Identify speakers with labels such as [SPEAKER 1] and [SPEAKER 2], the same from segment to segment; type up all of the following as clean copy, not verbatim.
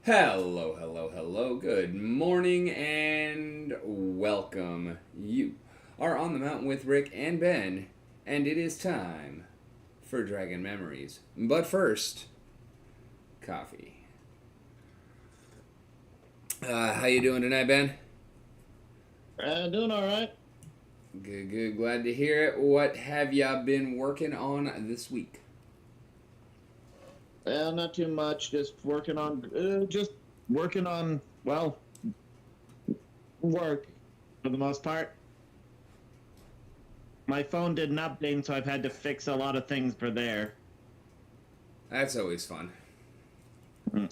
[SPEAKER 1] Hello, hello, hello. Good morning and welcome. You are on the mountain with Rick and Ben, and it is time for Dragon Memories. But first, coffee. How you doing tonight, Ben?
[SPEAKER 2] Doing all right.
[SPEAKER 1] Good, good. Glad to hear it. What have ya been working on this week?
[SPEAKER 2] Not too much. Just working on, well, work for the most part. My phone did an update, so I've had to fix a lot of things for there.
[SPEAKER 1] That's always fun.
[SPEAKER 2] Mm.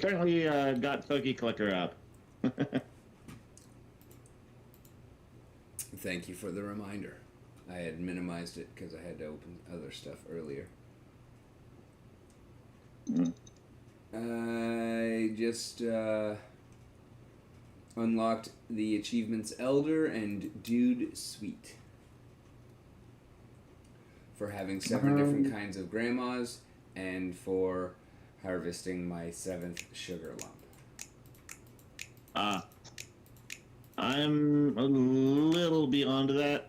[SPEAKER 2] Currently, got Cookie Clicker up.
[SPEAKER 1] Thank you for the reminder. I had minimized it because I had to open other stuff earlier.
[SPEAKER 2] Mm.
[SPEAKER 1] I just unlocked the achievements Elder and Dude Sweet for having 7 different kinds of grandmas and for harvesting my 7th sugar lump.
[SPEAKER 2] Uh, I'm a little beyond that.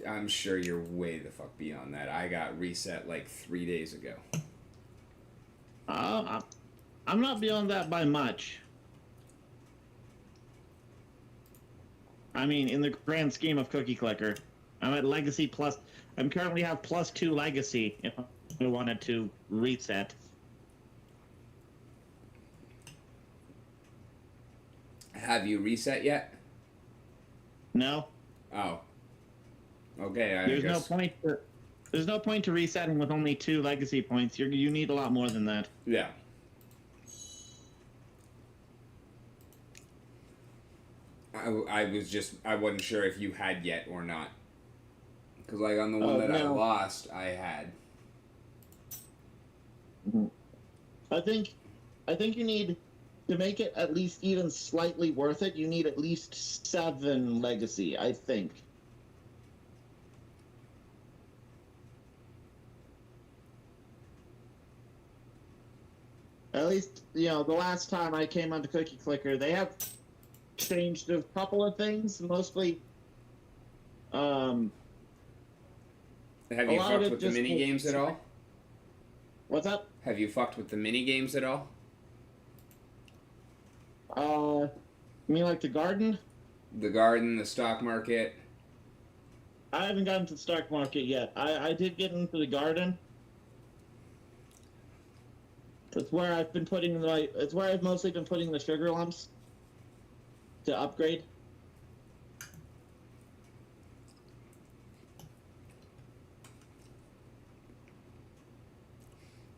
[SPEAKER 1] I'm sure you're way the fuck beyond that. I got reset like 3 days ago.
[SPEAKER 2] Uh, I'm not beyond that by much. I mean, in the grand scheme of Cookie Clicker, I'm at Legacy Plus. I'm currently have +2 Legacy if I wanted to reset.
[SPEAKER 1] Have you reset yet?
[SPEAKER 2] No,
[SPEAKER 1] Oh. Okay, I
[SPEAKER 2] there's no
[SPEAKER 1] guess.
[SPEAKER 2] point. There's no point to resetting with only 2 Legacy points. You need a lot more than that.
[SPEAKER 1] Yeah. I wasn't sure if you had yet or not. Because, like, on the one that I
[SPEAKER 2] No.
[SPEAKER 1] lost, I had.
[SPEAKER 2] Mhm. I think, I think you need to make it at least even slightly worth it. You need at least 7 Legacy. I think. At least, the last time I came onto Cookie Clicker, they have changed a couple of things. Mostly, um,
[SPEAKER 1] Have
[SPEAKER 2] a
[SPEAKER 1] you
[SPEAKER 2] lot of
[SPEAKER 1] fucked
[SPEAKER 2] it
[SPEAKER 1] with the
[SPEAKER 2] just
[SPEAKER 1] mini games at
[SPEAKER 2] looks.
[SPEAKER 1] all?
[SPEAKER 2] What's up?
[SPEAKER 1] Have you fucked with the mini games at all?
[SPEAKER 2] You mean like the garden?
[SPEAKER 1] The garden, the stock market.
[SPEAKER 2] I haven't gotten to the stock market yet. I did get into the garden. That's where I've been putting my. It's where I've mostly been putting the sugar lumps to upgrade.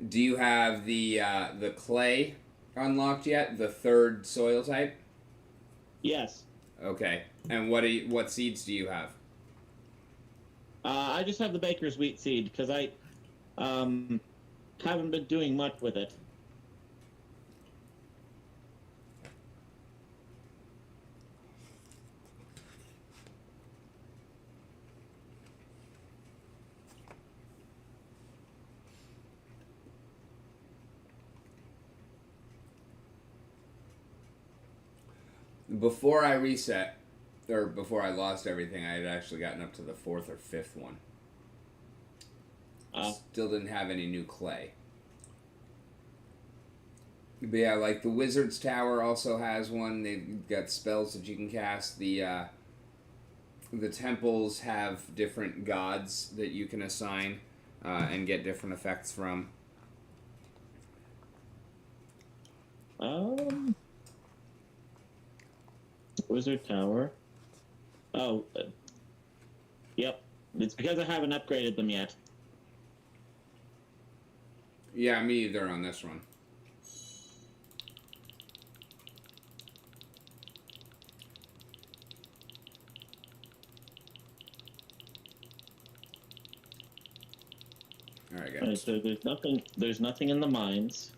[SPEAKER 1] Do you have the clay unlocked yet? The third soil type.
[SPEAKER 2] Yes.
[SPEAKER 1] Okay. And what seeds do you have?
[SPEAKER 2] I just have the baker's wheat seed because I um haven't been doing much with it.
[SPEAKER 1] Before I reset, or before I lost everything, I had actually gotten up to the fourth or fifth one.
[SPEAKER 2] Uh,
[SPEAKER 1] Still didn't have any new clay. But yeah, like the Wizard's Tower also has one. They've got spells that you can cast. The temples have different gods that you can assign and get different effects from.
[SPEAKER 2] um, Wizard Tower. Oh, yep. It's because I haven't upgraded them yet.
[SPEAKER 1] Yeah, me either on this one. All right,
[SPEAKER 2] Alright,
[SPEAKER 1] guys.
[SPEAKER 2] so there's nothing. There's nothing in the mines.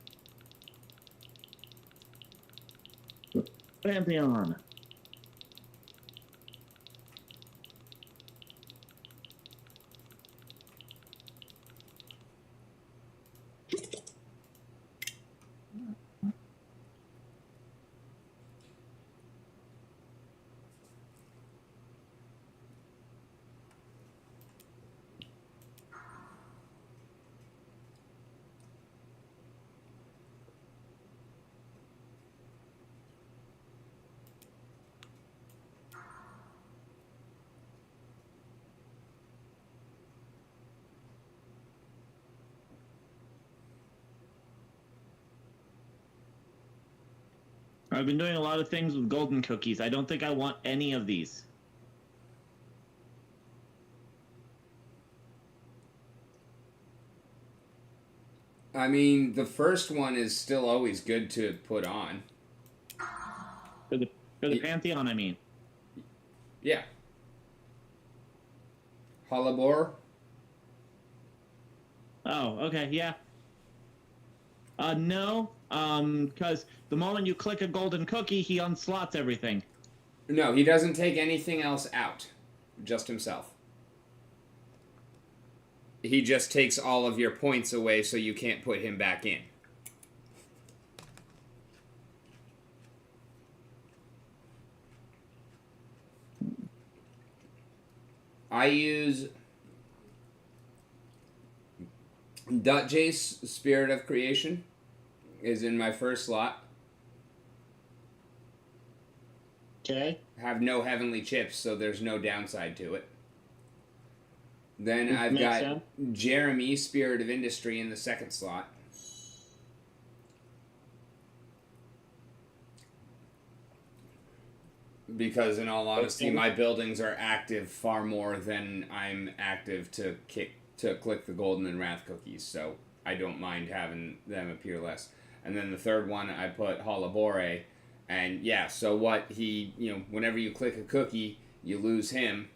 [SPEAKER 2] Pantheon. I've been doing a lot of things with golden cookies. I don't think I want any of these.
[SPEAKER 1] I mean, the first one is still always good to put on.
[SPEAKER 2] For the Pantheon, I mean.
[SPEAKER 1] Yeah. Hollabor.
[SPEAKER 2] Oh, okay, yeah. No, because the moment you click a golden cookie, he unslots everything.
[SPEAKER 1] No, he doesn't take anything else out. Just himself. He just takes all of your points away so you can't put him back in. I use Jace, Spirit of Creation, is in my first slot.
[SPEAKER 2] Okay.
[SPEAKER 1] Have no heavenly chips, so there's no downside to it. Then I've
[SPEAKER 2] Makes
[SPEAKER 1] got
[SPEAKER 2] sense.
[SPEAKER 1] Jeremy, Spirit of Industry, in the second slot. Because in all honesty, my buildings are active far more than I'm active to click the golden and wrath cookies, so I don't mind having them appear less. And then the third one, I put Hollabore, and yeah, so what whenever you click a cookie, you lose him.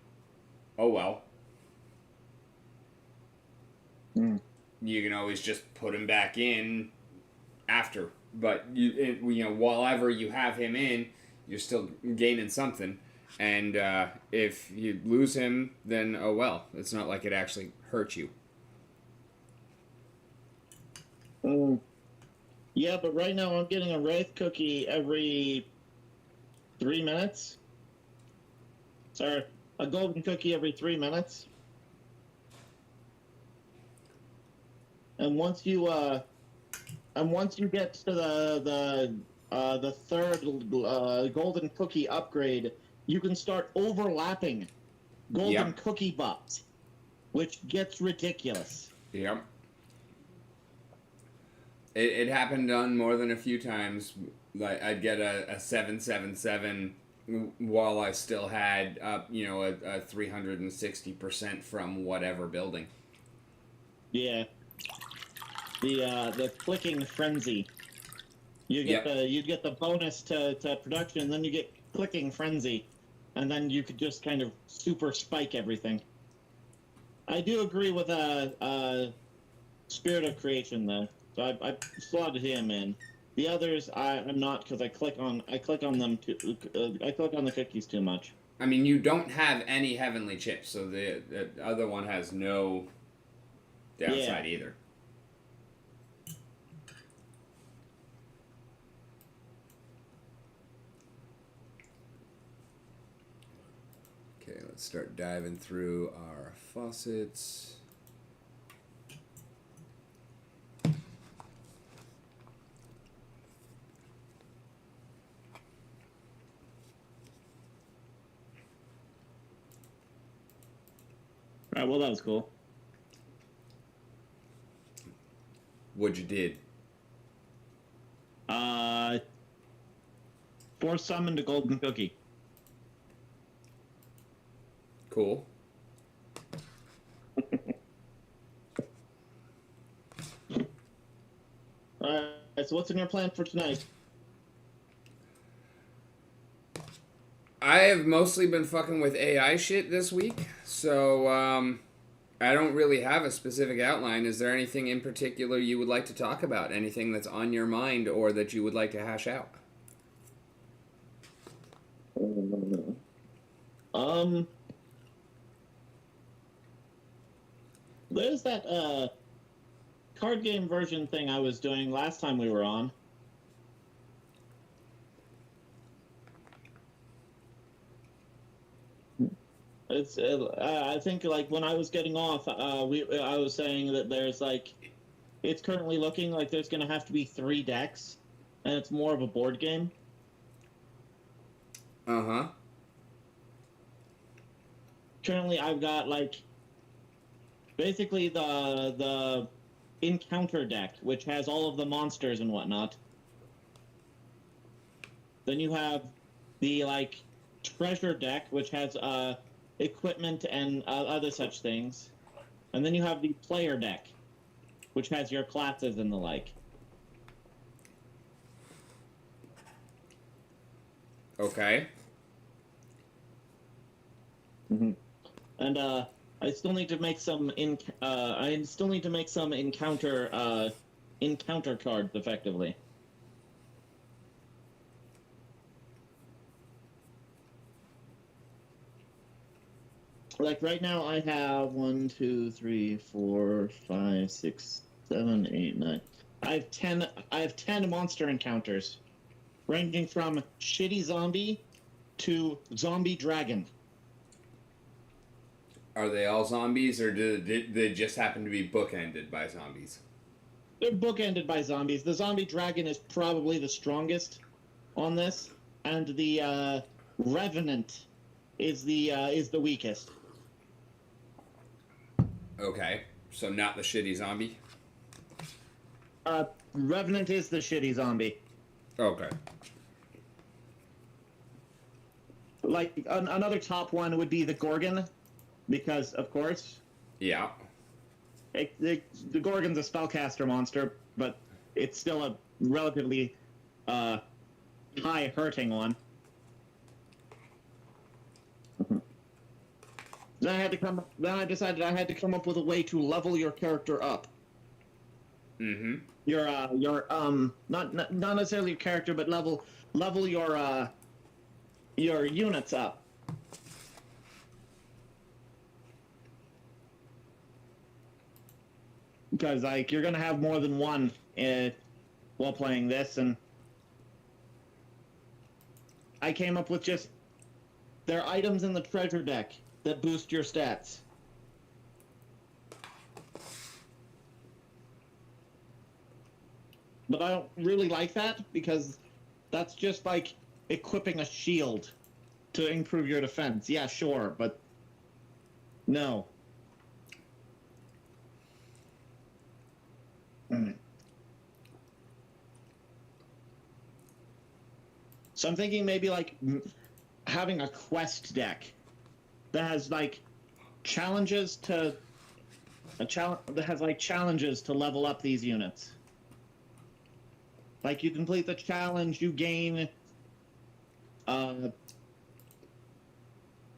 [SPEAKER 1] Oh well. You can always just put him back in after, but whenever you have him in, you're still gaining something, and if you lose him, then oh well. It's not like it actually hurts you.
[SPEAKER 2] Yeah, but right now I'm getting a wraith cookie every 3 minutes. Sorry, a golden cookie every 3 minutes. And once you get to the third golden cookie upgrade, you can start overlapping golden cookie bots, which gets ridiculous.
[SPEAKER 1] Yep. It happened on more than a few times. Like I'd get a 777 while I still had a 360% from whatever building.
[SPEAKER 2] Yeah. The clicking frenzy. You get the bonus to production, and then you get clicking frenzy, and then you could just kind of super spike everything. I do agree with Spirit of Creation though, so I slotted him in. The others I'm not, because I click on them too. I click on the cookies too much.
[SPEAKER 1] I mean, you don't have any heavenly chips, so the other one has no downside either. Okay, let's start diving through our faucets.
[SPEAKER 2] All right, well, that was cool.
[SPEAKER 1] What'd you did?
[SPEAKER 2] Force summoned a golden cookie.
[SPEAKER 1] Cool.
[SPEAKER 2] Alright, so what's in your plan for tonight?
[SPEAKER 1] I have mostly been fucking with AI shit this week, so I don't really have a specific outline. Is there anything in particular you would like to talk about? Anything that's on your mind or that you would like to hash out?
[SPEAKER 2] There's that card game version thing I was doing last time we were on. It's I think like when I was getting off, I was saying that there's like, it's currently looking like there's gonna have to be 3 decks, and it's more of a board game.
[SPEAKER 1] Uh-huh.
[SPEAKER 2] Currently, I've got like basically the encounter deck, which has all of the monsters and whatnot. Then you have the like treasure deck, which has equipment and other such things. And then you have the player deck, which has your classes and the like.
[SPEAKER 1] Okay.
[SPEAKER 2] Mm-hmm. And I still need to make some encounter cards effectively. Like right now, I have 1, 2, 3, 4, 5, 6, 7, 8, 9. I have 10. I have 10 monster encounters, ranging from shitty zombie to zombie dragon.
[SPEAKER 1] Are they all zombies, or did they just happen to be bookended by zombies?
[SPEAKER 2] They're bookended by zombies. The zombie dragon is probably the strongest on this, and the revenant is the weakest.
[SPEAKER 1] Okay, so not the shitty zombie?
[SPEAKER 2] Revenant is the shitty zombie.
[SPEAKER 1] Okay.
[SPEAKER 2] Like, another top one would be the Gorgon, because, of course...
[SPEAKER 1] Yeah.
[SPEAKER 2] The Gorgon's a spellcaster monster, but it's still a relatively high hurting one. Then I decided I had to come up with a way to level your character up.
[SPEAKER 1] Mm-hmm.
[SPEAKER 2] Your not necessarily your character, but level your units up. Because like you're gonna have more than one while playing this, and I came up with just there are items in the treasure deck that boost your stats. But I don't really like that because that's just like equipping a shield to improve your defense. Yeah, sure, but no. So I'm thinking maybe like having a quest deck that has like challenges to challenges to level up these units. Like you complete the challenge, you gain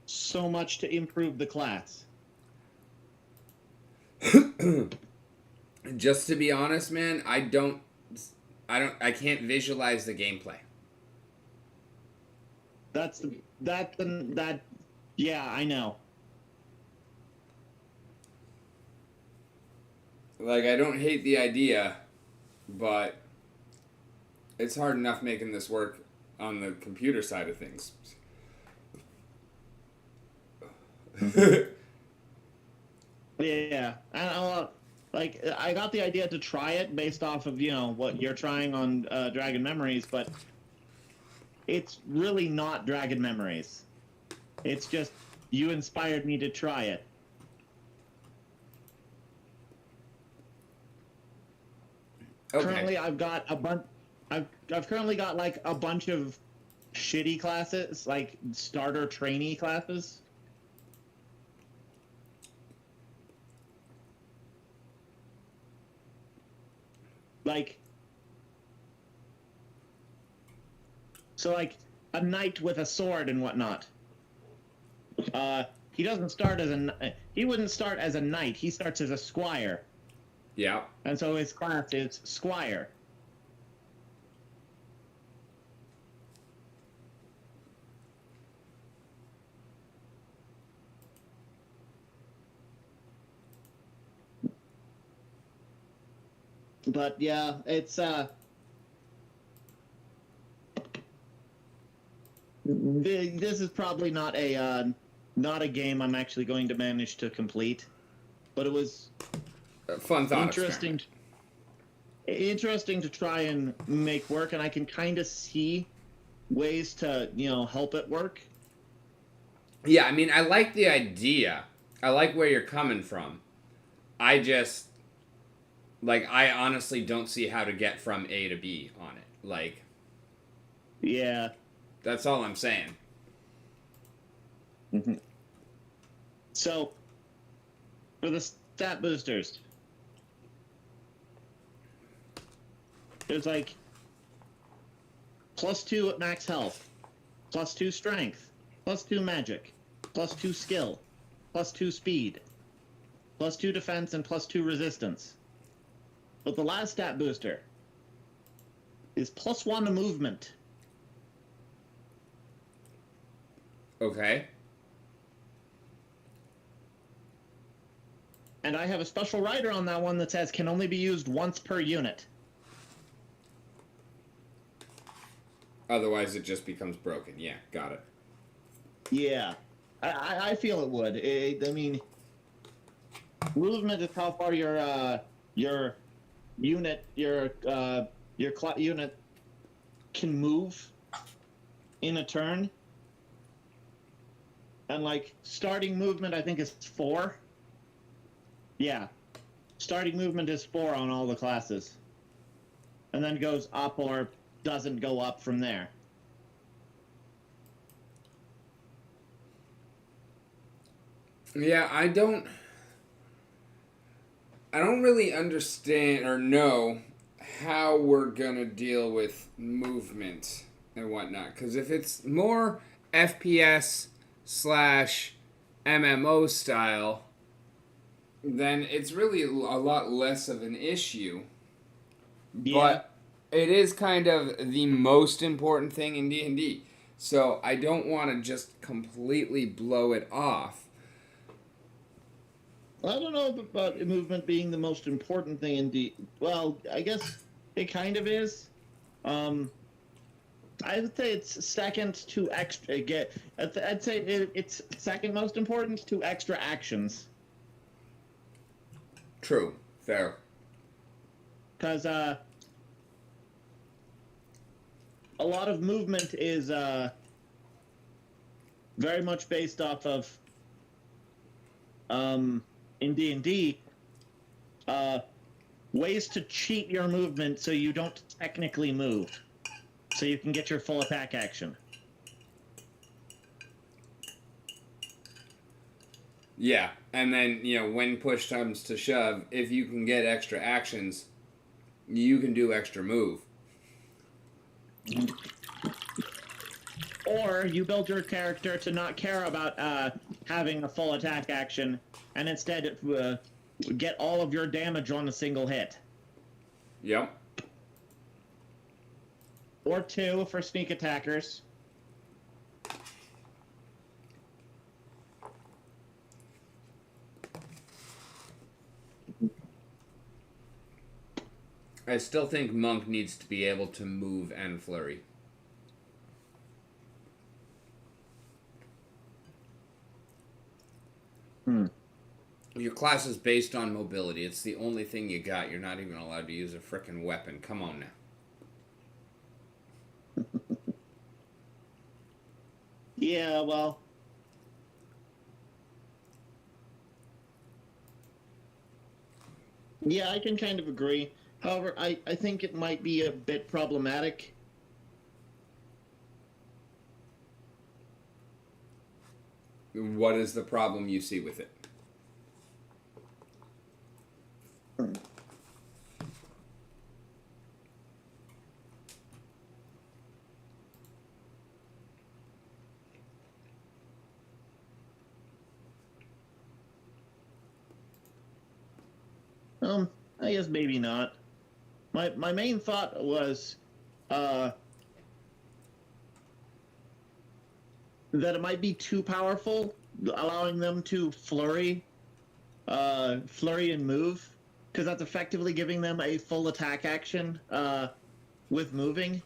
[SPEAKER 2] so much to improve the class.
[SPEAKER 1] Just to be honest, man, I can't visualize the gameplay.
[SPEAKER 2] Yeah, I know.
[SPEAKER 1] Like, I don't hate the idea, but it's hard enough making this work on the computer side of things.
[SPEAKER 2] Yeah, like I got the idea to try it based off of what you're trying on Dragon Memories, but it's really not Dragon Memories. It's just you inspired me to try it. Okay. Currently, I've got a bunch. I've currently got like a bunch of shitty classes, like starter trainee classes. Like, so like a knight with a sword and whatnot. He doesn't start as he wouldn't start as a knight. He starts as a squire.
[SPEAKER 1] Yeah.
[SPEAKER 2] And so his class is squire. But yeah, it's this is probably not a game I'm actually going to manage to complete, but it was
[SPEAKER 1] a fun thought.
[SPEAKER 2] Interesting to try and make work, and I can kind of see ways to help it work.
[SPEAKER 1] Yeah, I mean, I like the idea. I like where you're coming from. I just I honestly don't see how to get from A to B on it. Like,
[SPEAKER 2] yeah,
[SPEAKER 1] That's all I'm saying.
[SPEAKER 2] Mm-hmm. So, for the stat boosters, there's like +2 at max health, +2 strength, +2 magic, +2 skill, +2 speed, +2 defense, and +2 resistance. But the last stat booster is +1 to movement.
[SPEAKER 1] Okay.
[SPEAKER 2] And I have a special rider on that one that says can only be used once per unit.
[SPEAKER 1] Otherwise, it just becomes broken. Yeah, got it.
[SPEAKER 2] Yeah, I feel it would. I mean, movement is how far your unit unit can move in a turn, and like starting movement, I think is 4. Yeah, starting movement is 4 on all the classes, and then goes up or doesn't go up from there.
[SPEAKER 1] Yeah, I don't really understand or know how we're gonna deal with movement and whatnot. Because if it's more FPS slash MMO style, then it's really a lot less of an issue.
[SPEAKER 2] Yeah.
[SPEAKER 1] But it is kind of the most important thing in D&D. So I don't want to just completely blow it off.
[SPEAKER 2] I don't know about movement being the most important thing in D. Well, I guess it kind of is. I would say it's second to extra. I'd say it's second most important to extra actions.
[SPEAKER 1] True. Fair.
[SPEAKER 2] Because a lot of movement is very much based off of in D&D ways to cheat your movement so you don't technically move, so you can get your full attack action.
[SPEAKER 1] Yeah, and then, when push comes to shove, if you can get extra actions, you can do extra move.
[SPEAKER 2] Or you build your character to not care about having a full attack action, and instead get all of your damage on a single hit.
[SPEAKER 1] Yep.
[SPEAKER 2] Or 2 for sneak attackers.
[SPEAKER 1] I still think Monk needs to be able to move and flurry. Your class is based on mobility. It's the only thing you got. You're not even allowed to use a frickin' weapon. Come on now.
[SPEAKER 2] Yeah, well. Yeah, I can kind of agree. However, I think it might be a bit problematic.
[SPEAKER 1] What is the problem you see with it?
[SPEAKER 2] I guess maybe not. My main thought was that it might be too powerful, allowing them to flurry and move, because that's effectively giving them a full attack action with moving.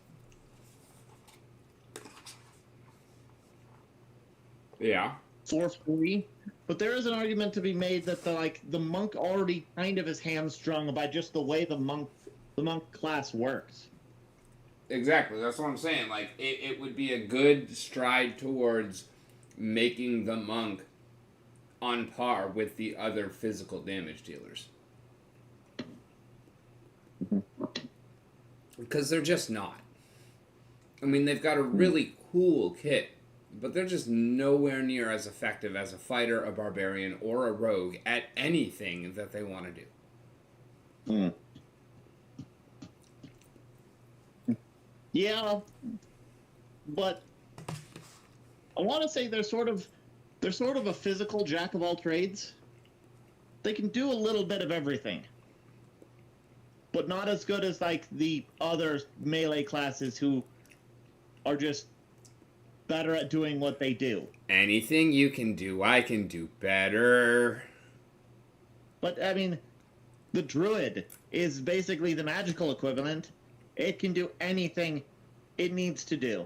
[SPEAKER 1] Yeah.
[SPEAKER 2] For free. But there is an argument to be made that the monk already kind of is hamstrung by just the way the monk class works.
[SPEAKER 1] Exactly. That's what I'm saying. Like, it would be a good stride towards making the monk on par with the other physical damage dealers. Because they're just not. I mean, they've got a really cool kit, but they're just nowhere near as effective as a fighter, a barbarian, or a rogue at anything that they want to do.
[SPEAKER 2] Yeah, but I want to say they're sort of a physical jack of all trades. They can do a little bit of everything, but not as good as like the other melee classes who are just better at doing what they do.
[SPEAKER 1] Anything you can do, I can do better.
[SPEAKER 2] But I mean, the druid is basically the magical equivalent. It can do anything it needs to do.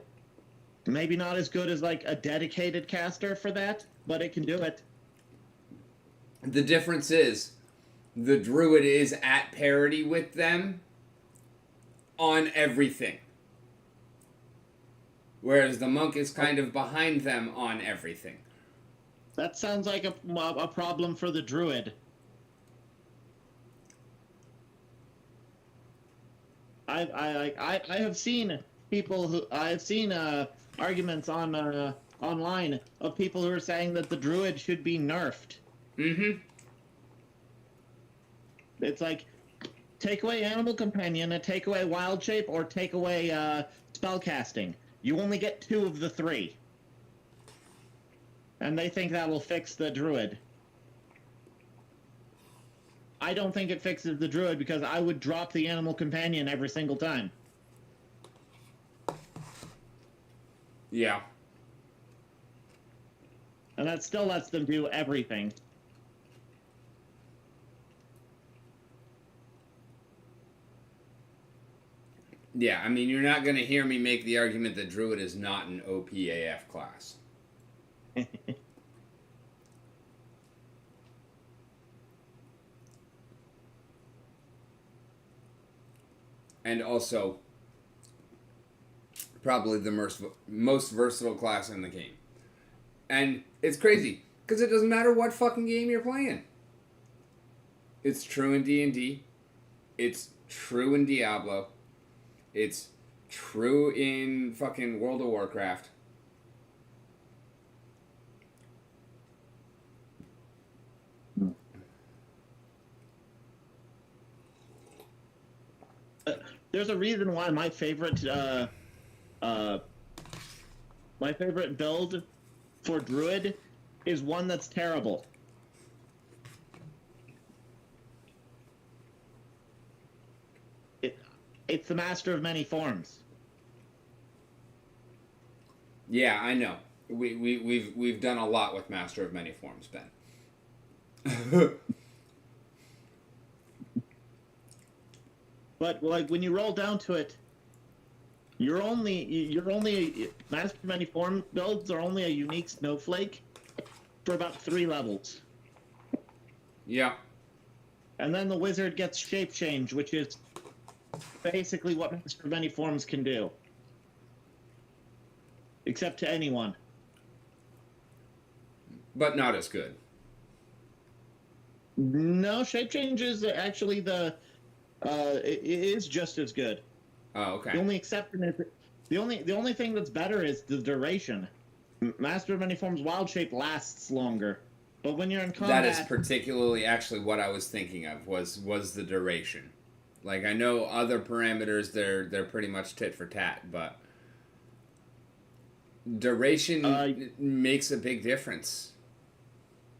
[SPEAKER 2] Maybe not as good as like a dedicated caster for that, but it can do it.
[SPEAKER 1] The difference is the druid is at parity with them on everything. Whereas the monk is kind of behind them on everything.
[SPEAKER 2] That sounds like a problem for the druid. I have seen people who I've seen arguments on online of people who are saying that the druid should be nerfed.
[SPEAKER 1] Mm-hmm.
[SPEAKER 2] It's like take away animal companion and take away wild shape or take away spellcasting. You only get 2 of the 3. And they think that will fix the druid. I don't think it fixes the druid because I would drop the animal companion every single time.
[SPEAKER 1] Yeah.
[SPEAKER 2] And that still lets them do everything.
[SPEAKER 1] Yeah, I mean, you're not going to hear me make the argument that druid is not an OPAF class. And also, probably the most versatile class in the game. And it's crazy, because it doesn't matter what fucking game you're playing. It's true in D&D. It's true in Diablo. It's true in fucking World of Warcraft.
[SPEAKER 2] There's a reason why my favorite build for druid is one that's terrible. It's the Master of Many Forms.
[SPEAKER 1] Yeah, I know. We've done a lot with Master of Many Forms, Ben.
[SPEAKER 2] But like when you roll down to it, you're only Master of Many Forms builds are only a unique snowflake for about 3 levels.
[SPEAKER 1] Yeah.
[SPEAKER 2] And then the wizard gets shape change, which is basically what Master of Many Forms can do. Except to anyone.
[SPEAKER 1] But not as good.
[SPEAKER 2] No, shape change is actually it is just as good.
[SPEAKER 1] Oh, okay.
[SPEAKER 2] The only exception is the only thing that's better is the duration. Master of Many Forms Wild Shape lasts longer, but when you're in combat,
[SPEAKER 1] that is particularly actually what I was thinking of was the duration. Like I know other parameters they're pretty much tit for tat, but duration makes a big difference.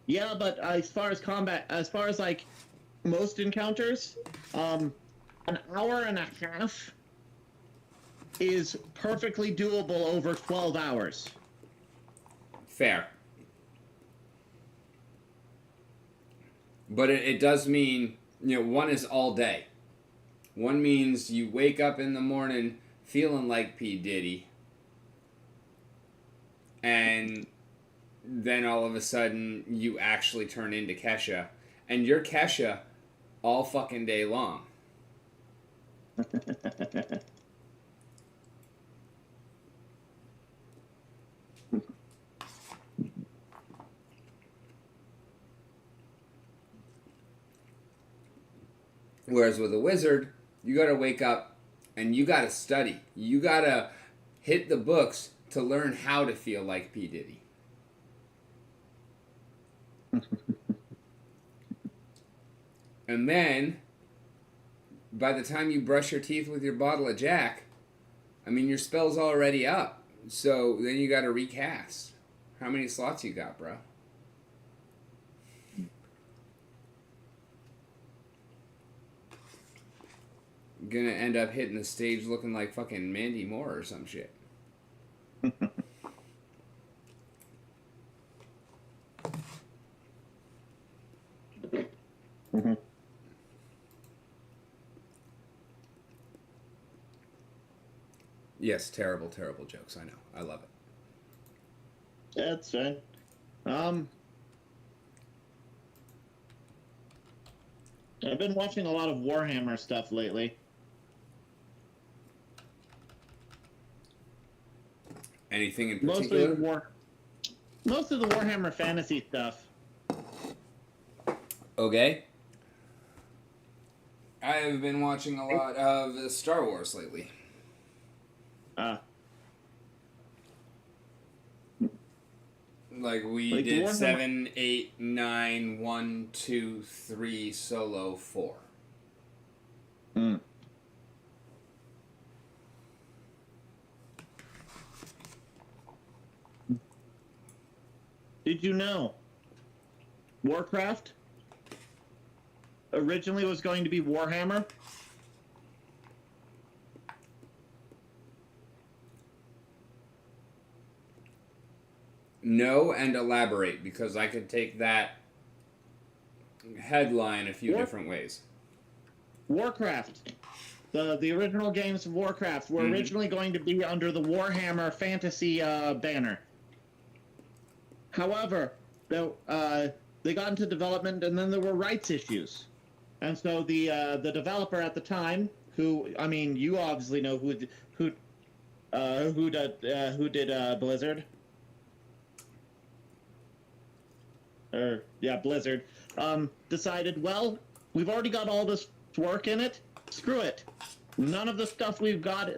[SPEAKER 2] Yeah, but as far as like most encounters, an hour and a half is perfectly doable over 12 hours.
[SPEAKER 1] Fair. But it does mean, one is all day. One means you wake up in the morning feeling like P. Diddy. And then all of a sudden you actually turn into Kesha. And you're Kesha all fucking day long. Whereas with a wizard, you gotta wake up and you gotta study. You gotta hit the books to learn how to feel like P. Diddy. And then, by the time you brush your teeth with your bottle of Jack, I mean, your spell's already up. So then you got to recast. How many slots you got, bro? Gonna end up hitting the stage looking like fucking Mandy Moore or some shit.
[SPEAKER 2] Mm-hmm.
[SPEAKER 1] Yes, terrible, terrible jokes. I know. I love it.
[SPEAKER 2] That's fine. I've been watching a lot of Warhammer stuff lately.
[SPEAKER 1] Anything in
[SPEAKER 2] Mostly
[SPEAKER 1] particular?
[SPEAKER 2] most of the Warhammer fantasy stuff.
[SPEAKER 1] Okay. I have been watching a lot of Star Wars lately. Like we did
[SPEAKER 2] Warhammer...
[SPEAKER 1] 7, 8, 9, 1, 2, 3, solo 4.
[SPEAKER 2] Mm. Did you know Warcraft originally was going to be Warhammer?
[SPEAKER 1] No, and elaborate, because I could take that headline a few different ways.
[SPEAKER 2] Warcraft. The original games of Warcraft were originally going to be under the Warhammer Fantasy banner. However, they got into development, and then there were rights issues. And so the developer at the time, who, I mean, you obviously know who did Blizzard. Blizzard. Decided, well, we've already got all this work in it. Screw it. None of the stuff we've got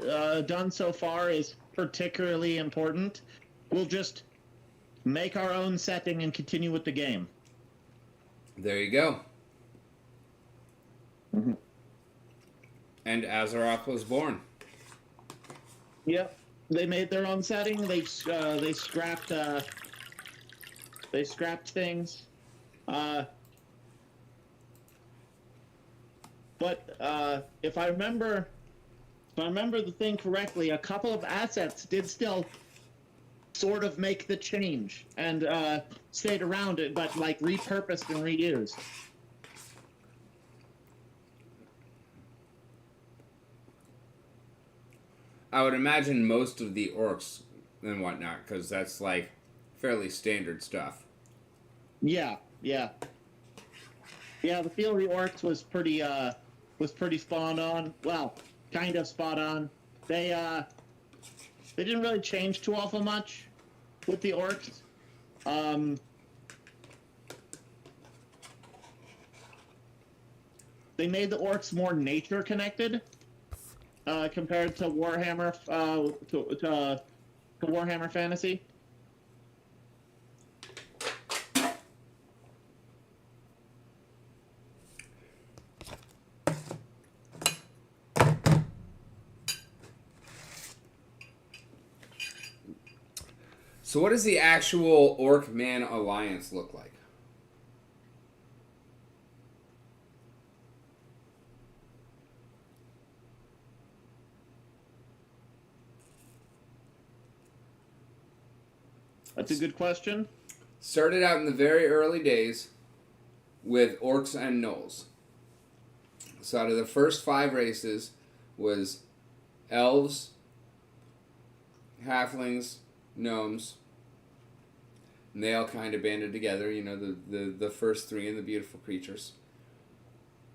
[SPEAKER 2] done so far is particularly important. We'll just make our own setting and continue with the game.
[SPEAKER 1] There you go.
[SPEAKER 2] Mm-hmm.
[SPEAKER 1] And Azeroth was born.
[SPEAKER 2] Yep, they made their own setting. They scrapped things. But if I remember the thing correctly, a couple of assets did still sort of make the change and stayed around it, but like repurposed and reused.
[SPEAKER 1] I would imagine most of the orcs and whatnot, because that's like fairly standard stuff.
[SPEAKER 2] Yeah. The feel of the orcs was pretty spot on. Well, kind of spot on. They didn't really change too awful much with the orcs. They made the orcs more nature connected compared to Warhammer to Warhammer Fantasy.
[SPEAKER 1] So what does the actual Orc-Man alliance look like?
[SPEAKER 2] That's a good question.
[SPEAKER 1] Started out in the very early days with orcs and gnolls. So out of the first 5 races was elves, halflings, gnomes, and they all kind of banded together, you know, the first 3 and the beautiful creatures.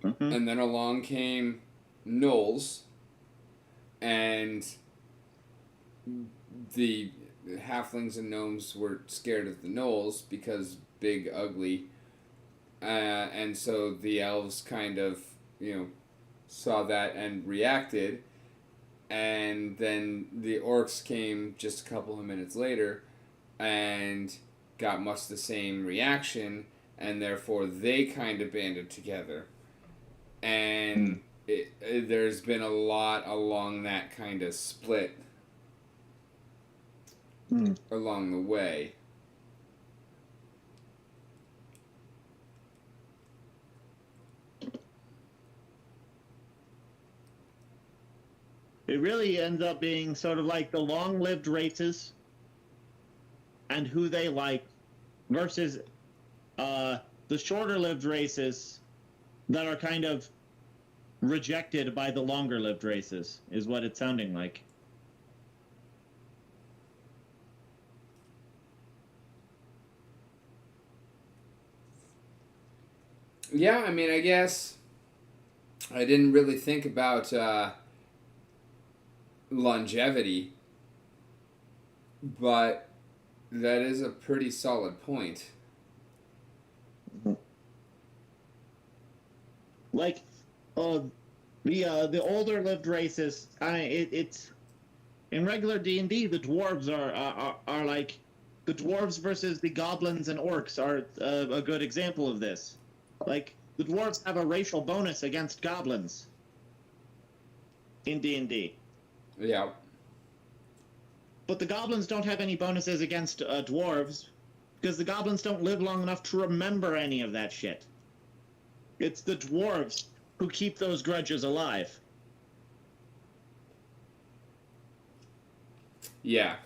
[SPEAKER 2] Mm-hmm.
[SPEAKER 1] And then along came gnolls, and the halflings and gnomes were scared of the gnolls because big, ugly, and so the elves kind of, you know, saw that and reacted. and then the orcs came just a couple of minutes later and got much the same reaction, and therefore they kind of banded together. And there's been a lot along that kind of split along the way.
[SPEAKER 2] It really ends up being sort of like the long-lived races and who they like versus the shorter-lived races that are kind of rejected by the longer-lived races, is what it's sounding like.
[SPEAKER 1] Yeah, I mean, I guess I didn't really think about longevity, but that is a pretty solid point.
[SPEAKER 2] Like, the older lived races. It's in regular D&D. The dwarves are like the dwarves versus the goblins and orcs are a good example of this. Like, the dwarves have a racial bonus against goblins in D&D.
[SPEAKER 1] Yeah.
[SPEAKER 2] But the goblins don't have any bonuses against dwarves because the goblins don't live long enough to remember any of that shit. It's the dwarves who keep those grudges alive.
[SPEAKER 1] Yeah.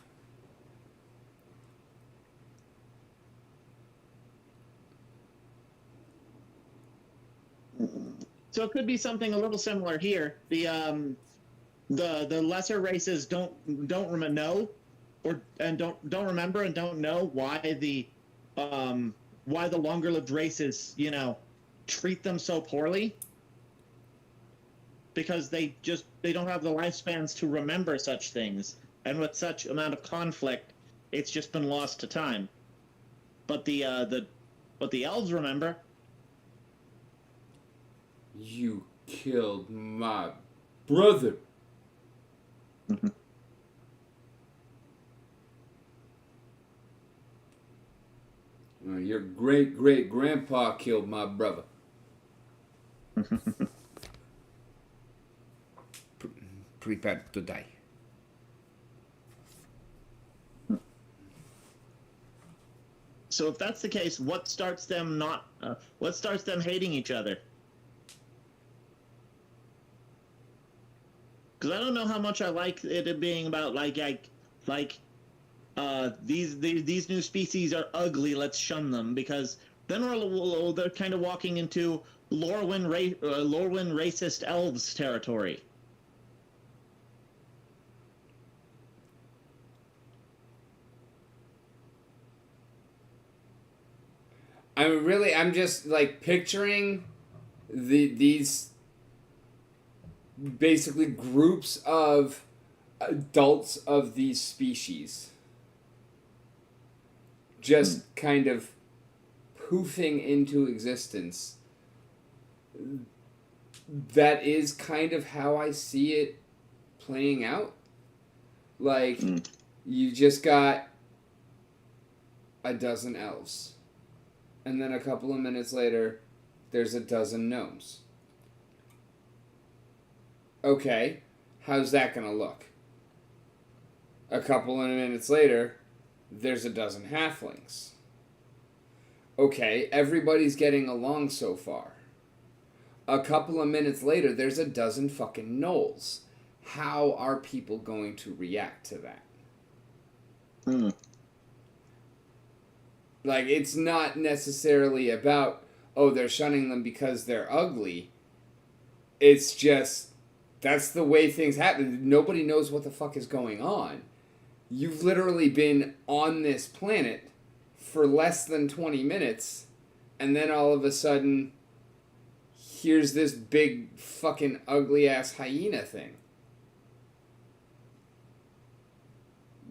[SPEAKER 2] So it could be something a little similar here. The lesser races don't know or and don't remember and don't know why the longer lived races, treat them so poorly, because they don't have the lifespans to remember such things, and with such amount of conflict, it's just been lost to time. But the elves remember.
[SPEAKER 1] You killed my brother. Your great grandpa killed my brother. Prepare to die.
[SPEAKER 2] So if that's the case, what starts them hating each other? Because I don't know how much I like it being about these new species are ugly. Let's shun them, because then they're kind of walking into Lorwyn racist elves territory.
[SPEAKER 1] I'm just like picturing these basically groups of adults of these species just kind of poofing into existence. That is kind of how I see it playing out. Like, you just got a dozen elves. And then a couple of minutes later, there's a dozen gnomes. Okay, how's that gonna look? A couple of minutes later, there's a dozen halflings. Okay, everybody's getting along so far. A couple of minutes later, there's a dozen fucking gnolls. How are people going to react to that? Like, it's not necessarily about, oh, they're shunning them because they're ugly. It's just, that's the way things happen. Nobody knows what the fuck is going on. You've literally been on this planet for less than 20 minutes, and then all of a sudden, here's this big fucking ugly ass hyena thing.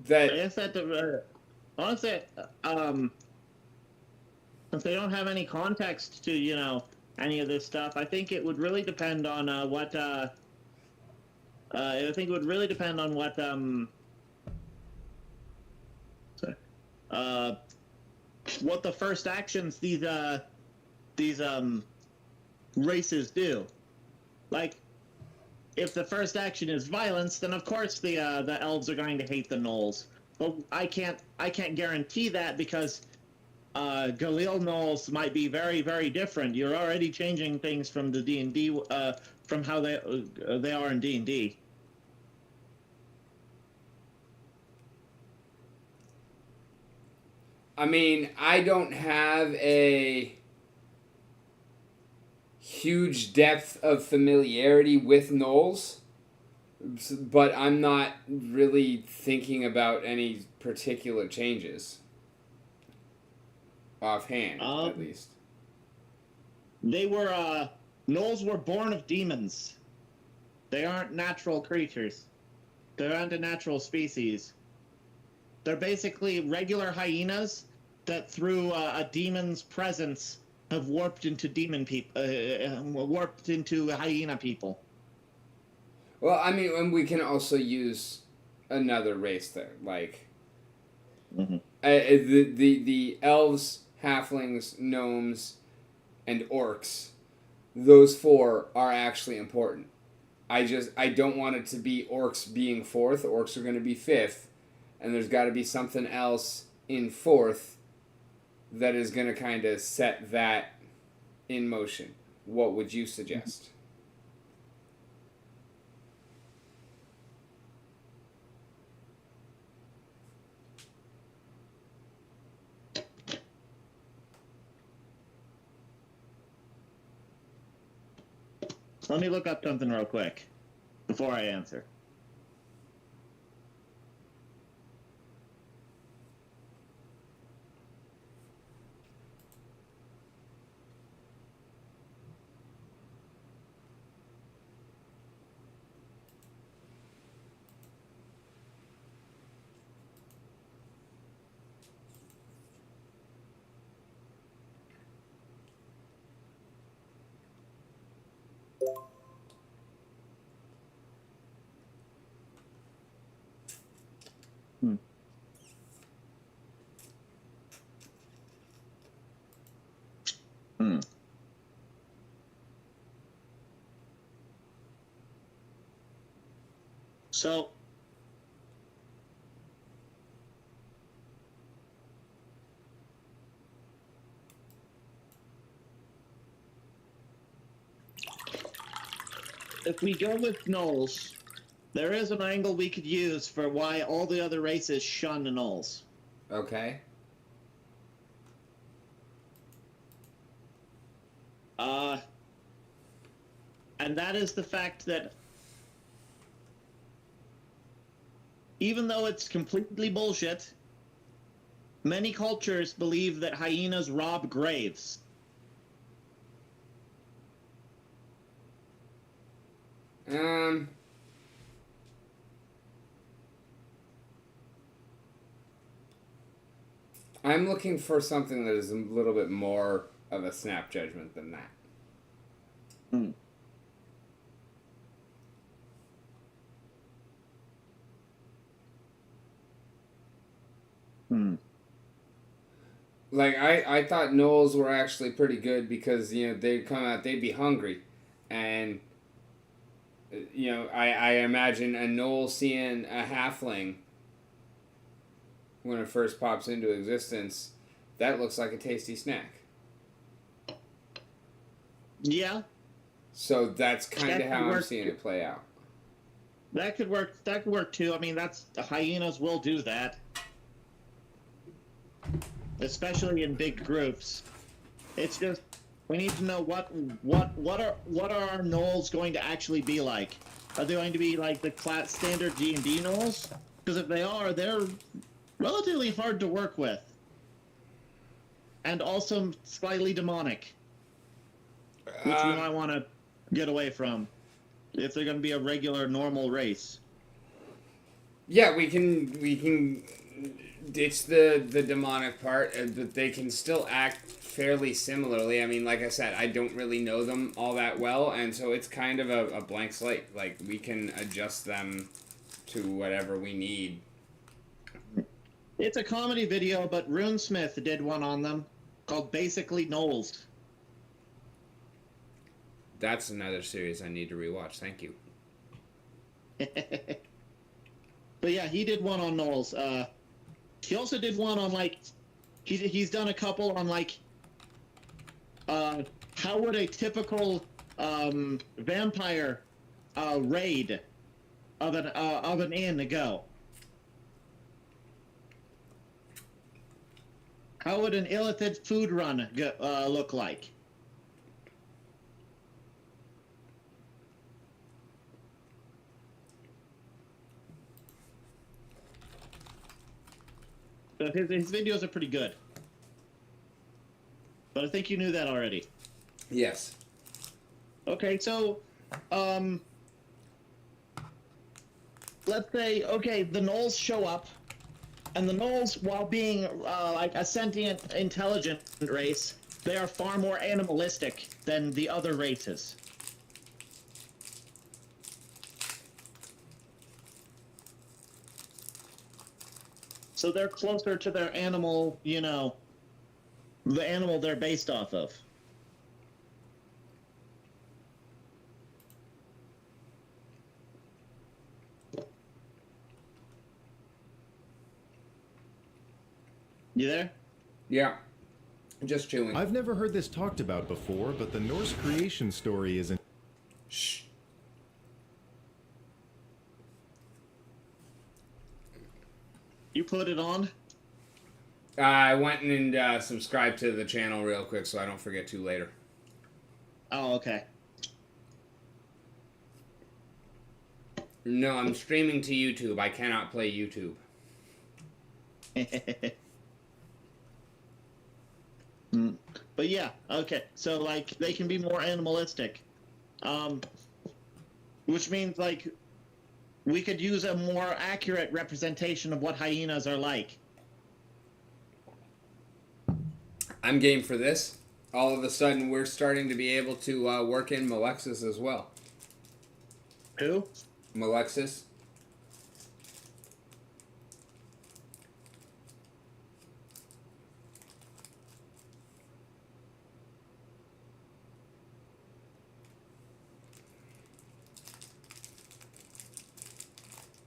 [SPEAKER 1] That,
[SPEAKER 2] I guess that honestly, if they don't have any context to any of this stuff, I think it would really depend on I think it would really depend on what the first actions these races do. Like, if the first action is violence, then of course the elves are going to hate the gnolls. But I can't guarantee that because Galil gnolls might be very, very different. You're already changing things from the D&D from how they are in D&D.
[SPEAKER 1] I mean, I don't have a huge depth of familiarity with gnolls, but I'm not really thinking about any particular changes. Offhand, at least.
[SPEAKER 2] Gnolls were born of demons. They aren't natural creatures. They're not a natural species. They're basically regular hyenas that through a demon's presence have warped into warped into hyena people.
[SPEAKER 1] Well, I mean, and we can also use another race there, like the elves, halflings, gnomes, and orcs. Those four are actually important. I don't want it to be orcs being fourth. Orcs are going to be fifth, and there's got to be something else in fourth that is going to kind of set that in motion. What would you suggest?
[SPEAKER 2] Let me look up something real quick before I answer. So, if we go with gnolls, there is an angle we could use for why all the other races shun gnolls.
[SPEAKER 1] Okay.
[SPEAKER 2] And that is the fact that even though it's completely bullshit, many cultures believe that hyenas rob graves.
[SPEAKER 1] I'm looking for something that is a little bit more of a snap judgment than that. Like, I thought gnolls were actually pretty good because, they'd come out, they'd be hungry. And, I imagine a gnoll seeing a halfling when it first pops into existence, that looks like a tasty snack.
[SPEAKER 2] Yeah.
[SPEAKER 1] So that's kind of how I'm seeing it play out.
[SPEAKER 2] That could work. That could work too. I mean, the hyenas will do that, especially in big groups. It's just we need to know what are our gnolls going to actually be like? Are they going to be like the standard D&D gnolls? Because if they are, they're relatively hard to work with, and also slightly demonic, which we might want to get away from if they're going to be a regular normal race.
[SPEAKER 1] Yeah, we can it's the demonic part that they can still act fairly similarly. I mean, like I said, I don't really know them all that well, and so it's kind of a blank slate. Like, we can adjust them to whatever we need.
[SPEAKER 2] It's a comedy video, but RuneSmith did one on them called Basically Knowles.
[SPEAKER 1] That's another series I need to rewatch. Thank you.
[SPEAKER 2] But yeah, he did one on Knowles. He also did one on, like, he's done a couple on, like, how would a typical vampire raid of an inn go? How would an illithid food run look like? So his videos are pretty good. But I think you knew that already.
[SPEAKER 1] Yes.
[SPEAKER 2] Okay, so, let's say, okay, the Gnolls show up, and the Gnolls, while being, like, a sentient, intelligent race, they are far more animalistic than the other races. So they're closer to their animal, you know, the animal they're based off of. You there?
[SPEAKER 1] Yeah. Just chewing.
[SPEAKER 3] I've never heard this talked about before, but the Norse creation story is
[SPEAKER 1] Shh.
[SPEAKER 2] You put it on?
[SPEAKER 1] I went and subscribed to the channel real quick so I don't forget to later.
[SPEAKER 2] Oh, okay.
[SPEAKER 1] No, I'm streaming to YouTube. I cannot play YouTube.
[SPEAKER 2] But yeah, okay. So, like, they can be more animalistic. Which means, like, we could use a more accurate representation of what hyenas are like.
[SPEAKER 1] I'm game for this. All of a sudden, we're starting to be able to work in Malexis as well.
[SPEAKER 2] Who?
[SPEAKER 1] Malexis.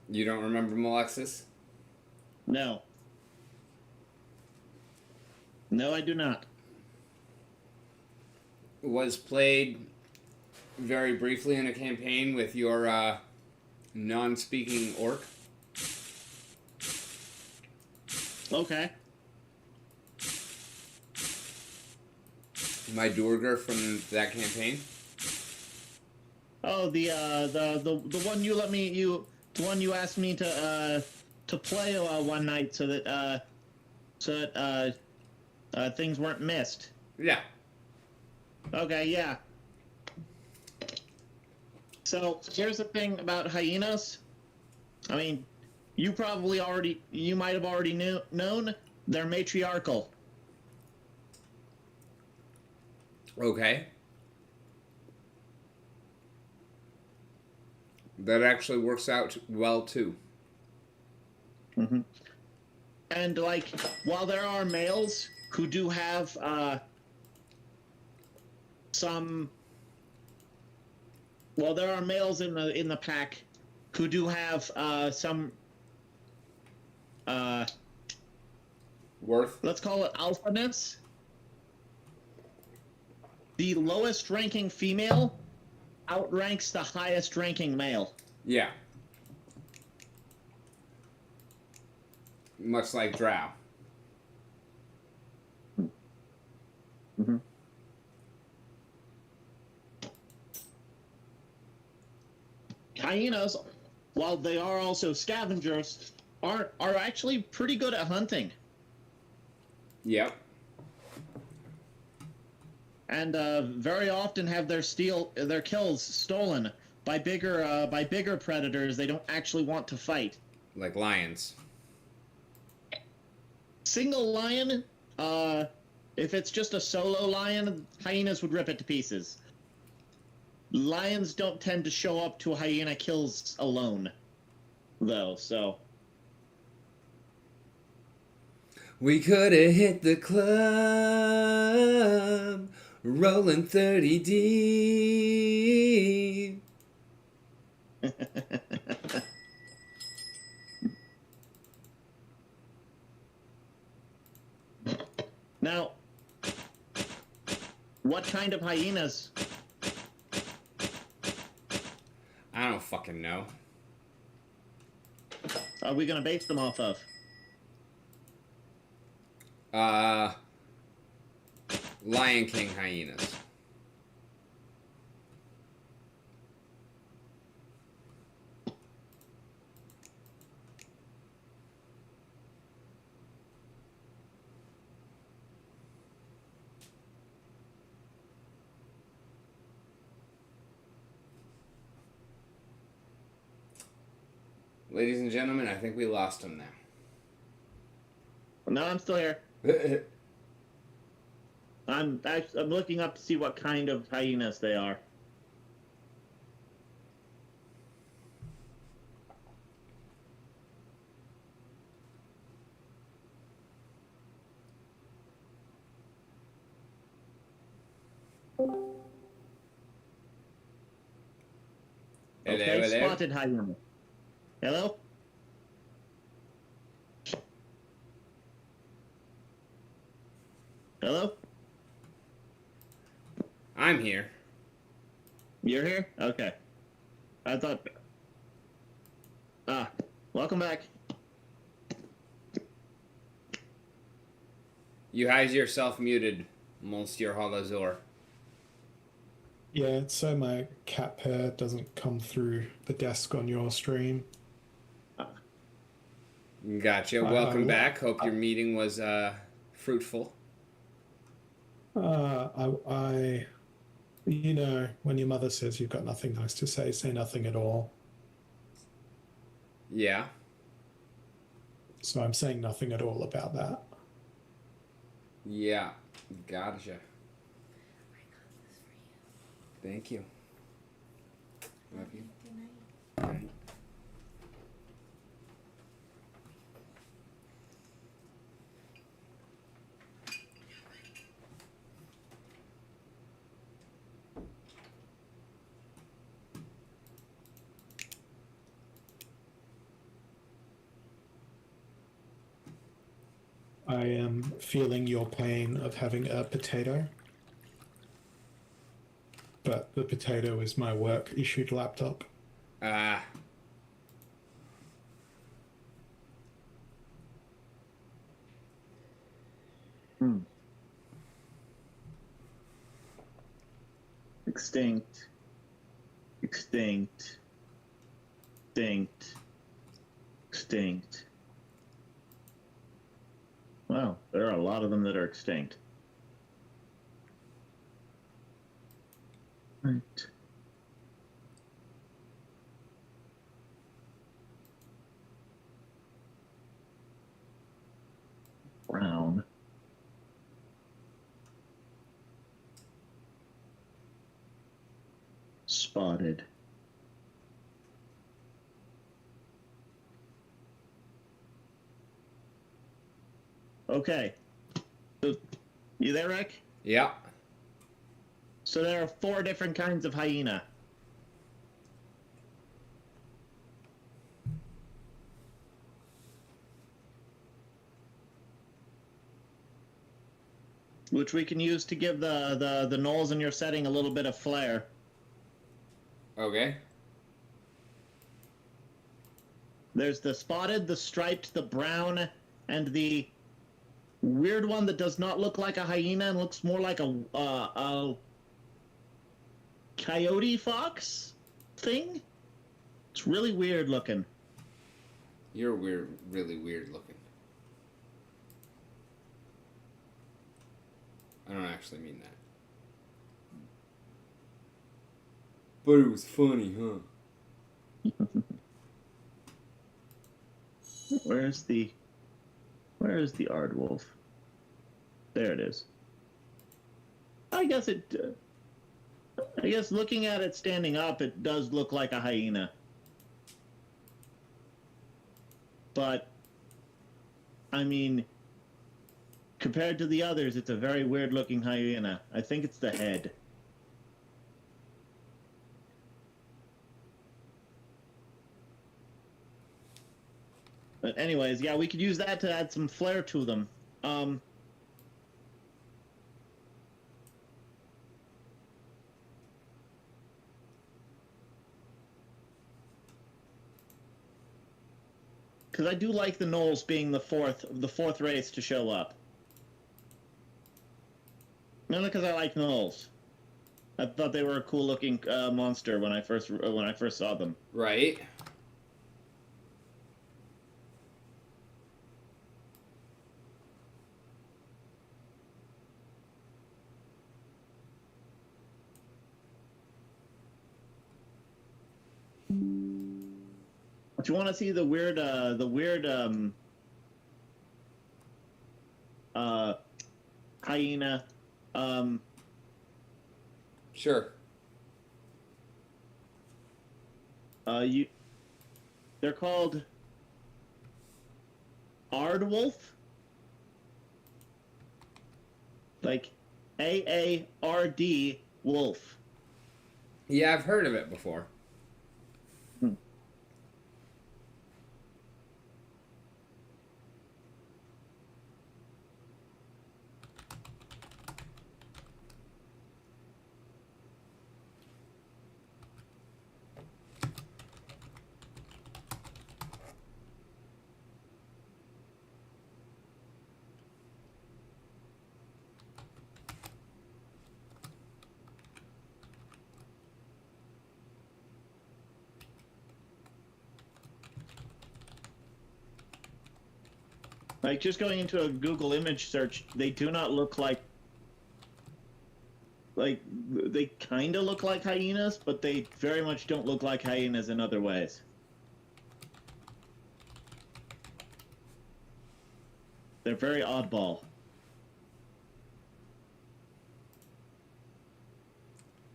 [SPEAKER 1] You don't remember Malexis?
[SPEAKER 2] No. No, I do not.
[SPEAKER 1] Was played very briefly in a campaign with your non-speaking orc.
[SPEAKER 2] Okay.
[SPEAKER 1] My Durger from that campaign.
[SPEAKER 2] Oh, the one you let me the one you asked me to play one night so that things weren't missed.
[SPEAKER 1] Yeah.
[SPEAKER 2] Okay, yeah. So here's the thing about hyenas. I mean, you might have already known they're matriarchal.
[SPEAKER 1] Okay. That actually works out well too.
[SPEAKER 2] Mm-hmm. And like, while there are males who do have well, there are males in the pack who do have some
[SPEAKER 1] Worth?
[SPEAKER 2] let's call it alphaness. The lowest ranking female outranks the highest ranking male.
[SPEAKER 1] Yeah. Much like Drow.
[SPEAKER 2] Mm-hmm. Hyenas, while they are also scavengers, are actually pretty good at hunting.
[SPEAKER 1] Yep.
[SPEAKER 2] And very often have their kills stolen by bigger predators they don't actually want to fight.
[SPEAKER 1] Like lions.
[SPEAKER 2] Single lion, if it's just a solo lion, hyenas would rip it to pieces. Lions don't tend to show up to hyena kills alone, though, so...
[SPEAKER 1] We could have hit the club, rolling 30 deep.
[SPEAKER 2] Now, what kind of hyenas?
[SPEAKER 1] I don't fucking know.
[SPEAKER 2] Are we gonna base them off of?
[SPEAKER 1] Lion King hyenas. Ladies and gentlemen, I think we lost him now.
[SPEAKER 2] No, I'm still here. I'm looking up to see what kind of hyenas they are. Okay,
[SPEAKER 1] Hello.
[SPEAKER 2] spotted hyena. Hello? Hello?
[SPEAKER 1] I'm here.
[SPEAKER 2] You're here? Okay. I thought... welcome back.
[SPEAKER 1] You has yourself muted, Monsieur Holazor.
[SPEAKER 4] Yeah, it's so my cat purr doesn't come through the desk on your stream.
[SPEAKER 1] Gotcha. Welcome back. Hope your meeting was fruitful.
[SPEAKER 4] You know, when your mother says you've got nothing nice to say nothing at all.
[SPEAKER 1] Yeah.
[SPEAKER 4] So I'm saying nothing at all about that.
[SPEAKER 1] Yeah. Gotcha. Thank you. Love you. Good night.
[SPEAKER 4] I am feeling your pain of having a potato. But the potato is my work-issued laptop.
[SPEAKER 1] Ah.
[SPEAKER 2] Extinct. Extinct. Extinct. Extinct. Wow, there are a lot of them that are extinct. Right. Brown. Spotted. Okay. So, you there, Rick?
[SPEAKER 1] Yeah.
[SPEAKER 2] So there are 4 different kinds of hyena. Which we can use to give the knolls in your setting a little bit of flair.
[SPEAKER 1] Okay.
[SPEAKER 2] There's the spotted, the striped, the brown, and the weird one that does not look like a hyena and looks more like a coyote fox thing. It's really weird looking.
[SPEAKER 1] You're weird, really weird looking. I don't actually mean that. But it was funny, huh?
[SPEAKER 2] Where's the... Where is the aardwolf? There it is. I guess looking at it standing up, it does look like a hyena. But, I mean, compared to the others, it's a very weird-looking hyena. I think it's the head. But anyways, yeah, we could use that to add some flair to them. Because I do like the gnolls being the fourth race to show up. Mainly because I like gnolls. I thought they were a cool looking monster when I first saw them.
[SPEAKER 1] Right.
[SPEAKER 2] But you want to see the weird hyena?
[SPEAKER 1] Sure.
[SPEAKER 2] They're called aardwolf, like AARD wolf.
[SPEAKER 1] Yeah, I've heard of it before.
[SPEAKER 2] Like, just going into a Google image search, they do not look like they kind of look like hyenas, but they very much don't look like hyenas in other ways. They're very oddball.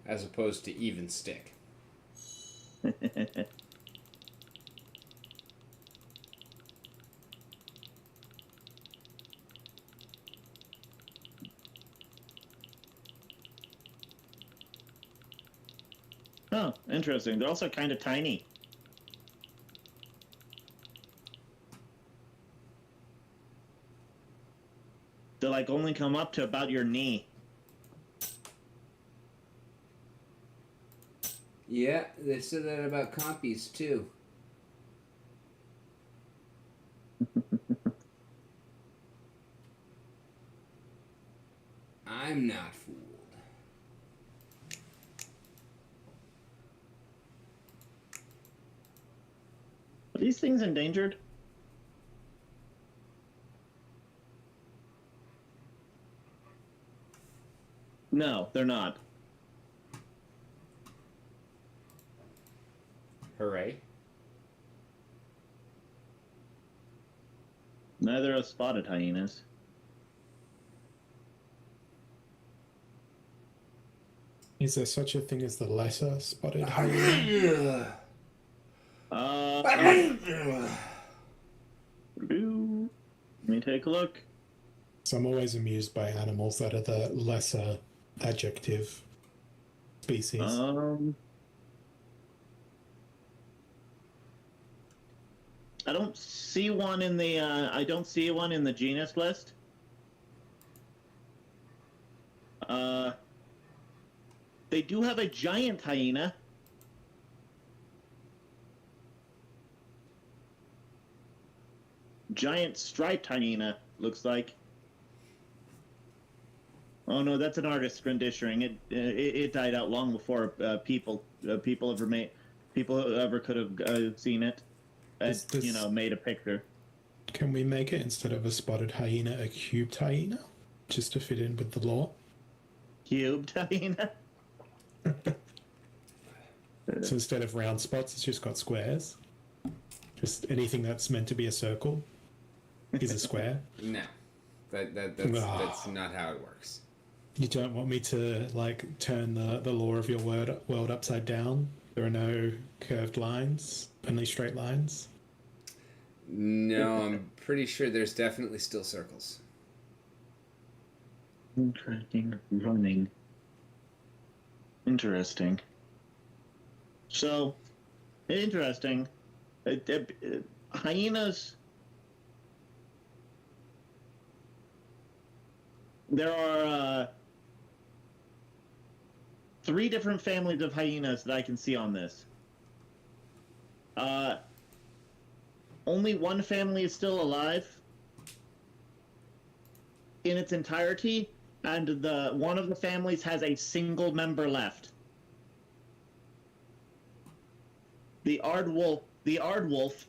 [SPEAKER 1] As opposed to even stick.
[SPEAKER 2] Oh, interesting. They're also kind of tiny. They like only come up to about your knee.
[SPEAKER 1] Yeah, they said that about compies too. I'm not fooled.
[SPEAKER 2] Are these things endangered? No, they're not.
[SPEAKER 1] Hooray.
[SPEAKER 2] Neither are spotted hyenas.
[SPEAKER 4] Is there such a thing as the lesser spotted hyena?
[SPEAKER 2] Let me take a look.
[SPEAKER 4] So I'm always amused by animals that are the lesser adjective species.
[SPEAKER 2] I don't see one in the genus list. They do have a giant hyena. Giant striped hyena, looks like. Oh no, that's an artist's rendition. It died out long before people ever could have seen it. Made a picture.
[SPEAKER 4] Can we make it, instead of a spotted hyena, a cubed hyena? Just to fit in with the law?
[SPEAKER 2] Cubed hyena?
[SPEAKER 4] So instead of round spots, it's just got squares? Just anything that's meant to be a circle? is a square.
[SPEAKER 1] No, that's not how it works.
[SPEAKER 4] You don't want me to like turn the law of your world upside down? There are no curved lines, only straight lines.
[SPEAKER 1] No, I'm pretty sure there's definitely still circles.
[SPEAKER 2] Tracking, running. Interesting. So, interesting. Hyenas. There are 3 different families of hyenas that I can see on this. Only one family is still alive in its entirety, and one of the families has a single member left. The aardwolf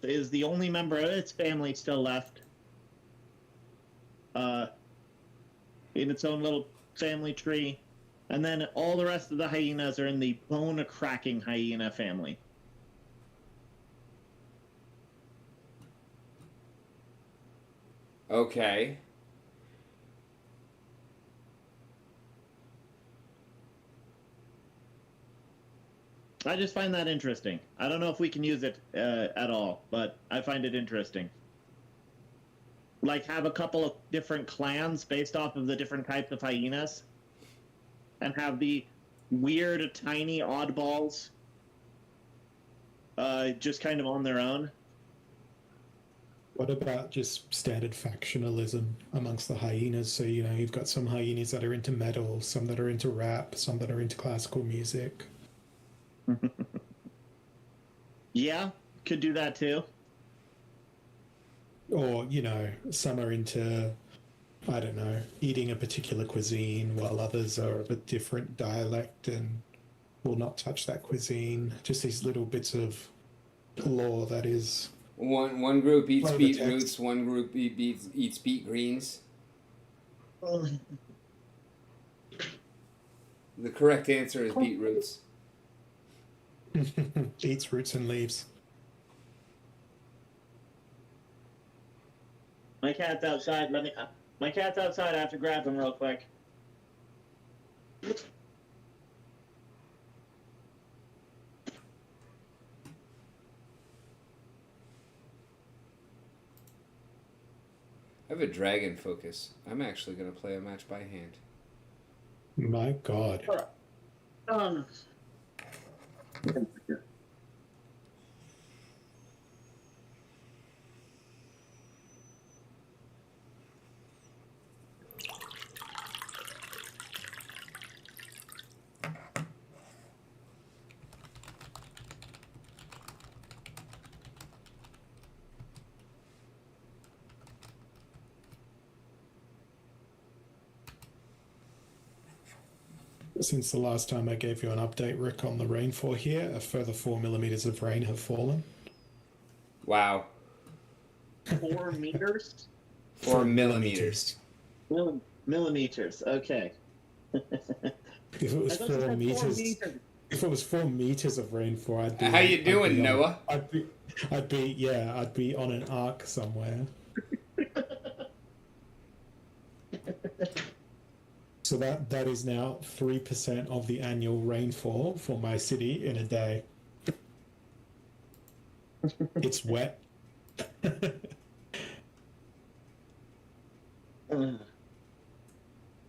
[SPEAKER 2] is the only member of its family still left. In its own little family tree. And then all the rest of the hyenas are in the bone-cracking hyena family.
[SPEAKER 1] Okay.
[SPEAKER 2] I just find that interesting. I don't know if we can use it at all, but I find it interesting. Like, have a couple of different clans based off of the different types of hyenas, and have the weird, tiny oddballs just kind of on their own.
[SPEAKER 4] What about just standard factionalism amongst the hyenas? So, you know, you've got some hyenas that are into metal, some that are into rap, some that are into classical music.
[SPEAKER 2] Yeah, could do that too.
[SPEAKER 4] Or, you know, some are into, I don't know, eating a particular cuisine, while others are of a different dialect and will not touch that cuisine. Just these little bits of lore that is...
[SPEAKER 1] One group eats
[SPEAKER 4] Play the
[SPEAKER 1] beetroots,
[SPEAKER 4] text.
[SPEAKER 1] one group eats beet greens. The correct answer is beetroots.
[SPEAKER 4] Eats roots and leaves.
[SPEAKER 2] My cat's outside. My cat's outside. I have to grab him real quick.
[SPEAKER 1] I have a dragon focus. I'm actually going to play a match by hand.
[SPEAKER 4] My God.
[SPEAKER 2] Um.
[SPEAKER 4] Since the last time I gave you an update, Rick, on the rainfall here, a further 4 millimeters of rain have fallen.
[SPEAKER 1] Wow.
[SPEAKER 2] 4 meters?
[SPEAKER 1] 4 millimeters.
[SPEAKER 2] Millimeters. Okay.
[SPEAKER 4] If it was
[SPEAKER 2] I thought you
[SPEAKER 4] 4
[SPEAKER 2] said
[SPEAKER 4] meters,
[SPEAKER 2] 4 meters.
[SPEAKER 4] if it was 4 meters of rainfall, I'd be.
[SPEAKER 1] How you doing, Noah?
[SPEAKER 4] I'd be on an ark somewhere. So that is now 3% of the annual rainfall for my city in a day. It's wet. But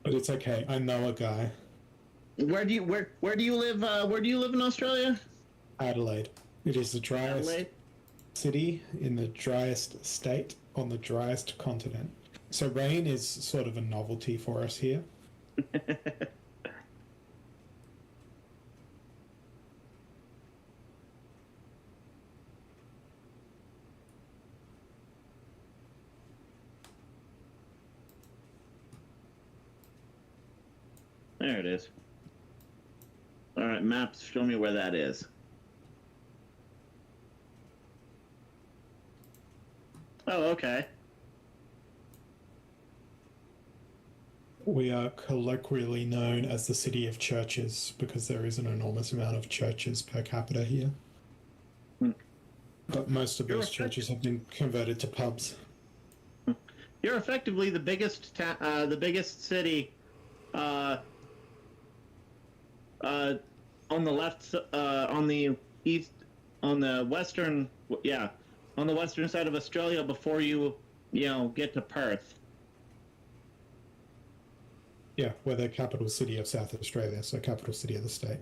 [SPEAKER 4] it's okay. I know a guy.
[SPEAKER 2] Where do you live? Where do you live in Australia?
[SPEAKER 4] Adelaide. It is the driest
[SPEAKER 2] Adelaide?
[SPEAKER 4] city in the driest state on the driest continent. So rain is sort of a novelty for us here.
[SPEAKER 2] There it is. All right, maps. Show me where that is. Oh, okay.
[SPEAKER 4] We are colloquially known as the city of churches because there is an enormous amount of churches per capita here. But most of those churches have been converted to pubs.
[SPEAKER 2] You're effectively the biggest city, uh, on the left, on the east, on the western, yeah, on the western side of Australia before you get to Perth.
[SPEAKER 4] Yeah, we're the capital city of South Australia, so capital city of the state.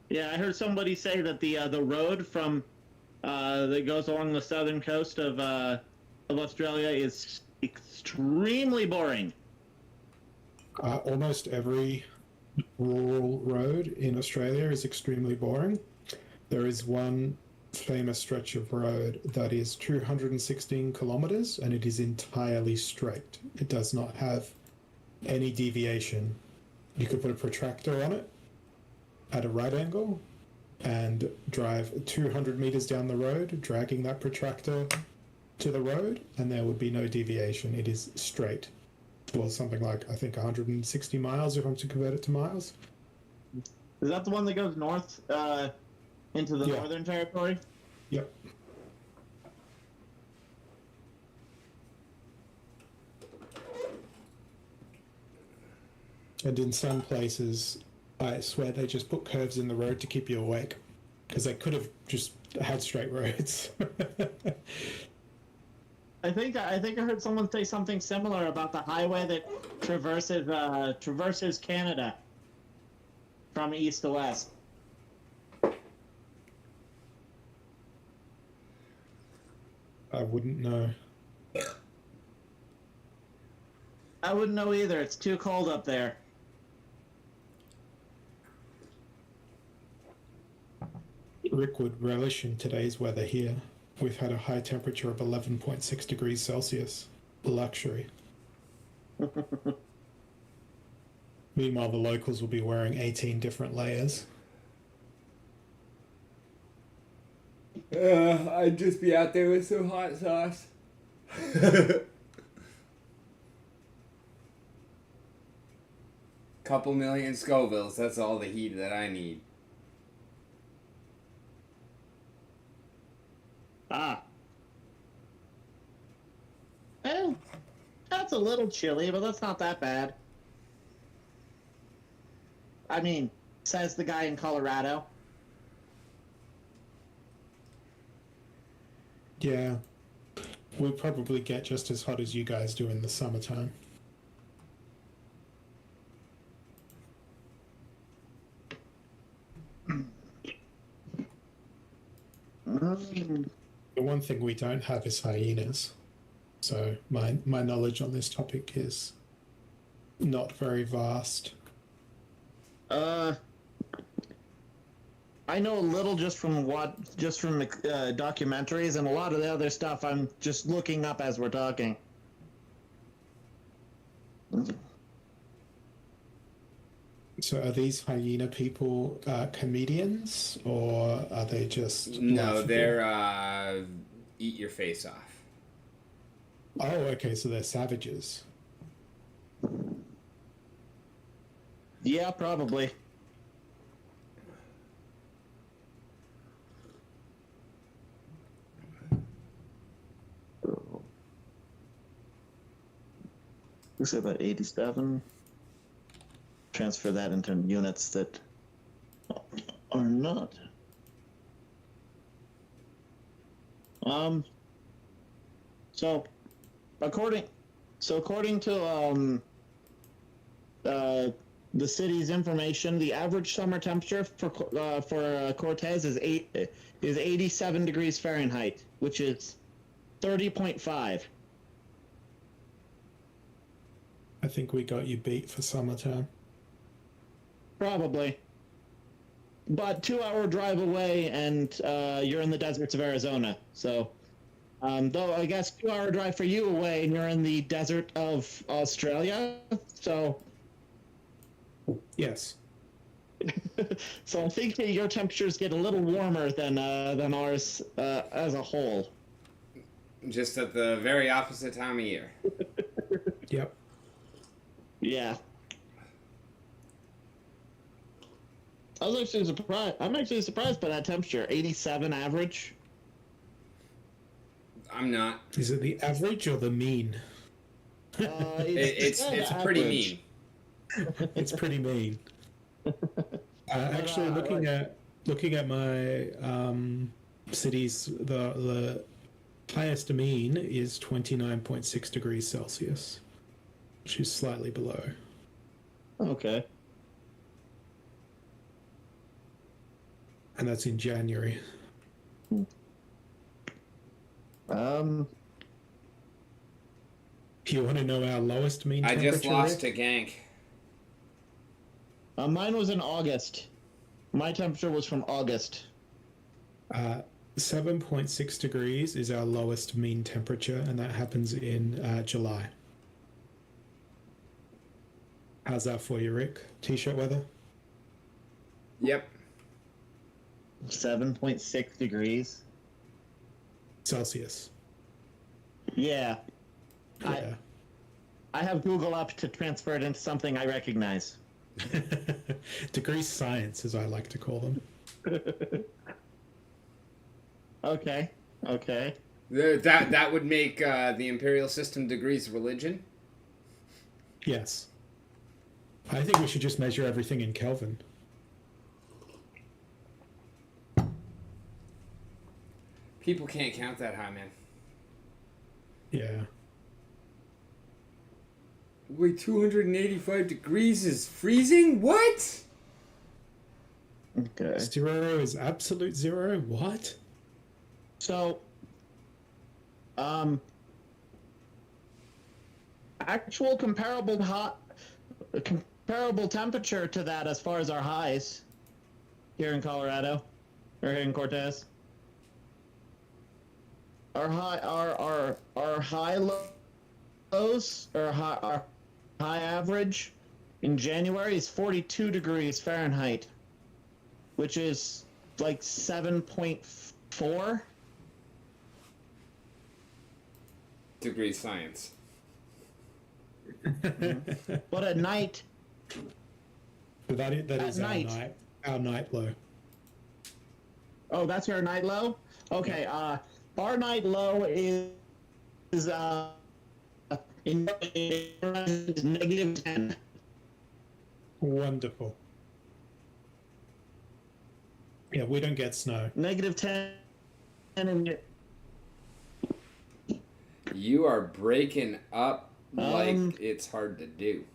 [SPEAKER 2] Yeah, I heard somebody say that the road from that goes along the southern coast of Australia is extremely boring.
[SPEAKER 4] Almost every rural road in Australia is extremely boring. There is one famous stretch of road that is 216 kilometers and it is entirely straight. It does not have any deviation. You could put a protractor on it at a right angle and drive 200 meters down the road, dragging that protractor to the road, and there would be no deviation. It is straight. Well, something like, I think, 160 miles if I'm to convert it to miles.
[SPEAKER 2] Is that the one that goes north into the Northern Territory?
[SPEAKER 4] Yep. And in some places, I swear they just put curves in the road to keep you awake, because they could have just had straight roads.
[SPEAKER 2] I think I heard someone say something similar about the highway that traverses Canada from east to west.
[SPEAKER 4] I wouldn't know.
[SPEAKER 2] I wouldn't know either. It's too cold up there.
[SPEAKER 4] Rick would relish in today's weather here. We've had a high temperature of 11.6 degrees Celsius. Luxury. Meanwhile, the locals will be wearing 18 different layers.
[SPEAKER 1] I'd just be out there with some hot sauce. Couple million Scovilles, that's all the heat that I need.
[SPEAKER 2] Ah. Well, that's a little chilly, but that's not that bad. I mean, says the guy in Colorado.
[SPEAKER 4] Yeah. We'll probably get just as hot as you guys do in the summertime. The one thing we don't have is hyenas. So my knowledge on this topic is not very vast.
[SPEAKER 2] I know a little just from documentaries, and a lot of the other stuff I'm just looking up as we're talking.
[SPEAKER 4] So are these hyena people comedians, or are they just...
[SPEAKER 1] No,
[SPEAKER 4] laughable?
[SPEAKER 1] they're eat your face off.
[SPEAKER 4] Oh, okay, so they're savages.
[SPEAKER 2] Yeah, probably. We say about 87. Transfer that into units that are not. So according to the city's information, the average summer temperature for Cortez is 87 degrees Fahrenheit, which is 30.5.
[SPEAKER 4] I think we got you beat for summertime.
[SPEAKER 2] Probably. But 2-hour drive away, and you're in the deserts of Arizona. So, though I guess 2-hour drive for you away, and you're in the desert of Australia. So,
[SPEAKER 4] Yes.
[SPEAKER 2] so I think that your temperatures get a little warmer than ours as a whole.
[SPEAKER 1] Just at the very opposite time of year.
[SPEAKER 4] Yep.
[SPEAKER 2] Yeah. I'm actually surprised by that temperature. 87 average.
[SPEAKER 1] I'm not.
[SPEAKER 4] Is it the average or the mean?
[SPEAKER 1] It's pretty mean.
[SPEAKER 4] It's pretty mean. Actually, looking at my cities, the highest mean is 29.6 degrees Celsius, which is slightly below.
[SPEAKER 2] Okay.
[SPEAKER 4] And that's in January. If you want to know our lowest mean
[SPEAKER 1] I
[SPEAKER 4] temperature,
[SPEAKER 1] just lost
[SPEAKER 4] Rick?
[SPEAKER 1] to Gank.
[SPEAKER 2] Mine was in August. My temperature was from August.
[SPEAKER 4] 7.6 degrees is our lowest mean temperature, and that happens in July. How's that for you, Rick? T-shirt weather?
[SPEAKER 1] Yep.
[SPEAKER 2] 7.6 degrees.
[SPEAKER 4] Celsius.
[SPEAKER 2] Yeah.
[SPEAKER 4] Yeah.
[SPEAKER 2] I have Google up to transfer it into something I recognize.
[SPEAKER 4] Degree science, as I like to call them.
[SPEAKER 2] Okay.
[SPEAKER 1] That would make the imperial system degrees religion.
[SPEAKER 4] Yes. I think we should just measure everything in Kelvin.
[SPEAKER 1] People can't count that high, man.
[SPEAKER 4] Yeah.
[SPEAKER 1] Wait, 285 degrees is freezing? What?
[SPEAKER 2] Okay.
[SPEAKER 4] 0 is absolute 0? What?
[SPEAKER 2] So, actual comparable temperature to that as far as our highs here in Colorado or here in Cortez. Our high lows or our high average in January is 42 degrees Fahrenheit, which is like 7.4
[SPEAKER 1] Degree science.
[SPEAKER 2] But at night,
[SPEAKER 4] But that is
[SPEAKER 2] night.
[SPEAKER 4] our night low.
[SPEAKER 2] Oh, that's your night low? Okay, our night low is in -10.
[SPEAKER 4] Wonderful. Yeah, we don't get snow.
[SPEAKER 2] -10 and
[SPEAKER 1] You are breaking up like it's hard to do.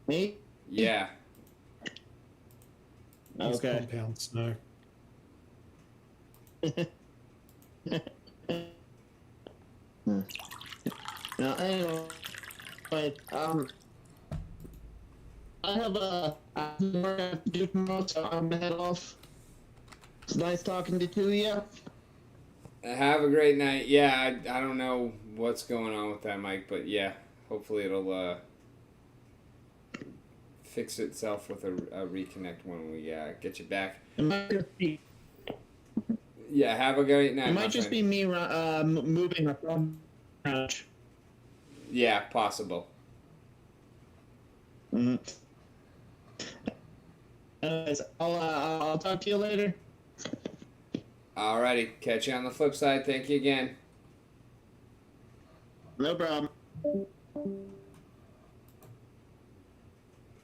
[SPEAKER 2] me?
[SPEAKER 1] Yeah.
[SPEAKER 4] It's
[SPEAKER 2] Okay.
[SPEAKER 4] compound snow.
[SPEAKER 2] Now, anyway, but I have work I have to do tomorrow, so I'm gonna head off. It's nice talking to you.
[SPEAKER 1] Have a great night. Yeah, I don't know what's going on with that mic, but yeah, hopefully it'll fix itself with a reconnect when we get you back.
[SPEAKER 2] It might just be,
[SPEAKER 1] Yeah, have a great night.
[SPEAKER 2] it
[SPEAKER 1] my
[SPEAKER 2] might just
[SPEAKER 1] friend.
[SPEAKER 2] be me moving around.
[SPEAKER 1] Yeah, possible.
[SPEAKER 2] Mm-hmm. Anyways, I'll talk to you later.
[SPEAKER 1] Alrighty, catch you on the flip side. Thank you again.
[SPEAKER 2] No problem.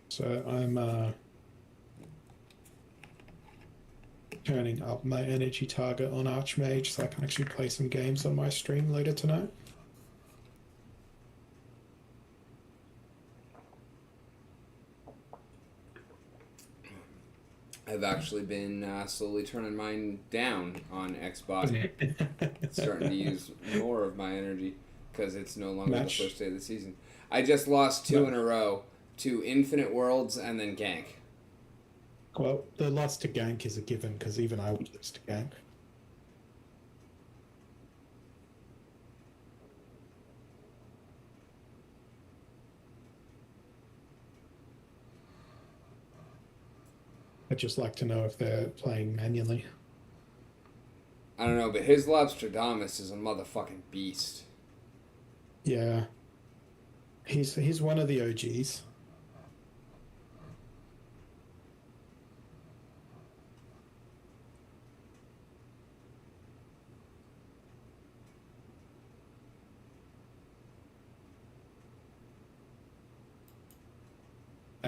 [SPEAKER 4] So I'm turning up my energy target on Archmage so I can actually play some games on my stream later tonight.
[SPEAKER 1] I've actually been slowly turning mine down on Xbox. Starting to use more of my energy because it's no longer
[SPEAKER 4] Match.
[SPEAKER 1] the first day of the season. I just lost two in a row to Infinite Worlds and then Gank.
[SPEAKER 4] Well, the loss to Gank is a given because even I would lose to Gank. I'd just like to know if they're playing manually.
[SPEAKER 1] I don't know, but his Lobstradamus is a motherfucking beast.
[SPEAKER 4] Yeah. He's one of the OGs.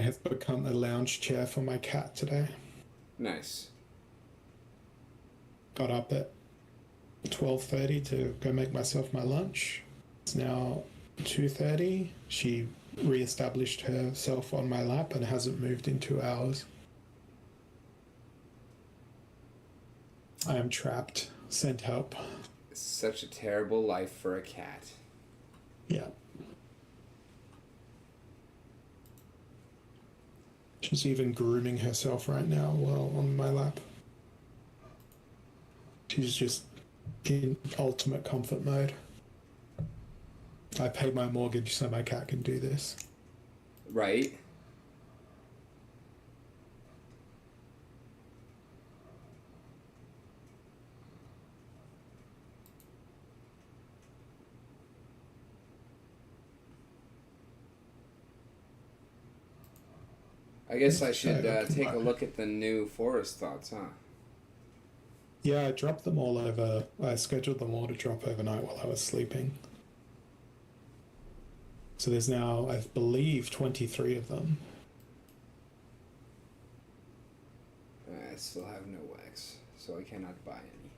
[SPEAKER 4] have become a lounge chair for my cat today.
[SPEAKER 1] Nice.
[SPEAKER 4] Got up at 12:30 to go make myself my lunch. It's now 2:30. She re-established herself on my lap and hasn't moved in 2 hours. I am trapped. Send help.
[SPEAKER 1] Such a terrible life for a cat.
[SPEAKER 4] Yeah. She's even grooming herself right now while on my lap. She's just in ultimate comfort mode. I pay my mortgage so my cat can do this.
[SPEAKER 1] Right? I guess I should take a look at the new forest thoughts, huh?
[SPEAKER 4] Yeah, I dropped them all over. I scheduled them all to drop overnight while I was sleeping. So there's now, I believe, 23 of them.
[SPEAKER 1] I still have no wax, so I cannot buy any.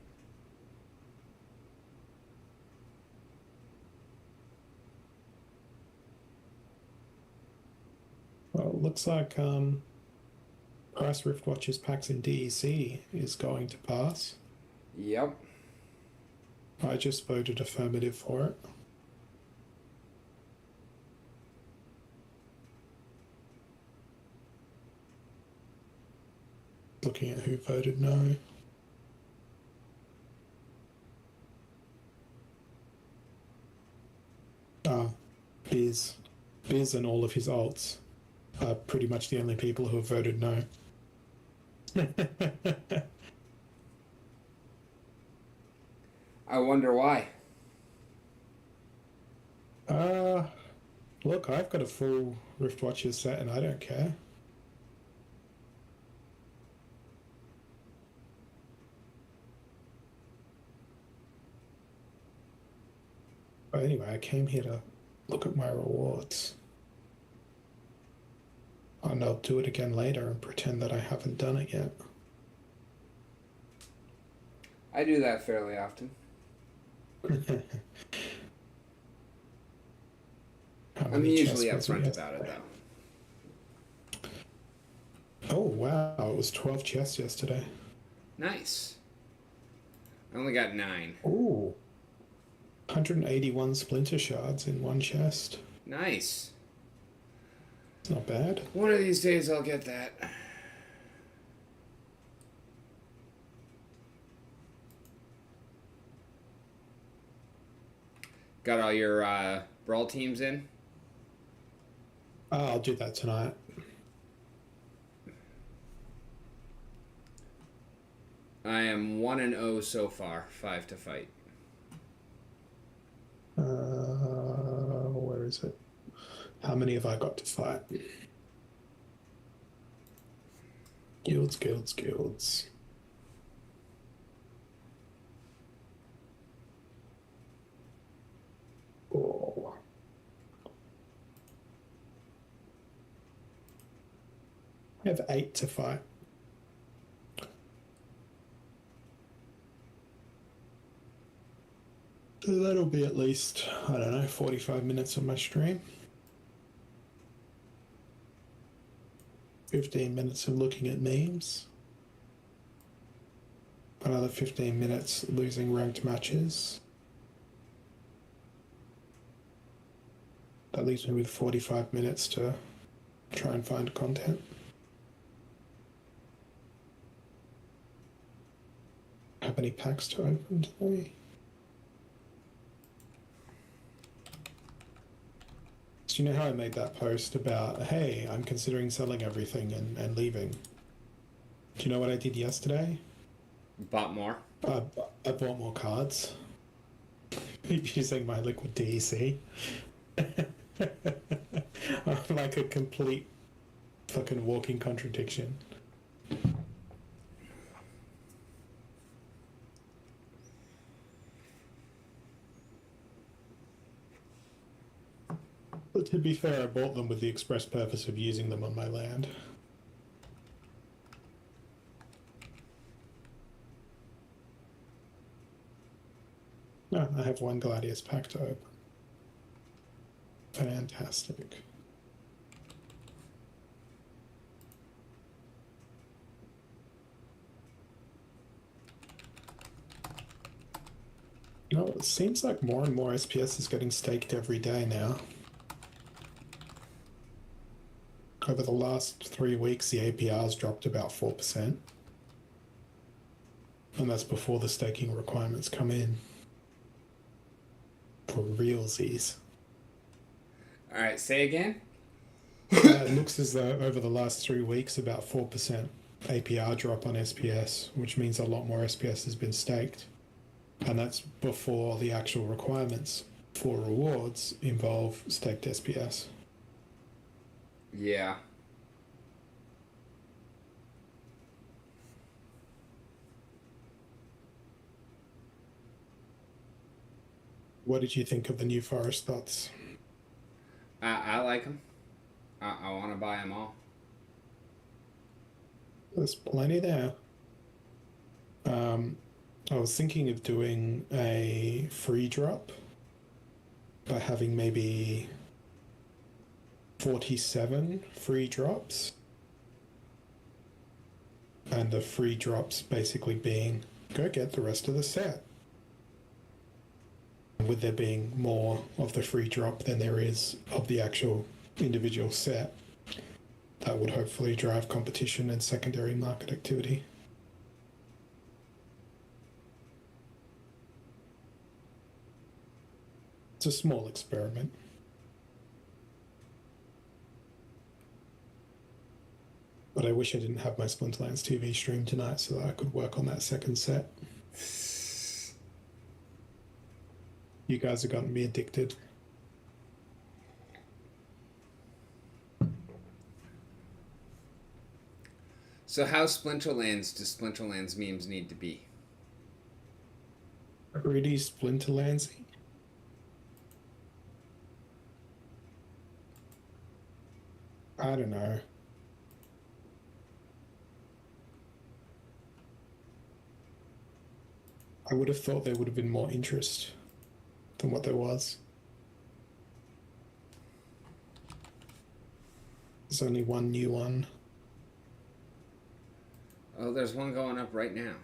[SPEAKER 4] Well, it looks like Price Rift Watches packs in DEC is going to pass.
[SPEAKER 1] Yep.
[SPEAKER 4] I just voted affirmative for it. Looking at who voted no. Biz. Biz and all of his alts are pretty much the only people who have voted no.
[SPEAKER 1] I wonder why.
[SPEAKER 4] Look, I've got a full Rift Watches set and I don't care. But anyway, I came here to look at my rewards. And I'll do it again later and pretend that I haven't done it yet.
[SPEAKER 1] I do that fairly often. I'm usually upfront about it, though.
[SPEAKER 4] Oh, wow. It was 12 chests yesterday.
[SPEAKER 1] Nice. I only got 9.
[SPEAKER 4] Ooh. 181 splinter shards in one chest.
[SPEAKER 1] Nice.
[SPEAKER 4] It's not bad.
[SPEAKER 1] One of these days I'll get that. Got all your brawl teams in?
[SPEAKER 4] I'll do that tonight.
[SPEAKER 1] I am 1-0 so far. 5 to fight.
[SPEAKER 4] Where is it? How many have I got to fight? Guilds. Oh. I have 8 to fight. So that'll be at least, I don't know, 45 minutes of my stream. 15 minutes of looking at memes. Another 15 minutes losing ranked matches. That leaves me with 45 minutes to try and find content. How many packs to open today? So you know how I made that post about, hey, I'm considering selling everything and leaving? Do you know what I did yesterday?
[SPEAKER 1] Bought more?
[SPEAKER 4] I bought more cards using my liquid DEC. I'm like a complete fucking walking contradiction. But to be fair, I bought them with the express purpose of using them on my land. No, I have one Gladius pack to open. Fantastic. You know, it seems like more and more SPS is getting staked every day now. Over the last 3 weeks, the APR's dropped about 4%. And that's before the staking requirements come in. For realsies.
[SPEAKER 1] Alright, say again?
[SPEAKER 4] It looks as though over the last 3 weeks, about 4% APR drop on SPS, which means a lot more SPS has been staked. And that's before the actual requirements for rewards involve staked SPS.
[SPEAKER 1] Yeah.
[SPEAKER 4] What did you think of the New Forest thoughts?
[SPEAKER 1] I like them. I want to buy them all.
[SPEAKER 4] There's plenty there. I was thinking of doing a free drop by having maybe 47 free drops. And the free drops basically being, go get the rest of the set. With there being more of the free drop than there is of the actual individual set, that would hopefully drive competition and secondary market activity. It's a small experiment. But I wish I didn't have my Splinterlands TV stream tonight so that I could work on that second set. You guys have gotten me addicted.
[SPEAKER 1] So how Splinterlands do Splinterlands memes need to be?
[SPEAKER 4] Pretty Splinterlandsy. I don't know. I would have thought there would have been more interest than what there was. There's only one new one.
[SPEAKER 1] Oh, there's one going up right now.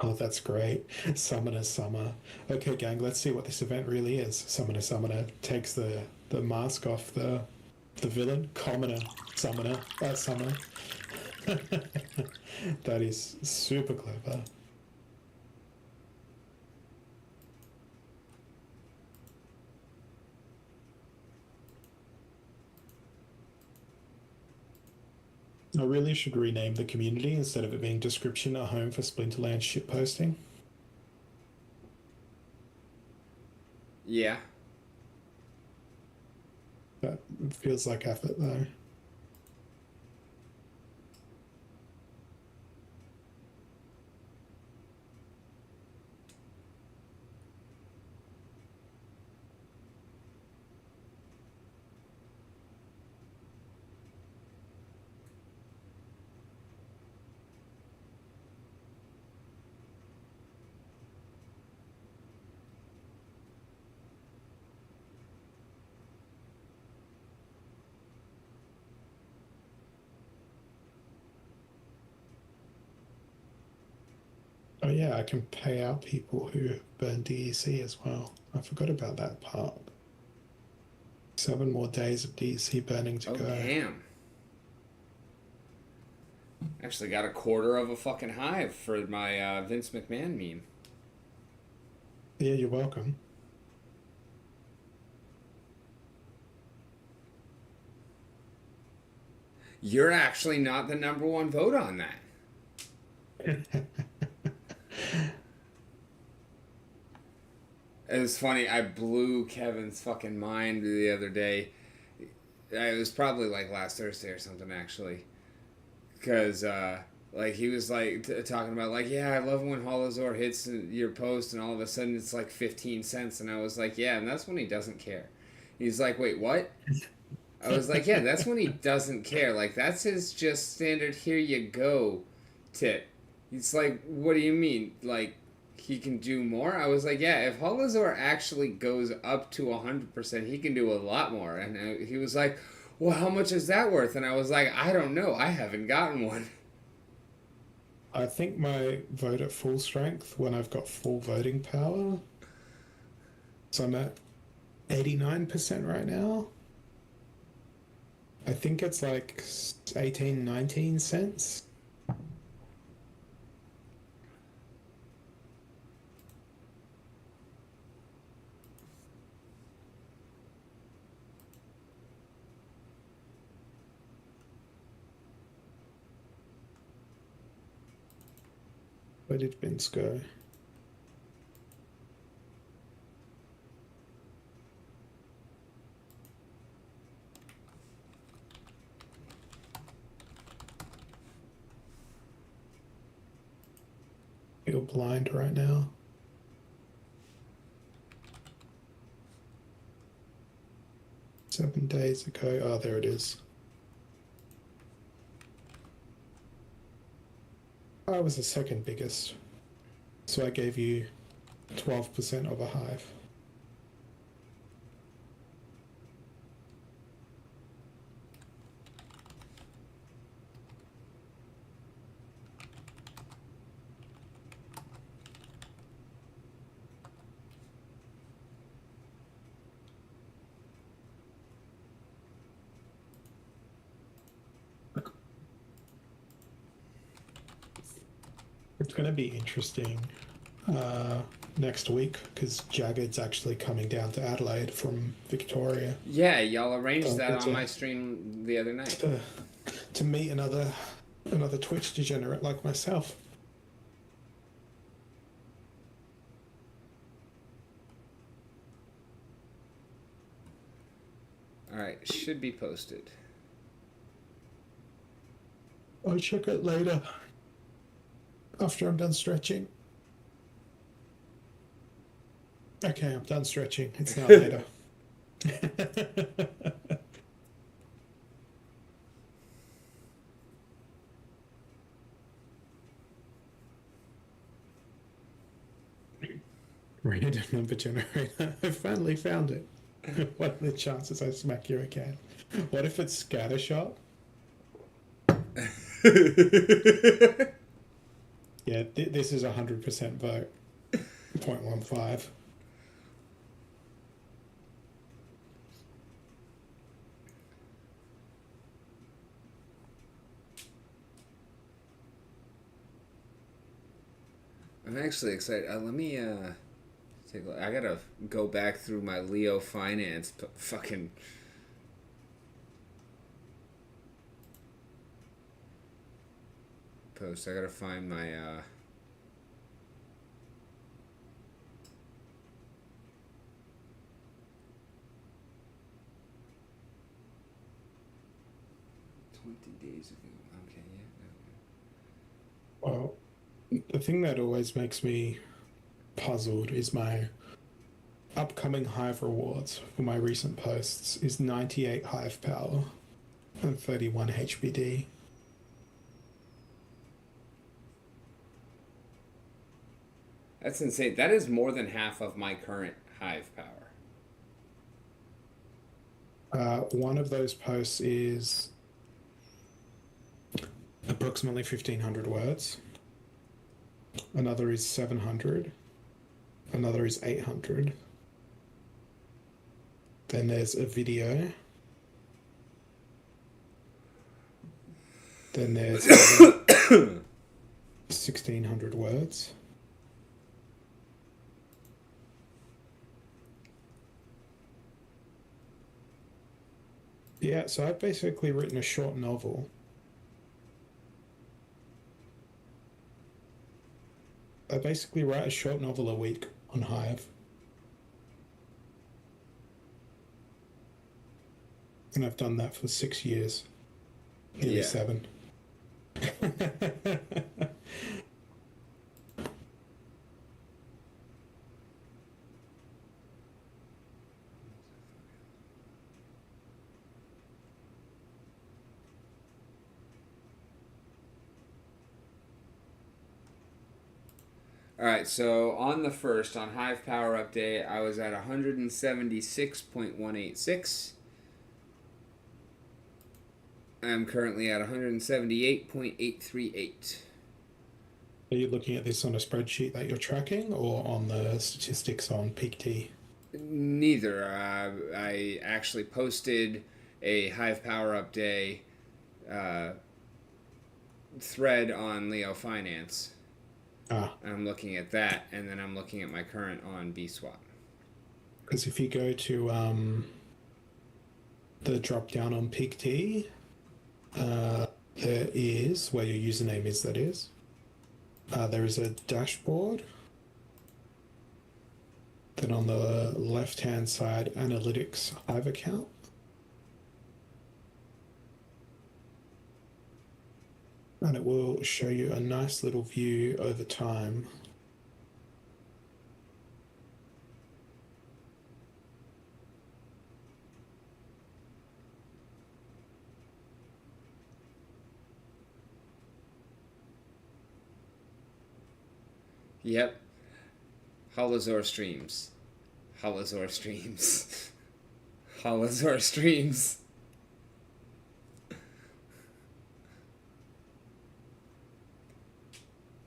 [SPEAKER 4] Oh, that's great. Summoner Summer. Okay, gang, let's see what this event really is. Summoner Summoner takes the mask off the villain. Commoner Summoner. Summoner. That is super clever. I really should rename the community instead of it being description a home for Splinterlands shitposting.
[SPEAKER 1] Yeah.
[SPEAKER 4] That feels like effort though. Oh yeah, I can pay out people who burn DEC as well. I forgot about that part. 7 more days of DEC burning to go.
[SPEAKER 1] Damn. Actually got a quarter of a fucking hive for my Vince McMahon meme.
[SPEAKER 4] Yeah, you're welcome.
[SPEAKER 1] You're actually not the number one vote on that. It was funny. I blew Kevin's fucking mind the other day. It was probably like last Thursday or something, actually. Because, like, he was, like, talking about, like, yeah, I love when Holozor hits your post and all of a sudden it's, like, 15 cents. And I was like, yeah, and that's when he doesn't care. He's like, wait, what? I was like, yeah, that's when he doesn't care. Like, that's his just standard, here you go tip. He's like, what do you mean? Like, he can do more? I was like, yeah, if Holozor actually goes up to 100%, he can do a lot more. And he was like, well, how much is that worth? And I was like, I don't know. I haven't gotten one.
[SPEAKER 4] I think my vote at full strength, when I've got full voting power, so I'm at 89% right now. I think it's like 18, 19 cents. Where did Vince go? You're blind right now. Seven days ago. Oh, there it is. I was the second biggest. So I gave you 12% of a hive. It's going to be interesting next week because Jagged's actually coming down to Adelaide from Victoria.
[SPEAKER 1] Yeah, y'all arranged that on my stream the other night.
[SPEAKER 4] To meet another Twitch degenerate like myself.
[SPEAKER 1] Alright, should be posted.
[SPEAKER 4] I'll check it later. After I'm done stretching. Okay, I'm done stretching. It's now later. Random number generator. I finally found it. What are the chances I smack you again? What if it's scattershot? Yeah, this is 100% vote. 0.15.
[SPEAKER 1] I'm actually excited. Let me take a look. I gotta go back through my Leo Finance fucking post. I gotta find my 20 days ago. Okay, yeah.
[SPEAKER 4] Well, the thing that always makes me puzzled is my upcoming hive rewards for my recent posts is 98 hive power and 31 HBD.
[SPEAKER 1] That's insane. That is more than half of my current hive power.
[SPEAKER 4] One of those posts is approximately 1,500 words. Another is 700. Another is 800. Then there's a video. Then there's 1,600 words. Yeah, so I've basically written a short novel. I basically write a short novel a week on Hive. And I've done that for 6 years. Nearly 7.
[SPEAKER 1] All right, so on the first, on Hive Power Update, I was at 176.186. I'm currently at 178.838.
[SPEAKER 4] Are you looking at this on a spreadsheet that you're tracking or on the statistics on Peak
[SPEAKER 1] Neither. I actually posted a Hive Power Update thread on Leo Finance. I'm looking at that, and then I'm looking at my current on BSwap.
[SPEAKER 4] Because if you go to the drop down on Peak there is, where your username is, that is, there is a dashboard. Then on the left-hand side, Analytics Hive account. And it will show you a nice little view over time.
[SPEAKER 1] Yep. Holozor streams. Holozor streams. Holozor streams.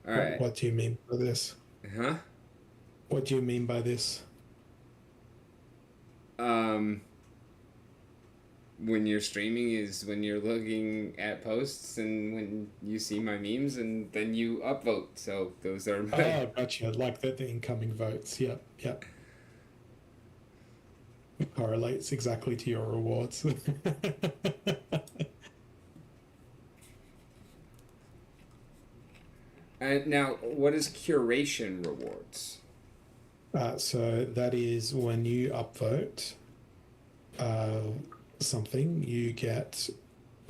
[SPEAKER 1] All right.
[SPEAKER 4] What do you mean by this?
[SPEAKER 1] Huh?
[SPEAKER 4] What do you mean by this?
[SPEAKER 1] When you're streaming is when you're looking at posts and when you see my memes and then you upvote. So those are my...
[SPEAKER 4] Oh, gotcha. Like the incoming votes. Yep. It correlates exactly to your rewards.
[SPEAKER 1] And now, what is curation rewards?
[SPEAKER 4] So that is when you upvote something, you get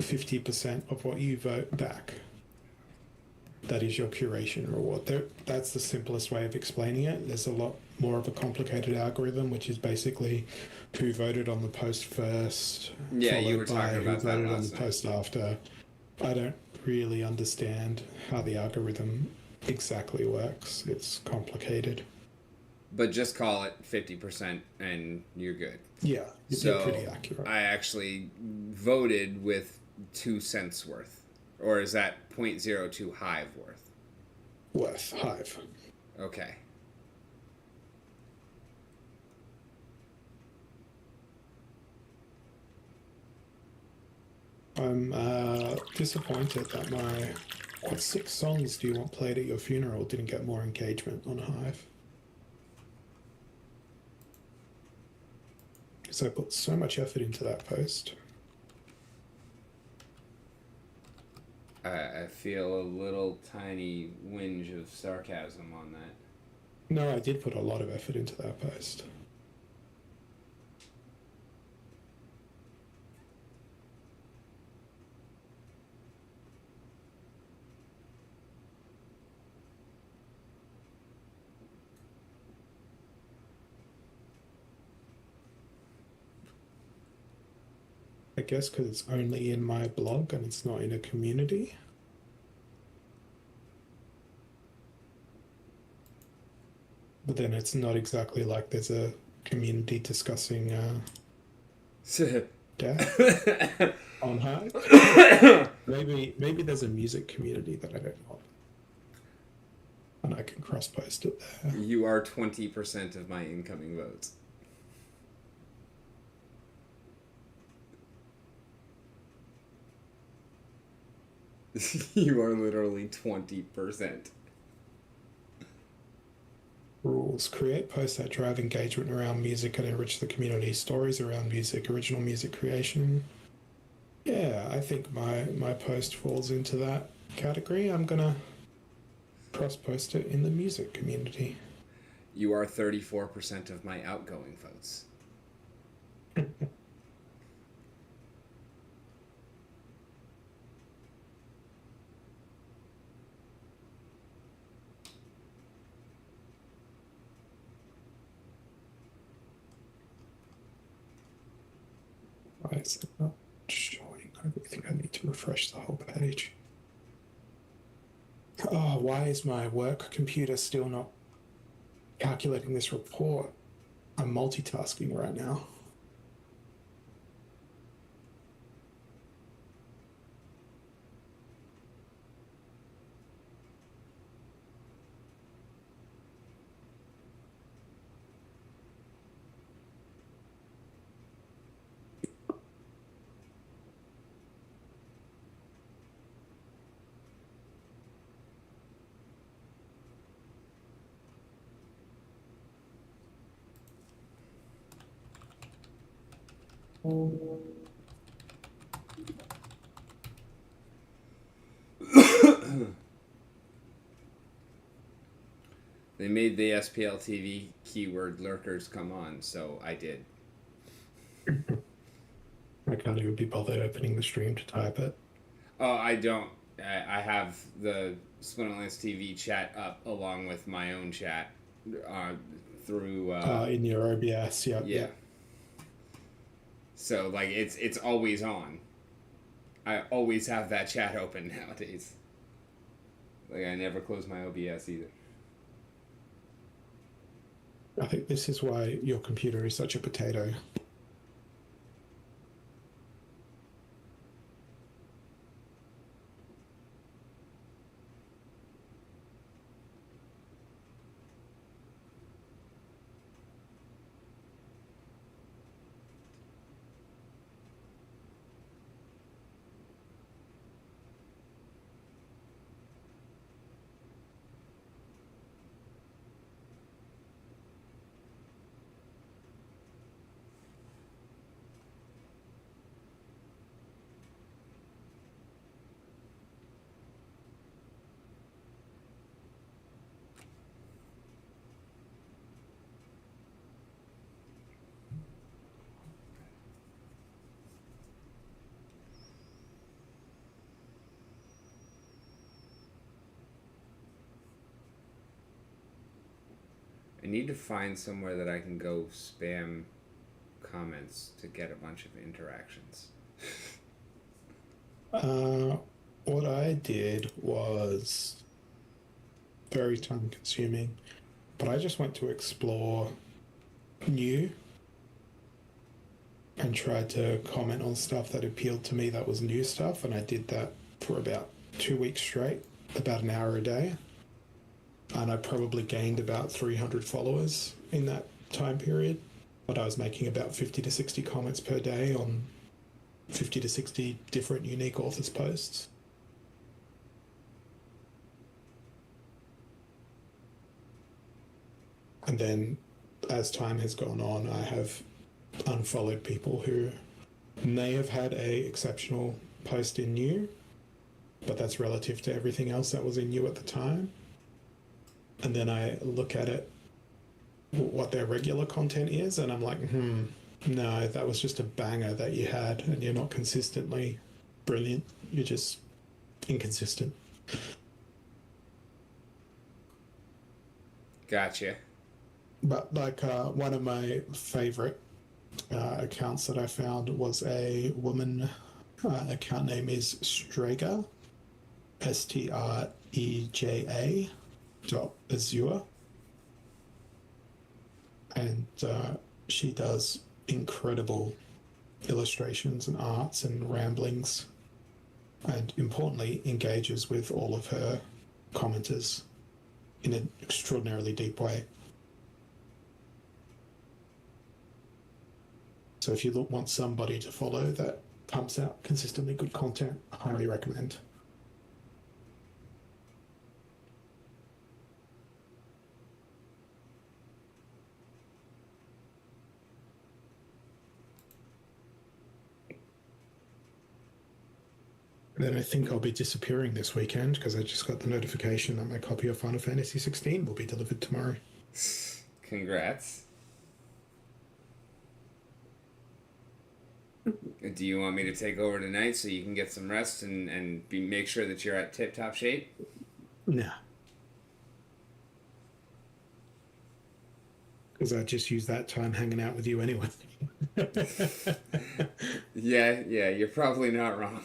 [SPEAKER 4] 50% of what you vote back. That is your curation reward. That's the simplest way of explaining it. There's a lot more of a complicated algorithm, which is basically who voted on the post first.
[SPEAKER 1] Yeah, you were talking about that
[SPEAKER 4] who voted on
[SPEAKER 1] last
[SPEAKER 4] the
[SPEAKER 1] night.
[SPEAKER 4] post after. I don't really understand how the algorithm exactly works. It's complicated.
[SPEAKER 1] But just call it 50% and you're good.
[SPEAKER 4] Yeah, you're pretty accurate.
[SPEAKER 1] I actually voted with 2 cents worth. Or is that 0.02 Hive worth?
[SPEAKER 4] Hive.
[SPEAKER 1] Okay.
[SPEAKER 4] I'm disappointed that what 6 songs do you want played at your funeral didn't get more engagement on Hive. Because I put so much effort into that post.
[SPEAKER 1] I feel a little tiny whinge of sarcasm on that.
[SPEAKER 4] No, I did put a lot of effort into that post. I guess because it's only in my blog and it's not in a community. But then it's not exactly like there's a community discussing death on Hive. Maybe there's a music community that I don't know. And I can cross-post it there.
[SPEAKER 1] You are 20% of my incoming votes. You are literally 20%.
[SPEAKER 4] Rules. Create posts that drive engagement around music and enrich the community. Stories around music. Original music creation. Yeah, I think my post falls into that category. I'm gonna cross-post it in the music community.
[SPEAKER 1] You are 34% of my outgoing votes.
[SPEAKER 4] Why is it not showing everything? I need to refresh the whole page. Oh, why is my work computer still not calculating this report. I'm multitasking right now.
[SPEAKER 1] They made the SPL TV keyword lurkers come on, so I did.
[SPEAKER 4] I can't even be bothered opening the stream to type it.
[SPEAKER 1] Oh, I don't. I have the Splinterlands TV chat up along with my own chat through.
[SPEAKER 4] In your OBS, yeah.
[SPEAKER 1] Yeah. So like it's always on. I always have that chat open nowadays. Like I never close my OBS either.
[SPEAKER 4] I think this is why your computer is such a potato.
[SPEAKER 1] I need to find somewhere that I can go spam comments to get a bunch of interactions.
[SPEAKER 4] What I did was very time consuming, but I just went to explore new and tried to comment on stuff that appealed to me that was new stuff, and I did that for about 2 weeks straight, about an hour a day. And I probably gained about 300 followers in that time period, but I was making about 50 to 60 comments per day on 50 to 60 different unique authors' posts. And then as time has gone on, I have unfollowed people who may have had a exceptional post in new, but that's relative to everything else that was in new at the time. And then I look at it, what their regular content is, and I'm like, no, that was just a banger that you had, and you're not consistently brilliant. You're just inconsistent.
[SPEAKER 1] Gotcha.
[SPEAKER 4] But like one of my favorite accounts that I found was a woman. Account name is Strega, Streja. Azure, and she does incredible illustrations and arts and ramblings, and importantly engages with all of her commenters in an extraordinarily deep way. So if you want somebody to follow that pumps out consistently good content, I highly recommend. Then I think I'll be disappearing this weekend because I just got the notification that my copy of Final Fantasy 16 will be delivered tomorrow.
[SPEAKER 1] Congrats. Do you want me to take over tonight so you can get some rest and make sure that you're at tip-top shape?
[SPEAKER 4] Nah. Because I just use that time hanging out with you anyway.
[SPEAKER 1] Yeah, you're probably not wrong.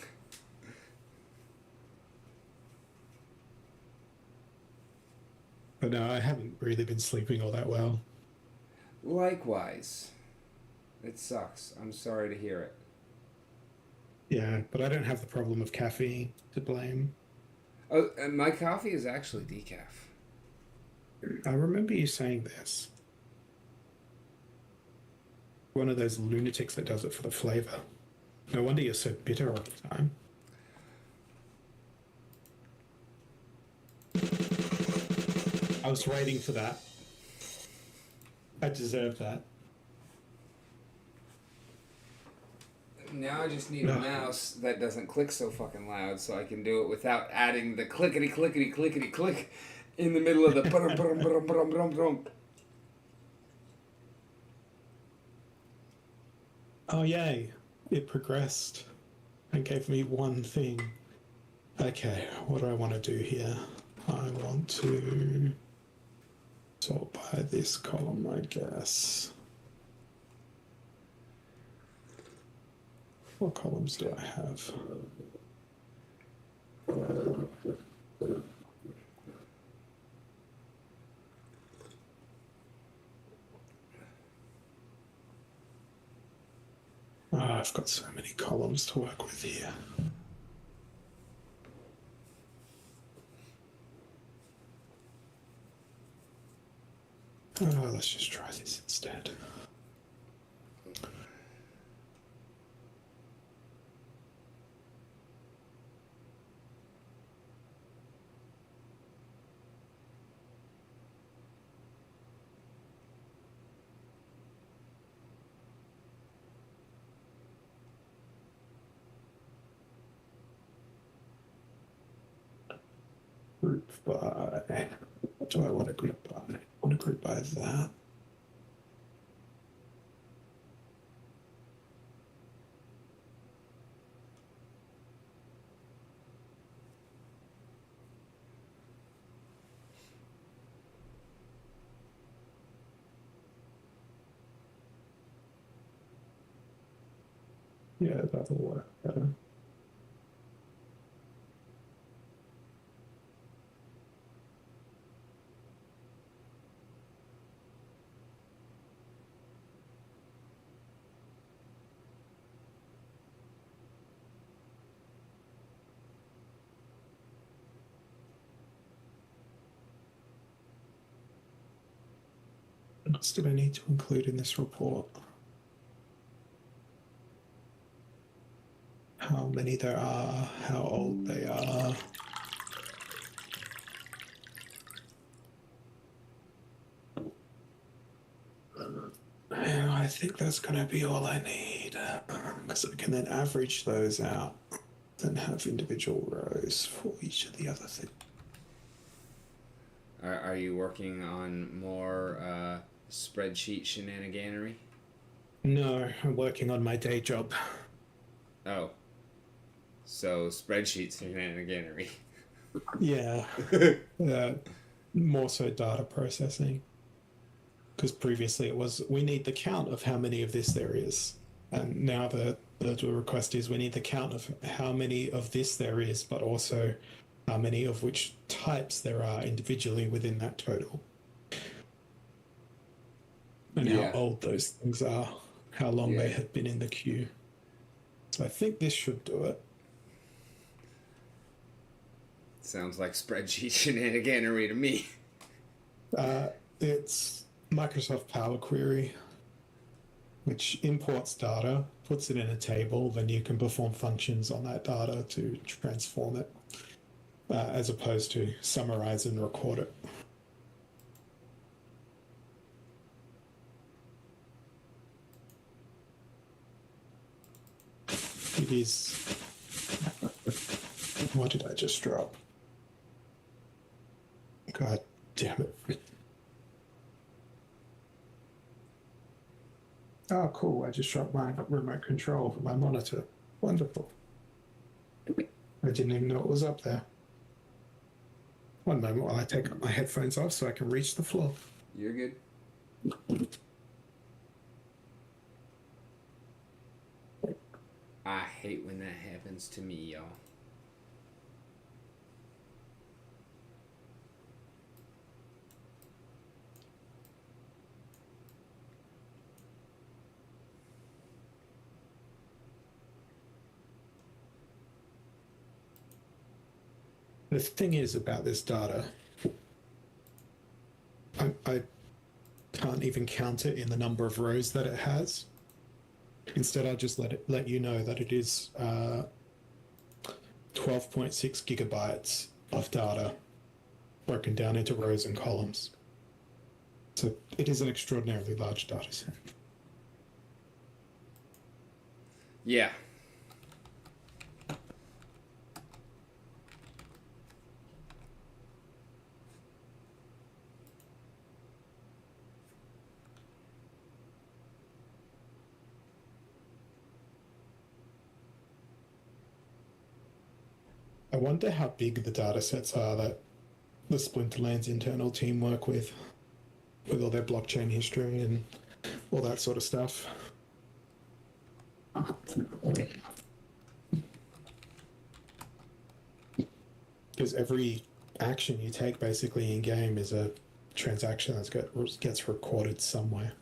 [SPEAKER 4] But no, I haven't really been sleeping all that well.
[SPEAKER 1] Likewise. It sucks. I'm sorry to hear it.
[SPEAKER 4] Yeah, but I don't have the problem of caffeine to blame.
[SPEAKER 1] Oh, and my coffee is actually decaf.
[SPEAKER 4] I remember you saying this. One of those lunatics that does it for the flavor. No wonder you're so bitter all the time. I was waiting for that. I deserve that.
[SPEAKER 1] Now I just need a mouse that doesn't click so fucking loud so I can do it without adding the clickety clickety clickety click in the middle of the brum brum brum brum brum brum.
[SPEAKER 4] Oh, yay. It progressed and gave me one thing. Okay, what do I want to do here? I want to sort by this column, I guess. What columns do I have? Oh, I've got so many columns to work with here. Oh, let's just try this instead. Group by. What do I want to group by? I want to group by that. Yeah, that'll work better. What else did I need to include in this report? How many there are, how old they are. And I think that's going to be all I need, because I can then average those out and have individual rows for each of the other things.
[SPEAKER 1] Are you working on more spreadsheet shenaniganery?
[SPEAKER 4] No, I'm working on my day job.
[SPEAKER 1] Oh. So, spreadsheet shenaniganery.
[SPEAKER 4] Yeah, more so data processing. Because previously it was, we need the count of how many of this there is. And now the request is we need the count of how many of this there is, but also how many of which types there are individually within that total. And how old those things are, how long they have been in the queue. So I think this should do it.
[SPEAKER 1] Sounds like spreadsheet shenaniganery to me.
[SPEAKER 4] It's Microsoft Power Query, which imports data, puts it in a table, then you can perform functions on that data to transform it, as opposed to summarize and record it. It is... What did I just drop? God damn it. Oh, cool. I just dropped my remote control for my monitor. Wonderful. I didn't even know it was up there. One moment while I take my headphones off so I can reach the floor.
[SPEAKER 1] You're good. I hate when that happens to me, y'all.
[SPEAKER 4] the thing is about this data, I can't even count it in the number of rows that it has. Instead, I'll just let you know that it is 12.6 gigabytes of data broken down into rows and columns. So it is an extraordinarily large data set.
[SPEAKER 1] Yeah.
[SPEAKER 4] I wonder how big the data sets are that the Splinterlands internal team work with all their blockchain history and all that sort of stuff. Because every action you take basically in game is a transaction that gets recorded somewhere.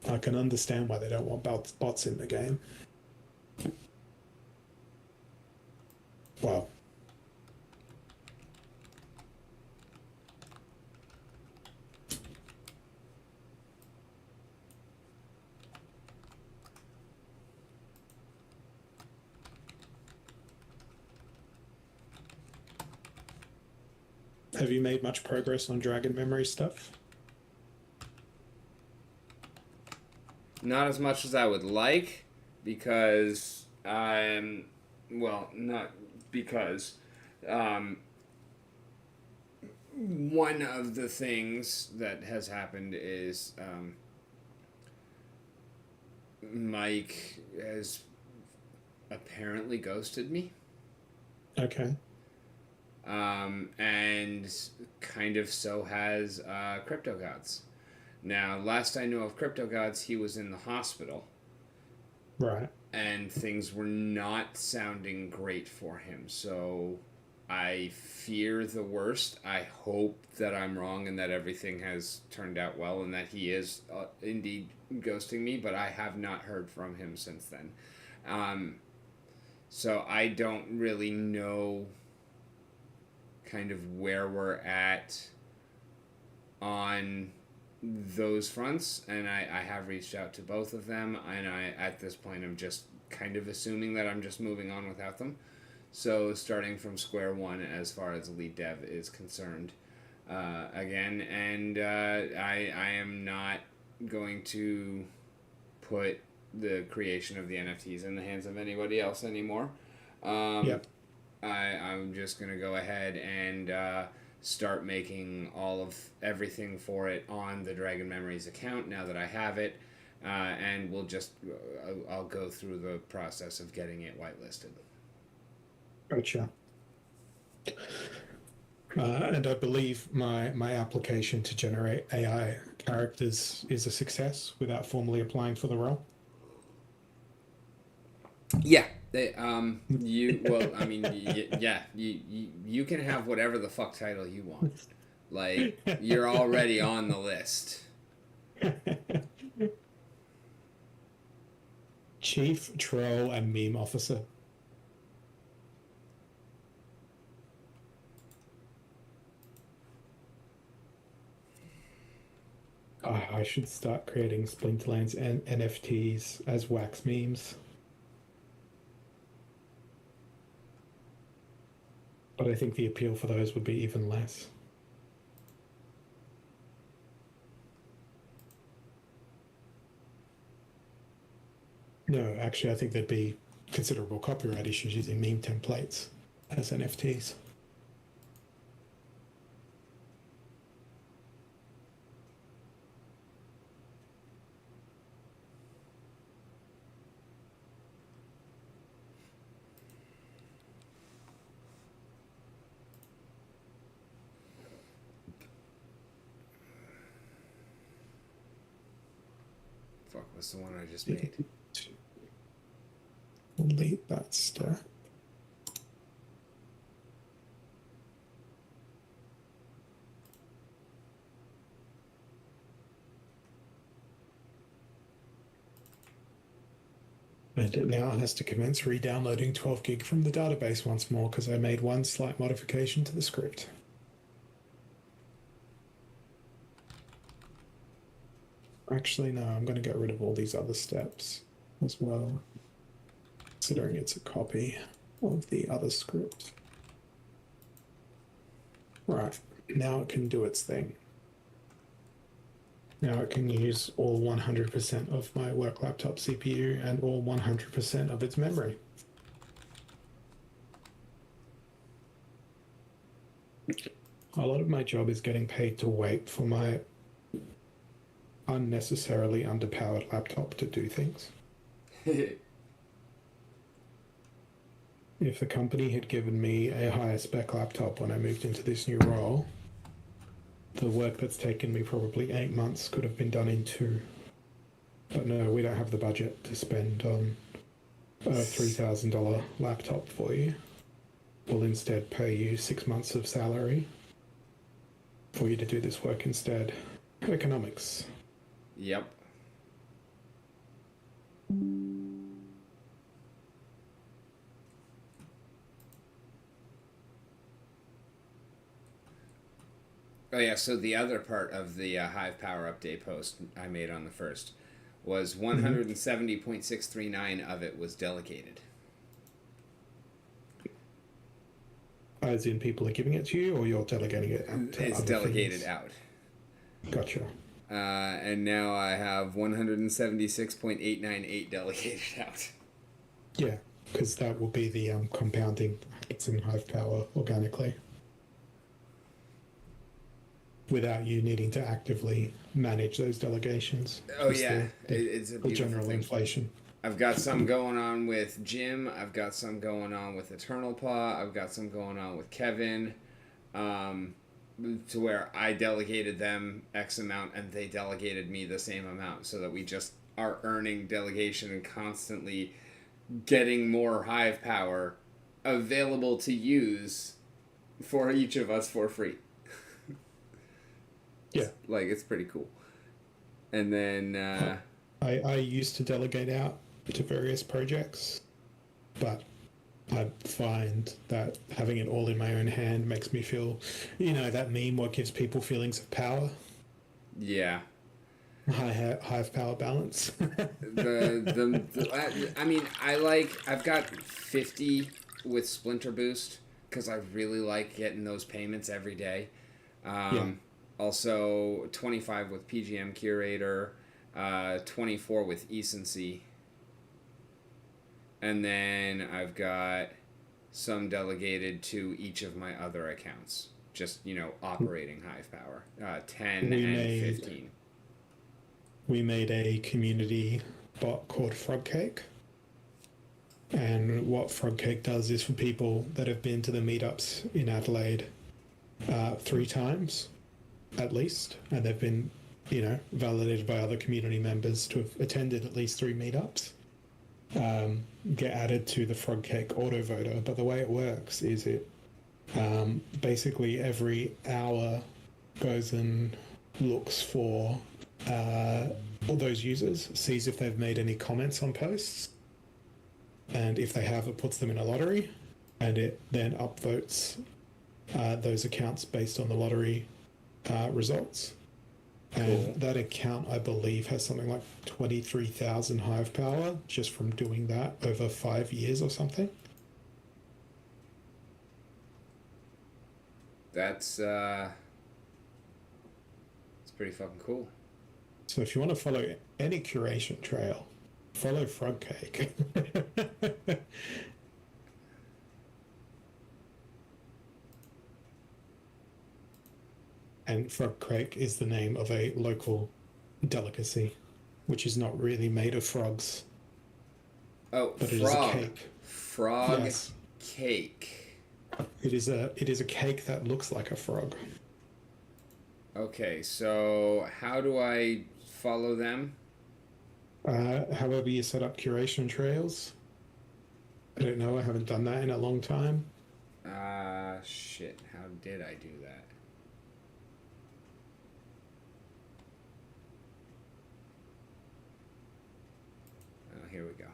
[SPEAKER 4] I can understand why they don't want bots in the game. Well, have you made much progress on Dragon Memory stuff?
[SPEAKER 1] Not as much as I would like, because not because one of the things that has happened is Mike has apparently ghosted me.
[SPEAKER 4] Okay.
[SPEAKER 1] And kind of so has Crypto Gods. Now, last I knew of Crypto Gods, he was in the hospital.
[SPEAKER 4] Right.
[SPEAKER 1] And things were not sounding great for him. So I fear the worst. I hope that I'm wrong and that everything has turned out well and that he is indeed ghosting me, but I have not heard from him since then. So I don't really know kind of where we're at on those fronts, and I have reached out to both of them, and I at this point I'm just kind of assuming that I'm just moving on without them. So starting from square one as far as lead dev is concerned again, and I am not going to put the creation of the NFTs in the hands of anybody else anymore.
[SPEAKER 4] Yep.
[SPEAKER 1] I'm just going to go ahead and start making all of everything for it on the Dragon Memories account now that I have it, and I'll go through the process of getting it whitelisted.
[SPEAKER 4] Gotcha. And I believe my application to generate AI characters is a success without formally applying for the role.
[SPEAKER 1] Yeah, they you can have whatever the fuck title you want. Like, you're already on the list.
[SPEAKER 4] Chief Troll and Meme Officer. I should start creating Splinterlands and NFTs as wax memes. But I think the appeal for those would be even less. No, actually, I think there'd be considerable copyright issues using meme templates as NFTs.
[SPEAKER 1] Fuck, what's the one I just made?
[SPEAKER 4] Delete that stuff. And it now has to commence re-downloading 12 gig from the database once more because I made one slight modification to the script. Actually, no, I'm going to get rid of all these other steps as well, considering it's a copy of the other script. Right, now it can do its thing. Now it can use all 100% of my work laptop CPU and all 100% of its memory. A lot of my job is getting paid to wait for my unnecessarily underpowered laptop to do things. If the company had given me a higher spec laptop when I moved into this new role, the work that's taken me probably 8 months could have been done in 2. But no, we don't have the budget to spend on a $3,000 laptop for you. We'll instead pay you 6 months of salary for you to do this work instead. Economics.
[SPEAKER 1] Yep. Oh yeah, so the other part of the Hive Power Update post I made on the 1st was 170.639 of it was delegated.
[SPEAKER 4] As in people are giving it to you, or you're delegating it out to
[SPEAKER 1] It's
[SPEAKER 4] other
[SPEAKER 1] delegated
[SPEAKER 4] things?
[SPEAKER 1] out.
[SPEAKER 4] Gotcha.
[SPEAKER 1] And now I have 176.898 delegated out.
[SPEAKER 4] Yeah, because that will be the compounding it's in Hive Power organically, without you needing to actively manage those delegations.
[SPEAKER 1] Oh
[SPEAKER 4] Just
[SPEAKER 1] yeah,
[SPEAKER 4] the
[SPEAKER 1] it's a
[SPEAKER 4] the
[SPEAKER 1] beautiful
[SPEAKER 4] general
[SPEAKER 1] thing.
[SPEAKER 4] inflation.
[SPEAKER 1] I've got some going on with Jim. I've got some going on with Eternal Paw. I've got some going on with Kevin. To where I delegated them X amount and they delegated me the same amount, so that we just are earning delegation and constantly getting more Hive Power available to use for each of us for free.
[SPEAKER 4] Yeah.
[SPEAKER 1] Like, it's pretty cool. And then
[SPEAKER 4] I used to delegate out to various projects, but I find that having it all in my own hand makes me feel, that meme, what gives people feelings of power?
[SPEAKER 1] yeah.
[SPEAKER 4] Hive power balance.
[SPEAKER 1] I mean, I've got 50 with Splinter Boost because I really like getting those payments every day.
[SPEAKER 4] Yeah.
[SPEAKER 1] Also 25 with PGM Curator, 24 with Ecency. And then I've got some delegated to each of my other accounts. Just, operating Hive Power. 10 and 15.
[SPEAKER 4] We made a community bot called Frogcake. And what Frogcake does is for people that have been to the meetups in Adelaide 3 times, at least, and they've been, validated by other community members to have attended at least 3 meetups, get added to the Frogcake auto voter. But the way it works is it basically every hour goes and looks for all those users, sees if they've made any comments on posts, and if they have, it puts them in a lottery, and it then upvotes those accounts based on the lottery results. And
[SPEAKER 1] Cool.
[SPEAKER 4] that account, I believe, has something like 23,000 Hive Power just from doing that over 5 years or something.
[SPEAKER 1] That's it's pretty fucking cool.
[SPEAKER 4] So if you want to follow any curation trail, follow Frogcake. And Frogcake is the name of a local delicacy, which is not really made of frogs,
[SPEAKER 1] Oh,
[SPEAKER 4] but it is
[SPEAKER 1] frog.
[SPEAKER 4] a cake.
[SPEAKER 1] Frog
[SPEAKER 4] Yes.
[SPEAKER 1] cake.
[SPEAKER 4] It is a cake that looks like a frog.
[SPEAKER 1] Okay, so how do I follow them?
[SPEAKER 4] However you set up curation trails. I don't know, I haven't done that in a long time.
[SPEAKER 1] Shit. How did I do that? Oh, here we go.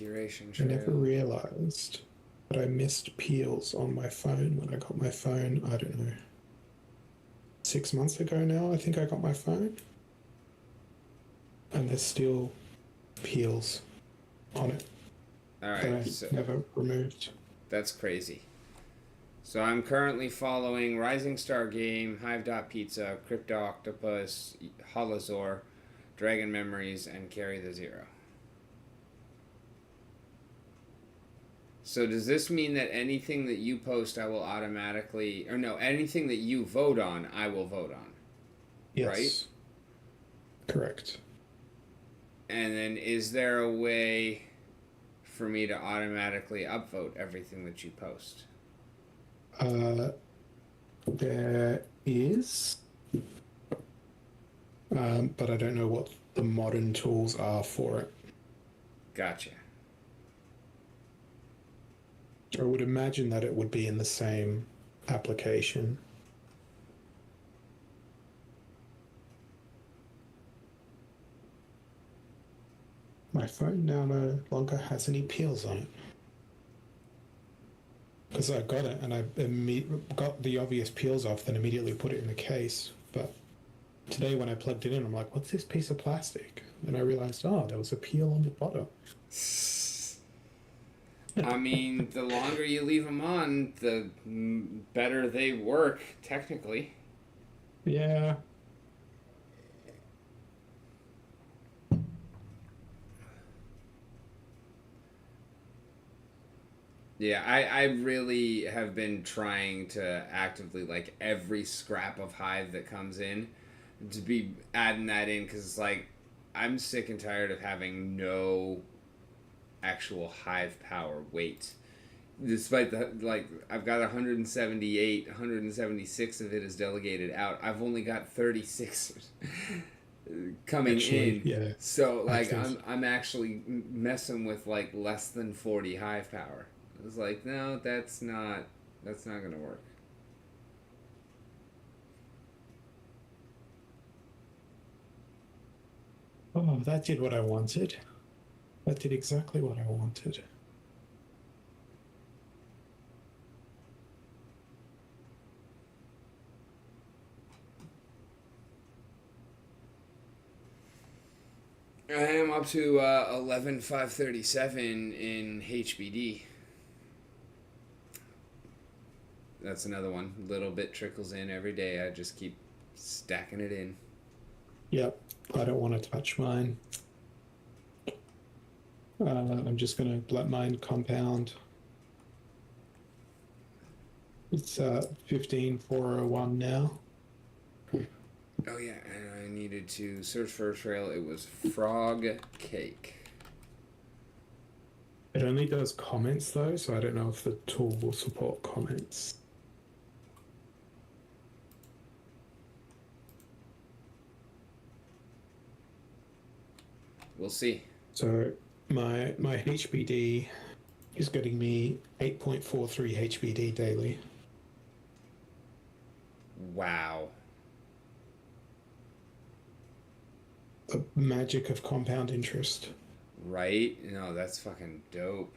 [SPEAKER 1] curation
[SPEAKER 4] I
[SPEAKER 1] trail.
[SPEAKER 4] never realized that I missed peels on my phone when I got my phone. I don't know. 6 months ago now, I think I got my phone. And there's still peels on it
[SPEAKER 1] All
[SPEAKER 4] that
[SPEAKER 1] right,
[SPEAKER 4] I
[SPEAKER 1] so
[SPEAKER 4] never removed.
[SPEAKER 1] that's crazy. So I'm currently following Rising Star Game, Hive.Pizza, Crypto Octopus, Holozor, Dragon Memories, and Carry the Zero. So does this mean that anything that you post I will automatically, or no, anything that you vote on, I will vote on?
[SPEAKER 4] Yes.
[SPEAKER 1] Right?
[SPEAKER 4] Correct.
[SPEAKER 1] And then is there a way for me to automatically upvote everything that you post?
[SPEAKER 4] There is, but I don't know what the modern tools are for it.
[SPEAKER 1] Gotcha.
[SPEAKER 4] I would imagine that it would be in the same application. My phone now no longer has any peels on it. Because I got it and I got the obvious peels off, then immediately put it in the case. But today when I plugged it in, I'm like, what's this piece of plastic? And I realized, oh, there was a peel on the bottom.
[SPEAKER 1] I mean, the longer you leave them on, the better they work, technically.
[SPEAKER 4] Yeah.
[SPEAKER 1] Yeah, I really have been trying to actively, like, every scrap of Hive that comes in, to be adding that in, because it's like, I'm sick and tired of having no actual Hive power weight. Despite the, like, I've got 178, 176 of it is delegated out. I've only got 36 coming
[SPEAKER 4] Actually,
[SPEAKER 1] in.
[SPEAKER 4] yeah.
[SPEAKER 1] So, like, I'm actually messing with, like, less than 40 Hive power. I was like, no, that's not gonna work.
[SPEAKER 4] Oh, that did what I wanted. That did exactly what I wanted.
[SPEAKER 1] I am up to 11,537 in HBD. That's another one. Little bit trickles in every day. I just keep stacking it in.
[SPEAKER 4] Yep, I don't want to touch mine. I'm just going to let mine compound. It's 15,401 now.
[SPEAKER 1] Oh yeah, and I needed to search for a trail. It was Frog Cake.
[SPEAKER 4] It only does comments though, so I don't know if the tool will support comments.
[SPEAKER 1] We'll see.
[SPEAKER 4] So my HBD is getting me 8.43 HBD daily.
[SPEAKER 1] Wow.
[SPEAKER 4] The magic of compound interest.
[SPEAKER 1] Right? No, that's fucking dope.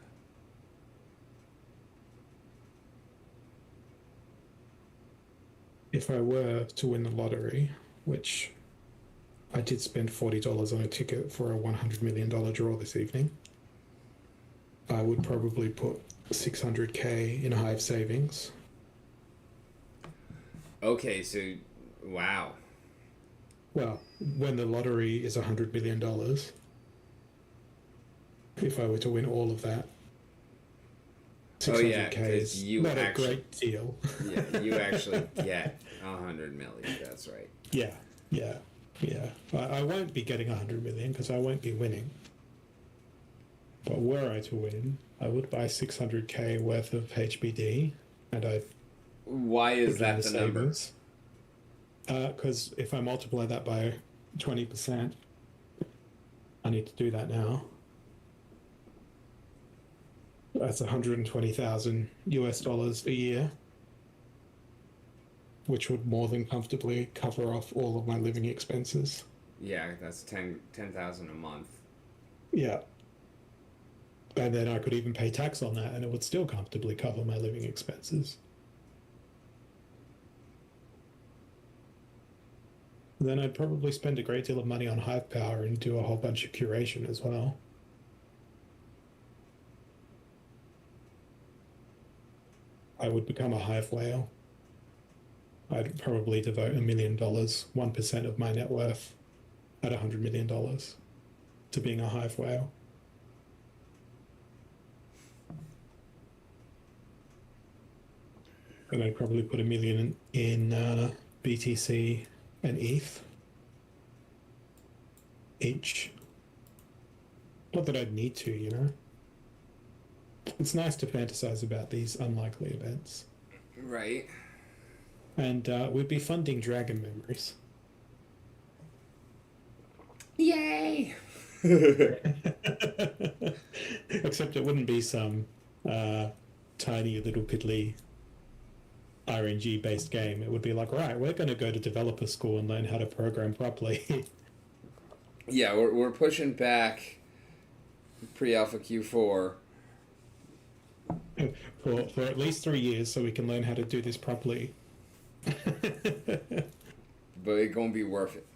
[SPEAKER 4] If I were to win the lottery, which I did spend $40 on a ticket for a $100 million draw this evening, I would probably put 600k in Hive savings.
[SPEAKER 1] Okay, so wow.
[SPEAKER 4] Well, when the lottery is $100 million, if I were to win all of that, 600k is not a great deal.
[SPEAKER 1] Yeah, you actually get 100 million. That's right.
[SPEAKER 4] Yeah. I won't be getting 100 million because I won't be winning. But were I to win, I would buy 600k worth of HBD, and I'd.
[SPEAKER 1] Why is that the number?
[SPEAKER 4] Because if I multiply that by 20%, I need to do that now. That's 120,000 US dollars a year, which would more than comfortably cover off all of my living expenses.
[SPEAKER 1] Yeah, that's 10,000 a month.
[SPEAKER 4] Yeah. And then I could even pay tax on that and it would still comfortably cover my living expenses. Then I'd probably spend a great deal of money on hive power and do a whole bunch of curation as well. I would become a hive whale. I'd probably devote $1 million, 1% of my net worth at $100 million to being a hive whale. And I'd probably put $1 million in BTC and ETH each. Not that I'd need to, you know. It's nice to fantasize about these unlikely events.
[SPEAKER 1] Right.
[SPEAKER 4] And we'd be funding Dragon Memories.
[SPEAKER 1] Yay!
[SPEAKER 4] Except it wouldn't be some tiny little piddly RNG based game. It would be like, right, we're going to go to developer school and learn how to program properly.
[SPEAKER 1] Yeah, we're pushing back pre-alpha Q4
[SPEAKER 4] for at least 3 years so we can learn how to do this properly.
[SPEAKER 1] but it's gonna be worth it.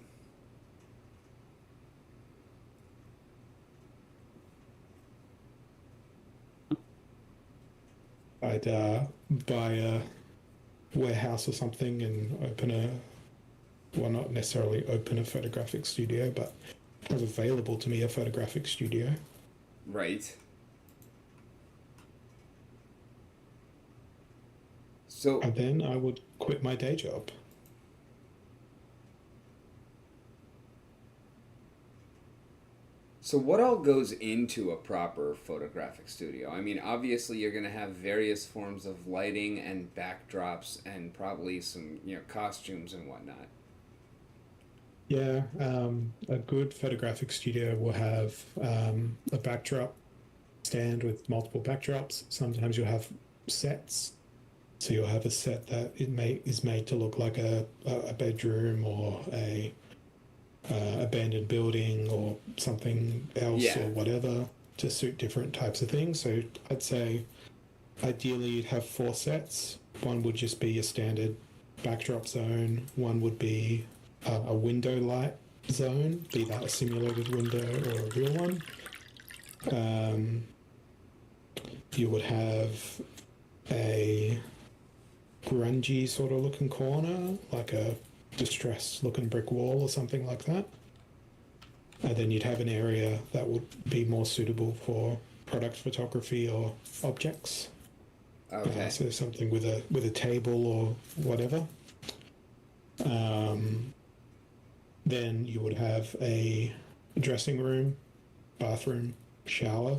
[SPEAKER 4] I'd buy a warehouse or something and open well, not necessarily open a photographic studio, but have available to me a photographic studio.
[SPEAKER 1] Right. So
[SPEAKER 4] And then I would quit my day job.
[SPEAKER 1] So what all goes into a proper photographic studio? I mean, obviously you're going to have various forms of lighting and backdrops and probably some, costumes and whatnot.
[SPEAKER 4] Yeah, a good photographic studio will have a backdrop stand with multiple backdrops. Sometimes you'll have sets. So you'll have a set that is made to look like a bedroom or a abandoned building or something else or whatever to suit different types of things. So I'd say ideally you'd have 4 sets. One would just be a standard backdrop zone. One would be a window light zone, be that a simulated window or a real one. You would have a grungy sort of looking corner, like a distressed looking brick wall or something like that. And then you'd have an area that would be more suitable for product photography or objects.
[SPEAKER 1] Okay.
[SPEAKER 4] So something with a table or whatever. Then you would have a dressing room, bathroom, shower,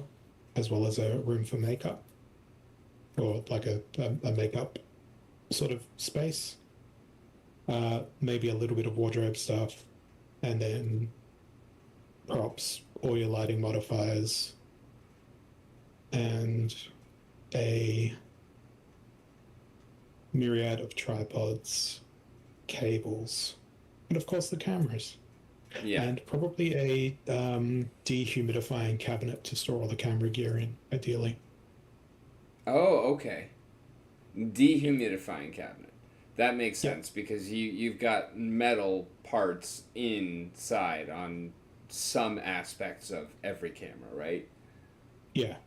[SPEAKER 4] as well as a room for makeup, or like a makeup sort of space. Maybe a little bit of wardrobe stuff, and then props, all your lighting modifiers, and a myriad of tripods, cables, and of course the cameras.
[SPEAKER 1] Yeah.
[SPEAKER 4] And probably a dehumidifying cabinet to store all the camera gear in, ideally.
[SPEAKER 1] Oh, okay. Dehumidifying cabinet. That makes sense because you've got metal parts inside on some aspects of every camera, right?
[SPEAKER 4] Yeah.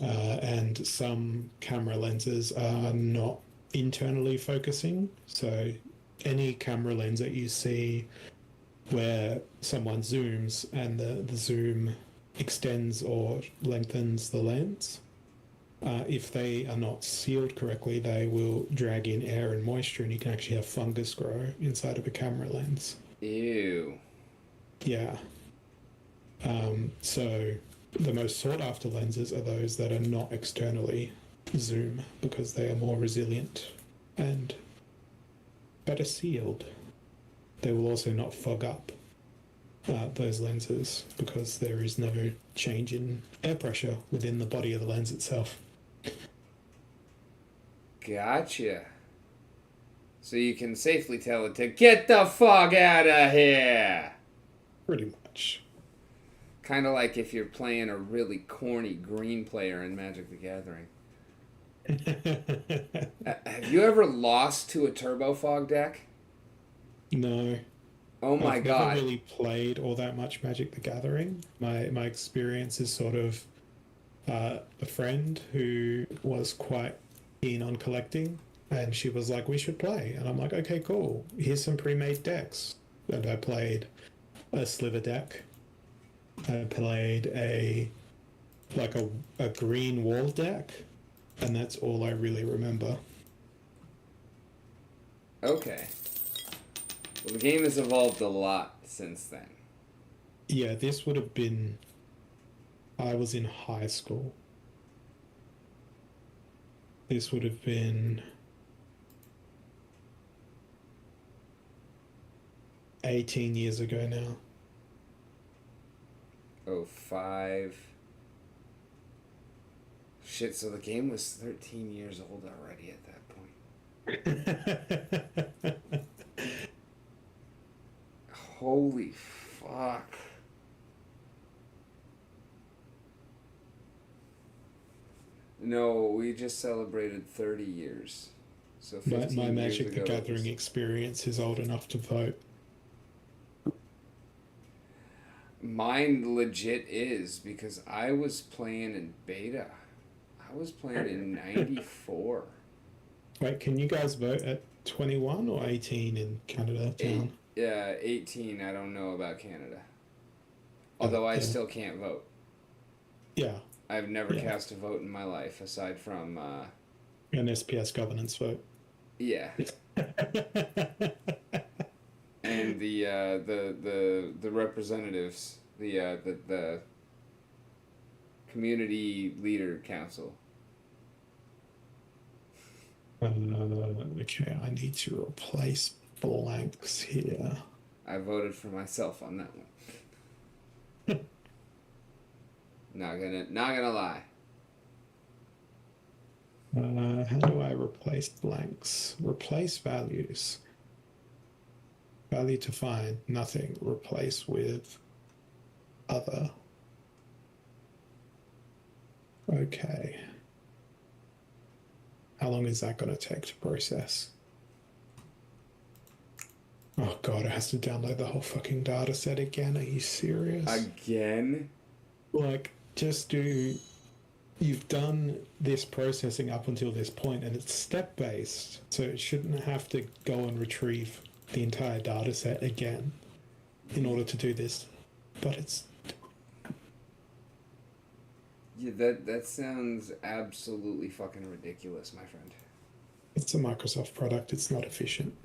[SPEAKER 4] And some camera lenses are not internally focusing. So any camera lens that you see where someone zooms and the zoom extends or lengthens the lens, if they are not sealed correctly, they will drag in air and moisture, and you can actually have fungus grow inside of a camera lens.
[SPEAKER 1] Ew.
[SPEAKER 4] Yeah. So the most sought after lenses are those that are not externally zoom because they are more resilient and better sealed. They will also not fog up those lenses because there is no change in air pressure within the body of the lens itself.
[SPEAKER 1] Gotcha. So you can safely tell it to get the fog out of here.
[SPEAKER 4] Pretty much.
[SPEAKER 1] Kind of like if you're playing a really corny green player in Magic the Gathering. Have you ever lost to a Turbo Fog deck?
[SPEAKER 4] No.
[SPEAKER 1] Oh my
[SPEAKER 4] I've
[SPEAKER 1] god.
[SPEAKER 4] never really played all that much Magic the Gathering. My experience is sort of a friend who was quite keen on collecting, and she was like, "We should play," and I'm like, "Okay, cool. Here's some pre-made decks." And I played a Sliver deck. I played a green wall deck, and that's all I really remember.
[SPEAKER 1] Okay. Well, the game has evolved a lot since then.
[SPEAKER 4] Yeah, this would have been. I was in high school. This would have been 18 years ago now.
[SPEAKER 1] Oh, 5. Shit, so the game was 13 years old already at that point. Holy fuck. No, we just celebrated 30 years. So 15
[SPEAKER 4] My
[SPEAKER 1] years
[SPEAKER 4] Magic the
[SPEAKER 1] ago it
[SPEAKER 4] Gathering
[SPEAKER 1] was-
[SPEAKER 4] experience is old enough to vote.
[SPEAKER 1] Mine legit is because I was playing in beta. I was playing in 94.
[SPEAKER 4] Wait, can you guys vote at 21 or 18 in Canada town?
[SPEAKER 1] 18, I don't know about Canada. Although I
[SPEAKER 4] yeah.
[SPEAKER 1] still can't vote.
[SPEAKER 4] Yeah,
[SPEAKER 1] I've never
[SPEAKER 4] Yeah.
[SPEAKER 1] cast a vote in my life aside from,
[SPEAKER 4] an SPS governance vote.
[SPEAKER 1] yeah. And the representatives, the community leader council.
[SPEAKER 4] Okay, I need to replace blanks here.
[SPEAKER 1] I voted for myself on that one. Not gonna lie.
[SPEAKER 4] How do I replace blanks? Replace values. Value to find, nothing. Replace with other. Okay. How long is that going to take to process? Oh god, it has to download the whole fucking data set again. Are you serious?
[SPEAKER 1] Again?
[SPEAKER 4] Like, just do. You've done this processing up until this point, and it's step based, so it shouldn't have to go and retrieve the entire data set again in order to do this. But it's.
[SPEAKER 1] Yeah, that sounds absolutely fucking ridiculous, my friend.
[SPEAKER 4] It's a Microsoft product, it's not efficient.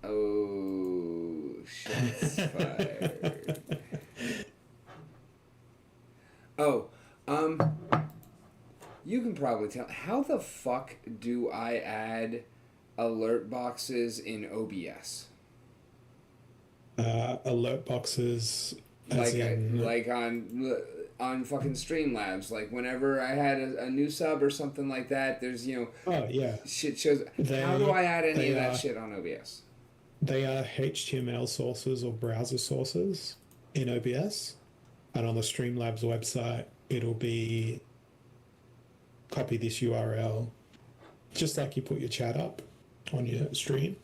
[SPEAKER 1] Oh, shots fired. Oh, you can probably tell. How the fuck do I add alert boxes in OBS?
[SPEAKER 4] Alert boxes, as
[SPEAKER 1] Like on fucking Streamlabs. Like whenever I had a new sub or something like that, there's
[SPEAKER 4] Oh yeah,
[SPEAKER 1] shit shows. How do I add any of that shit on OBS?
[SPEAKER 4] they are HTML sources or browser sources in OBS, and on the Streamlabs website, it'll be copy this URL, just like you put your chat up on your stream.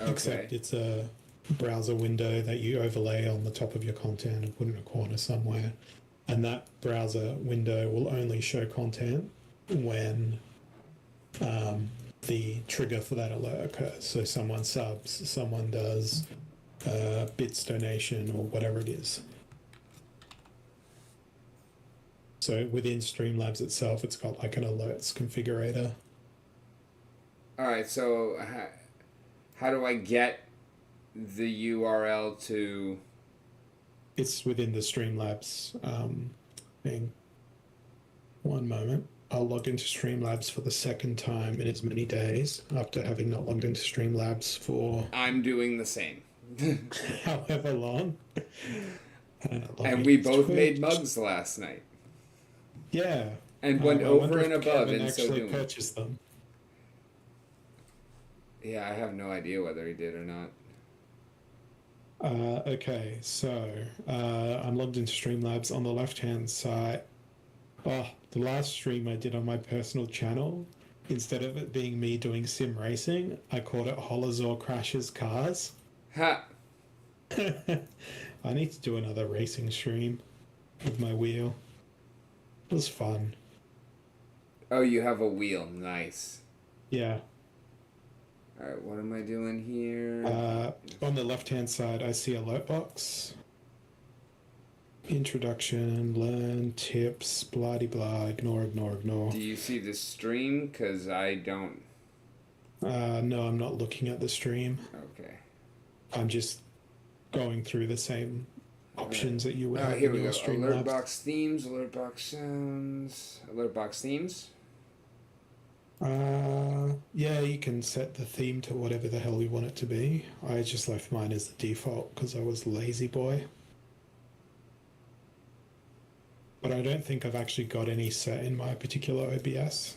[SPEAKER 1] Okay.
[SPEAKER 4] Except it's a browser window that you overlay on the top of your content and put in a corner somewhere. And that browser window will only show content when the trigger for that alert occurs. So someone subs, someone does bits donation or whatever it is. So within Streamlabs itself, it's got like an alerts configurator.
[SPEAKER 1] All right. So how do I get the URL to?
[SPEAKER 4] It's within the Streamlabs thing. One moment. I'll log into Streamlabs for the second time in as many days after having not logged into Streamlabs for
[SPEAKER 1] I'm doing the same.
[SPEAKER 4] however long.
[SPEAKER 1] And we both made mugs last night.
[SPEAKER 4] Yeah.
[SPEAKER 1] And went
[SPEAKER 4] I
[SPEAKER 1] over
[SPEAKER 4] wonder
[SPEAKER 1] and
[SPEAKER 4] if
[SPEAKER 1] above
[SPEAKER 4] Kevin
[SPEAKER 1] in so
[SPEAKER 4] actually
[SPEAKER 1] doing.
[SPEAKER 4] purchased them.
[SPEAKER 1] Yeah, I have no idea whether he did or not.
[SPEAKER 4] Okay, so I'm logged into Streamlabs on the left-hand side. Oh, the last stream I did on my personal channel, instead of it being me doing sim racing, I called it Holozor Crashes Cars.
[SPEAKER 1] Ha!
[SPEAKER 4] I need to do another racing stream with my wheel. It was fun.
[SPEAKER 1] Oh, you have a wheel. Nice.
[SPEAKER 4] Yeah.
[SPEAKER 1] Alright, what am I doing here?
[SPEAKER 4] On the left-hand side, I see alert box. Introduction, learn, tips, blah-de-blah, ignore.
[SPEAKER 1] Do you see the stream? Because I don't.
[SPEAKER 4] No, I'm not looking at the stream.
[SPEAKER 1] Okay.
[SPEAKER 4] I'm just going through the same options that you would
[SPEAKER 1] Alright,
[SPEAKER 4] have
[SPEAKER 1] here
[SPEAKER 4] in
[SPEAKER 1] we
[SPEAKER 4] your
[SPEAKER 1] go.
[SPEAKER 4] stream.
[SPEAKER 1] Alert box themes, alert box sounds, alert box themes.
[SPEAKER 4] Yeah, you can set the theme to whatever the hell you want it to be. I just left mine as the default because I was lazy boy. But I don't think I've actually got any set in my particular OBS.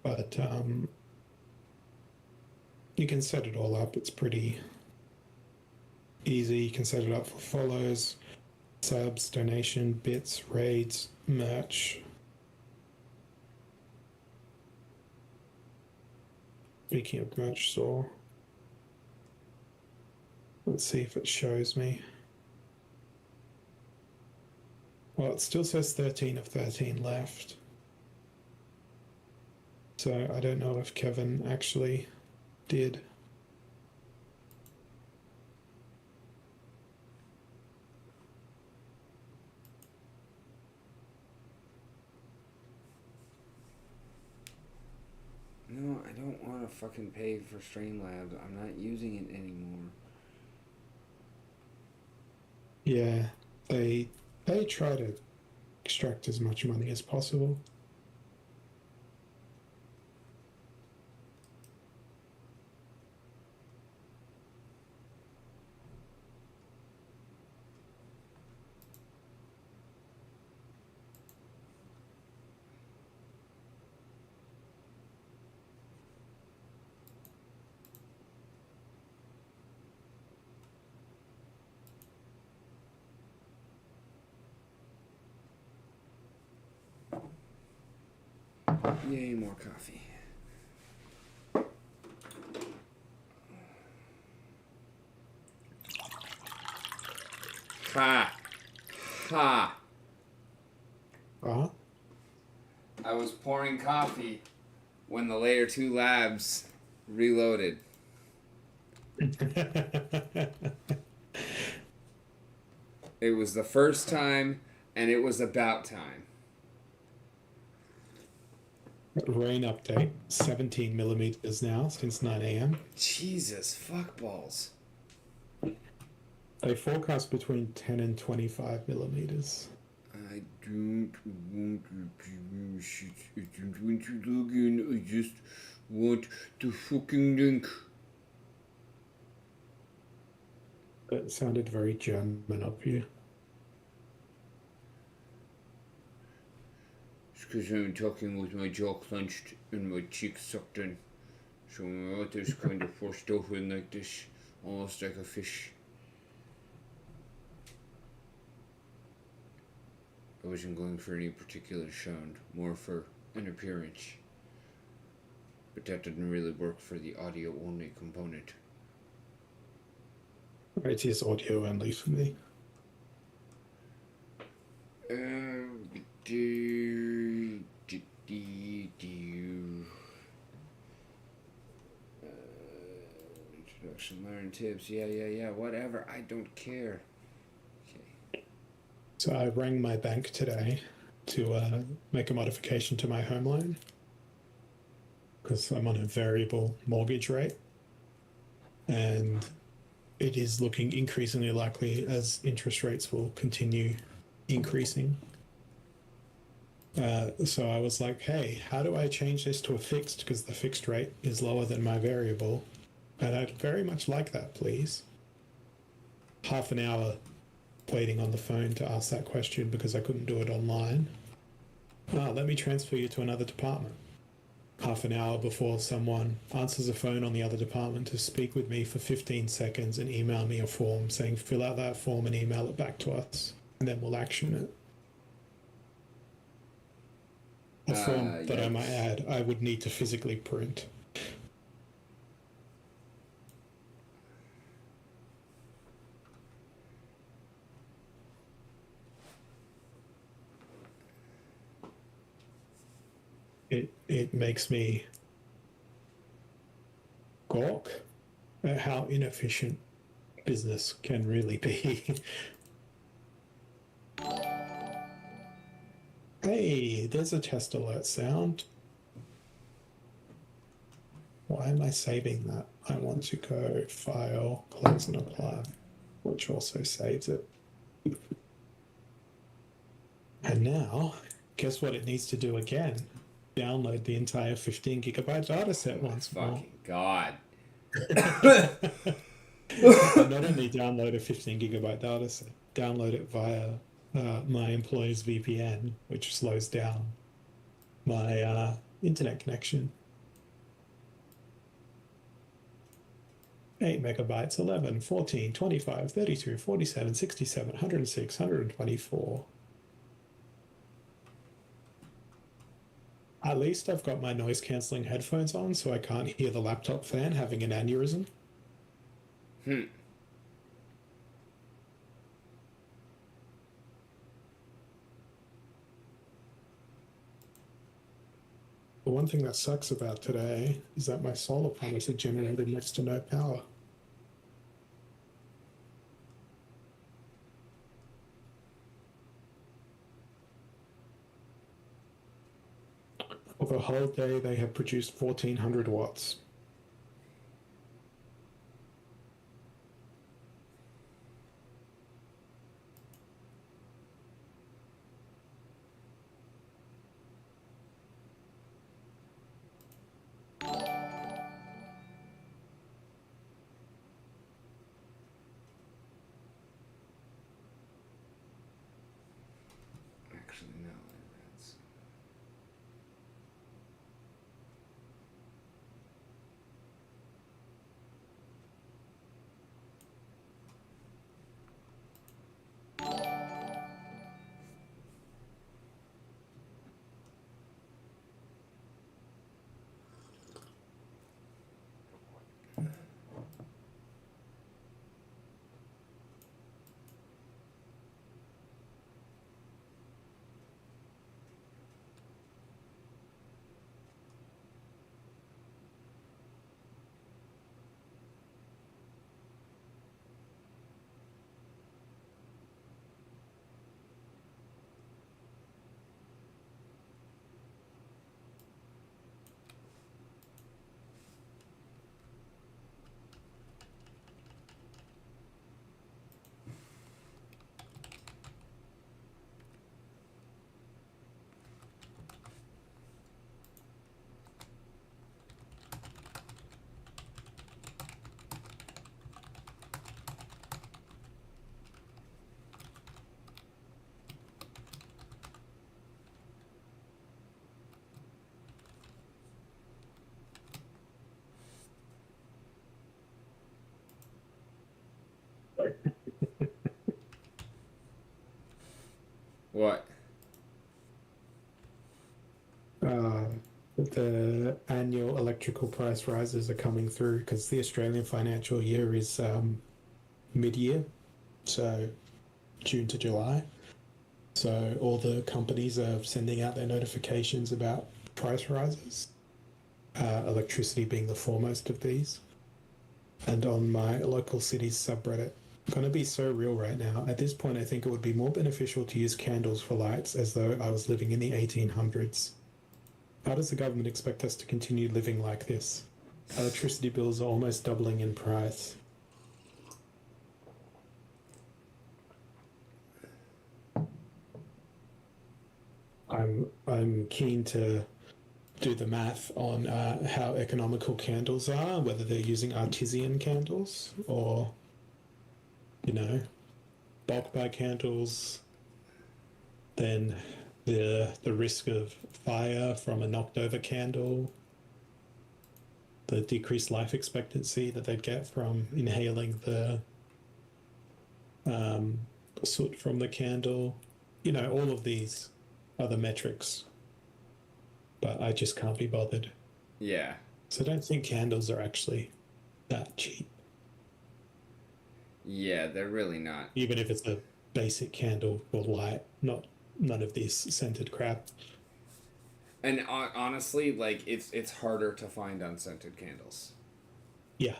[SPEAKER 4] But you can set it all up. It's pretty easy. You can set it up for follows, subs, donation, bits, raids, merch. Speaking of merch store, let's see if it shows me. Well, it still says 13 of 13 left. So I don't know if Kevin actually did.
[SPEAKER 1] No, I don't want to fucking pay for Streamlabs. I'm not using it anymore.
[SPEAKER 4] Yeah, they try to extract as much money as possible.
[SPEAKER 1] Yay, more coffee. Ha! Ha!
[SPEAKER 4] Uh-huh.
[SPEAKER 1] I was pouring coffee when the Layer 2 Labs reloaded. It was the first time, and it was about time.
[SPEAKER 4] Rain update, 17 millimeters now since 9 a.m.
[SPEAKER 1] Jesus, fuck balls.
[SPEAKER 4] They forecast between 10 and 25 millimeters.
[SPEAKER 1] I don't want to shit. I don't want to log in. I just want the fucking link.
[SPEAKER 4] That sounded very German of you.
[SPEAKER 1] It's because I'm talking with my jaw clenched and my cheeks sucked in. So my mouth is kind of forced open like this, almost like a fish. I wasn't going for any particular sound, more for an appearance. But that didn't really work for the audio only component.
[SPEAKER 4] It is audio only for me.
[SPEAKER 1] Introduction, learn tips, yeah, whatever, I don't care. Okay.
[SPEAKER 4] So I rang my bank today to make a modification to my home loan because I'm on a variable mortgage rate, and it is looking increasingly likely as interest rates will continue increasing. So I was like, hey, how do I change this to a fixed, because the fixed rate is lower than my variable, and I'd very much like that, please. Half an hour waiting on the phone to ask that question because I couldn't do it online. Let me transfer you to another department. half an hour before someone answers a phone on the other department to speak with me for 15 seconds and email me a form saying fill out that form and email it back to us, and then we'll action it. A form that I might add, I would need to physically print. It makes me gawk at how inefficient business can really be. Hey, there's a test alert sound. Why am I saving that? I want to go File, Close and Apply, which also saves it. And now, guess what it needs to do again? Download the entire 15 gigabyte data set once more.
[SPEAKER 1] Fucking God.
[SPEAKER 4] Not only download a 15 gigabyte data set, download it via my employer's VPN, which slows down my internet connection. 8 megabytes, 11, 14, 25, 32, 47, 67, 106, 124. At least I've got my noise cancelling headphones on so I can't hear the laptop fan having an aneurysm.
[SPEAKER 1] Hmm.
[SPEAKER 4] The one thing that sucks about today is that my solar panels are generated next to no power. For the whole day, they have produced 1,400 watts.
[SPEAKER 1] Actually, no. That's... What?
[SPEAKER 4] The annual electrical price rises are coming through because the Australian financial year is mid-year, so June to July. So all the companies are sending out their notifications about price rises, electricity being the foremost of these. And on my local city's subreddit, going to be so real right now. At this point, I think it would be more beneficial to use candles for lights as though I was living in the 1800s. How does the government expect us to continue living like this? Electricity bills are almost doubling in price. I'm keen to do the math on how economical candles are, whether they're using artisan candles or, bulk buy candles, then the risk of fire from a knocked over candle, the decreased life expectancy that they'd get from inhaling the soot from the candle. All of these other metrics. But I just can't be bothered.
[SPEAKER 1] Yeah.
[SPEAKER 4] So I don't think candles are actually that cheap.
[SPEAKER 1] Yeah, they're really not.
[SPEAKER 4] Even if it's a basic candle or light, none of this scented crap.
[SPEAKER 1] And honestly, like, it's harder to find unscented candles.
[SPEAKER 4] Yeah.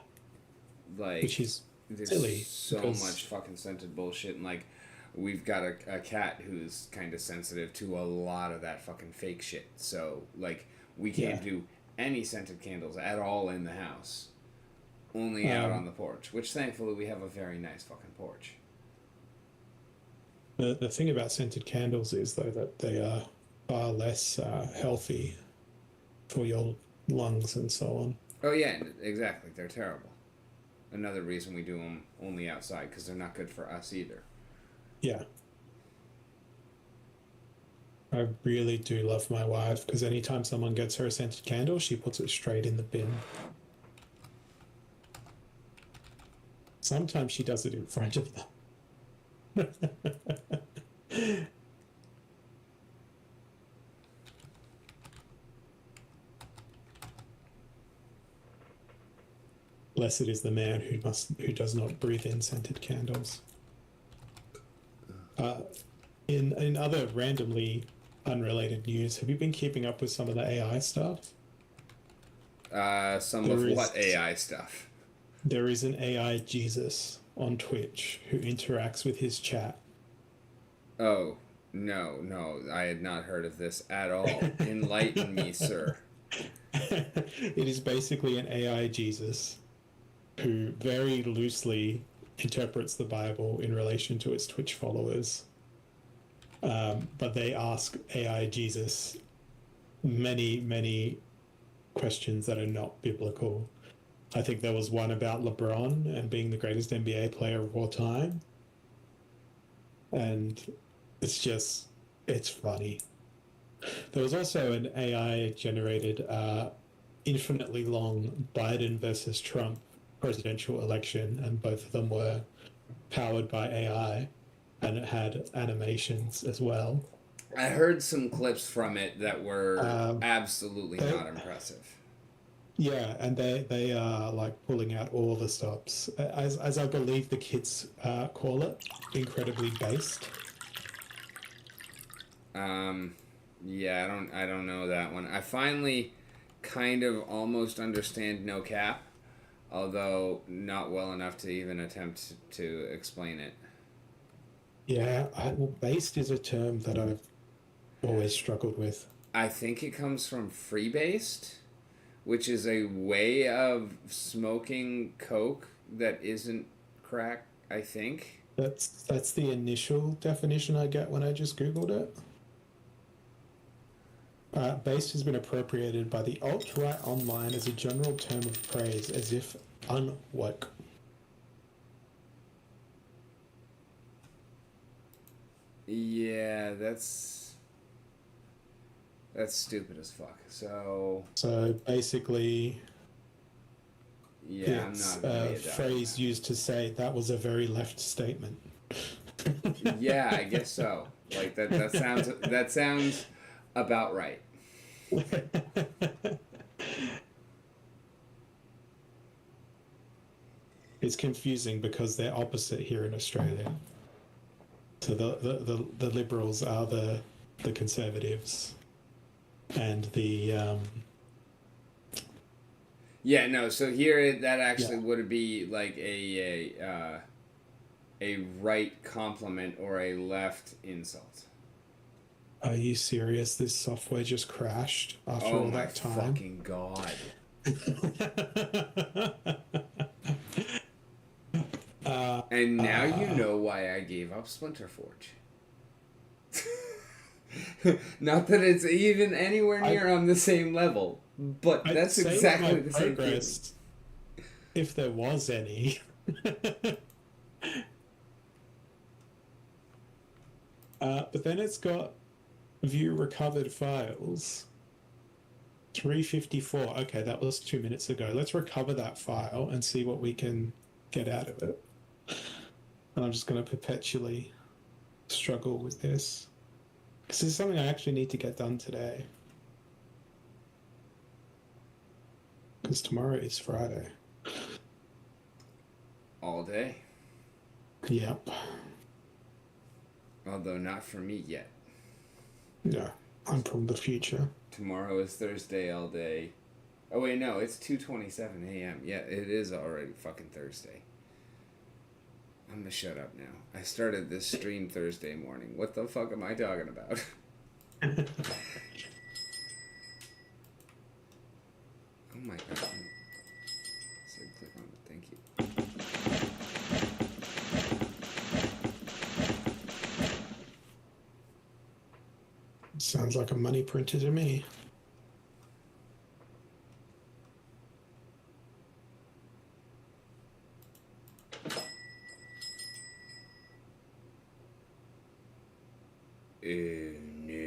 [SPEAKER 1] Like,
[SPEAKER 4] which is
[SPEAKER 1] there's
[SPEAKER 4] silly.
[SPEAKER 1] so much fucking scented bullshit, and like, we've got a cat who's kind of sensitive to a lot of that fucking fake shit. So, like, we can't do any scented candles at all in the house. Only out on the porch, which thankfully we have a very nice fucking porch.
[SPEAKER 4] The thing about scented candles is, though, that they are far less healthy for your lungs and so on.
[SPEAKER 1] Oh yeah, exactly. They're terrible. Another reason we do them only outside, because they're not good for us either.
[SPEAKER 4] Yeah. I really do love my wife, because anytime someone gets her a scented candle, she puts it straight in the bin. Sometimes she does it in front of them. Blessed is the man who does not breathe in scented candles. In other randomly unrelated news, have you been keeping up with some of the AI stuff?
[SPEAKER 1] What AI stuff?
[SPEAKER 4] There is an AI Jesus on Twitch who interacts with his chat.
[SPEAKER 1] Oh, no, I had not heard of this at all. Enlighten me, sir.
[SPEAKER 4] It is basically an AI Jesus who very loosely interprets the Bible in relation to its Twitch followers. But they ask AI Jesus many, many questions that are not biblical. I think there was one about LeBron and being the greatest NBA player of all time. And it's funny. There was also an AI-generated infinitely long Biden versus Trump presidential election, and both of them were powered by AI, and it had animations as well.
[SPEAKER 1] I heard some clips from it that were absolutely not impressive.
[SPEAKER 4] Yeah, and they are like pulling out all the stops, as I believe the kids call it, incredibly based.
[SPEAKER 1] Yeah, I don't know that one. I finally kind of almost understand no cap, although not well enough to even attempt to explain it.
[SPEAKER 4] Yeah, based is a term that I've always struggled with.
[SPEAKER 1] I think it comes from freebased, which is a way of smoking coke that isn't crack, I think.
[SPEAKER 4] That's the initial definition I get when I just Googled it. Based has been appropriated by the alt-right online as a general term of praise, as if unwoke.
[SPEAKER 1] Yeah, that's stupid as fuck. So
[SPEAKER 4] basically,
[SPEAKER 1] yeah,
[SPEAKER 4] it's
[SPEAKER 1] I'm not
[SPEAKER 4] a phrase used to say that was a very left statement.
[SPEAKER 1] Yeah, I guess so. Like that sounds about right.
[SPEAKER 4] It's confusing because they're opposite here in Australia. So the Liberals are the conservatives, and the
[SPEAKER 1] yeah, no. So here that actually would be like a right compliment or a left insult.
[SPEAKER 4] Are you serious? This software just crashed after all that time.
[SPEAKER 1] Oh my fucking god! And now you know why I gave up Splinterforge. Not that it's even anywhere near on the same level, but that's exactly the same feeling.
[SPEAKER 4] If there was any. But then it's got view recovered files. 3:54. Okay, that was 2 minutes ago. Let's recover that file and see what we can get out of it. And I'm just going to perpetually struggle with this. Because this is something I actually need to get done today. Because tomorrow is Friday.
[SPEAKER 1] All day.
[SPEAKER 4] Yep.
[SPEAKER 1] Although not for me yet.
[SPEAKER 4] Yeah, I'm from the future.
[SPEAKER 1] Tomorrow is Thursday all day. Oh wait, no, it's 2:27 a.m. Yeah, it is already fucking Thursday. I'm gonna shut up now. I started this stream Thursday morning. What the fuck am I talking about? Oh my god. So click on it. Thank you.
[SPEAKER 4] Sounds like a money printer to me.
[SPEAKER 1] News.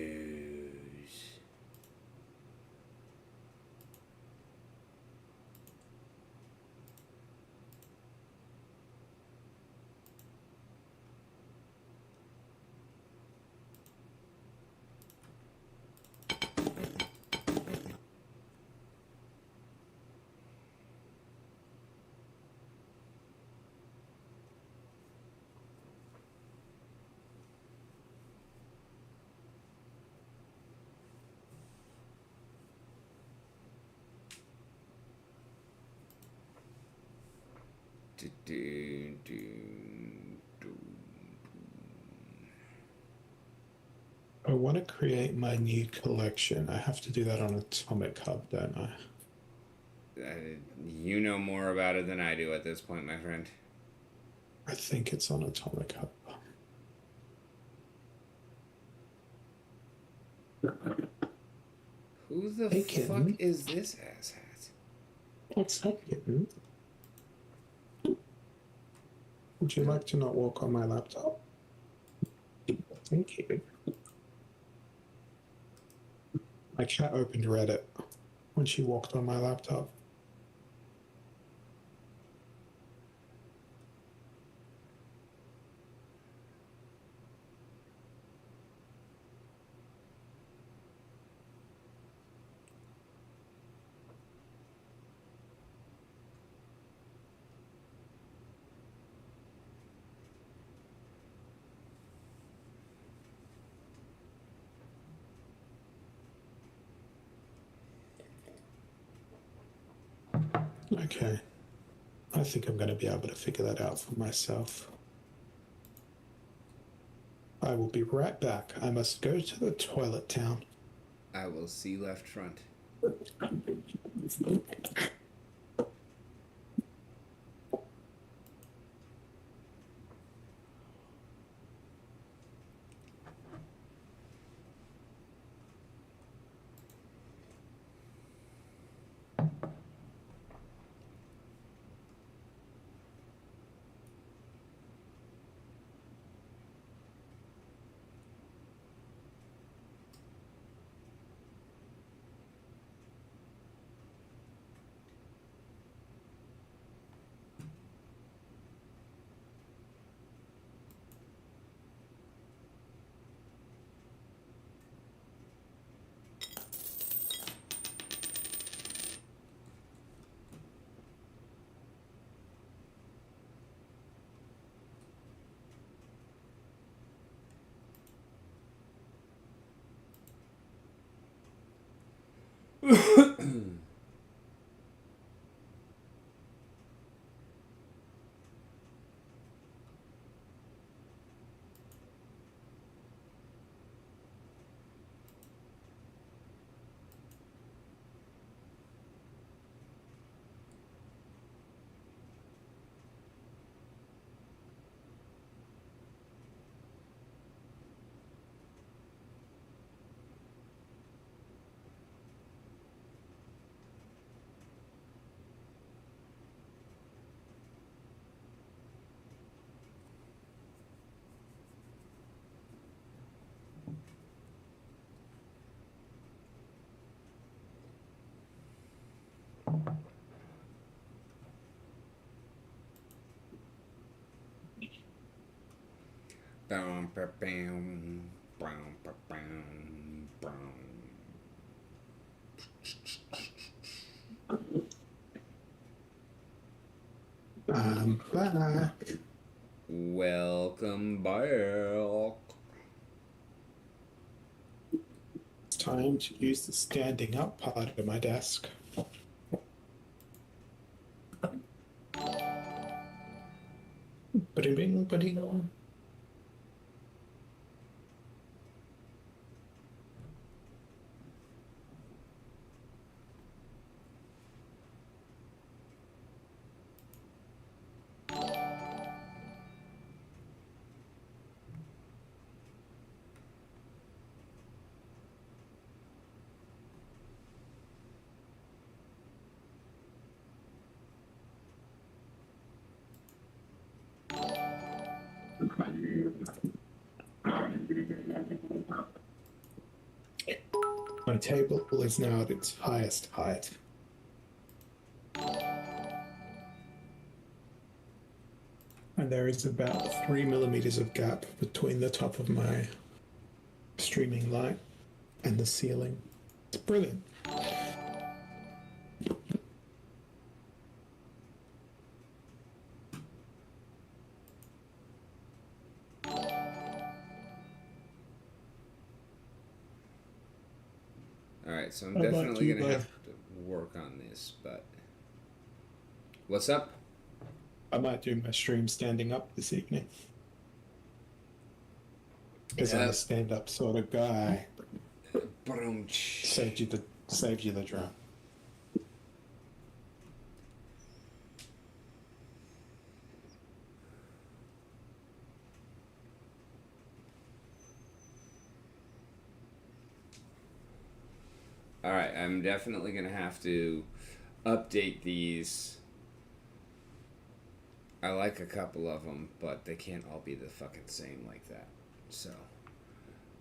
[SPEAKER 4] I want to create my new collection. I have to do that on Atomic Hub, don't I?
[SPEAKER 1] You know more about it than I do at this point, my friend.
[SPEAKER 4] I think it's on Atomic Hub.
[SPEAKER 1] Who the
[SPEAKER 4] Hey,
[SPEAKER 1] fuck
[SPEAKER 4] kitten.
[SPEAKER 1] is this asshat?
[SPEAKER 4] What's up, kitten? Would you like to not walk on my laptop? Thank you. My cat opened Reddit when she walked on my laptop. Okay. I think I'm going to be able to figure that out for myself. I will be right back. I must go to the toilet town.
[SPEAKER 1] I will see left front. Bam, ba, bam, bam, ba, bam, bam.
[SPEAKER 4] Bye.
[SPEAKER 1] Welcome back.
[SPEAKER 4] It's time to use the standing up part of my desk. Ba-ding, ba-ding. My table is now at its highest height. And there is about 3 millimeters of gap between the top of my streaming light and the ceiling. It's brilliant.
[SPEAKER 1] Alright, so I'm
[SPEAKER 4] How about
[SPEAKER 1] definitely
[SPEAKER 4] you,
[SPEAKER 1] going to
[SPEAKER 4] bud?
[SPEAKER 1] have to work on this, but... What's up?
[SPEAKER 4] I might do my stream standing up this evening. Because I'm
[SPEAKER 1] Yeah.
[SPEAKER 4] a stand-up sort of guy.
[SPEAKER 1] Ba-dum.
[SPEAKER 4] Saved you the drum.
[SPEAKER 1] Alright, I'm definitely going to have to update these. I like a couple of them, but they can't all be the fucking same like that. So,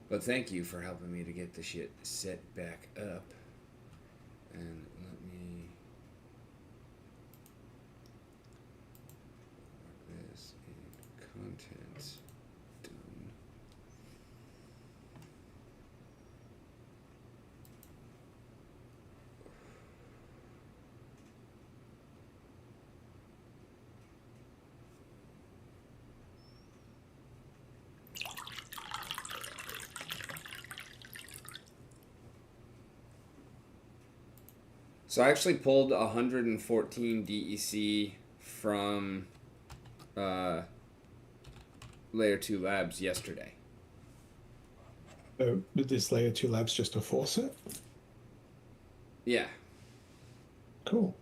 [SPEAKER 1] but thank you for helping me to get the shit set back up. And let me mark this in content. Done. So I actually pulled 114 DEC from Layer 2 Labs yesterday.
[SPEAKER 4] So did this layer 2 labs just a faucet?
[SPEAKER 1] Yeah.
[SPEAKER 4] Cool.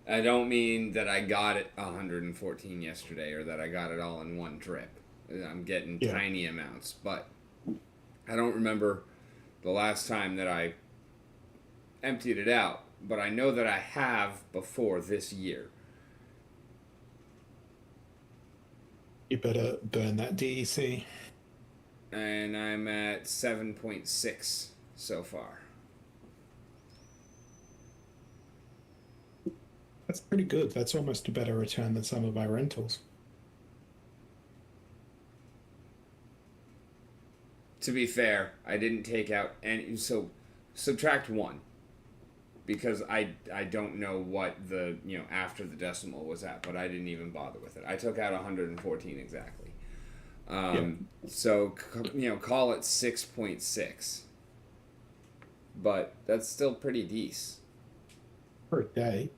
[SPEAKER 1] I don't mean that I got it 114 yesterday or that I got it all in one trip. I'm getting
[SPEAKER 4] Yeah.
[SPEAKER 1] tiny amounts, but I don't remember the last time that I emptied it out, but I know that I have before this year.
[SPEAKER 4] You better burn that DEC.
[SPEAKER 1] And I'm at 7.6 so far.
[SPEAKER 4] That's pretty good. That's almost a better return than some of my rentals.
[SPEAKER 1] To be fair, I didn't take out any, so subtract 1. Because I don't know what the, after the decimal was at, but I didn't even bother with it. I took out 114 exactly. So, call it 6.6. But that's still pretty decent.
[SPEAKER 4] For a day.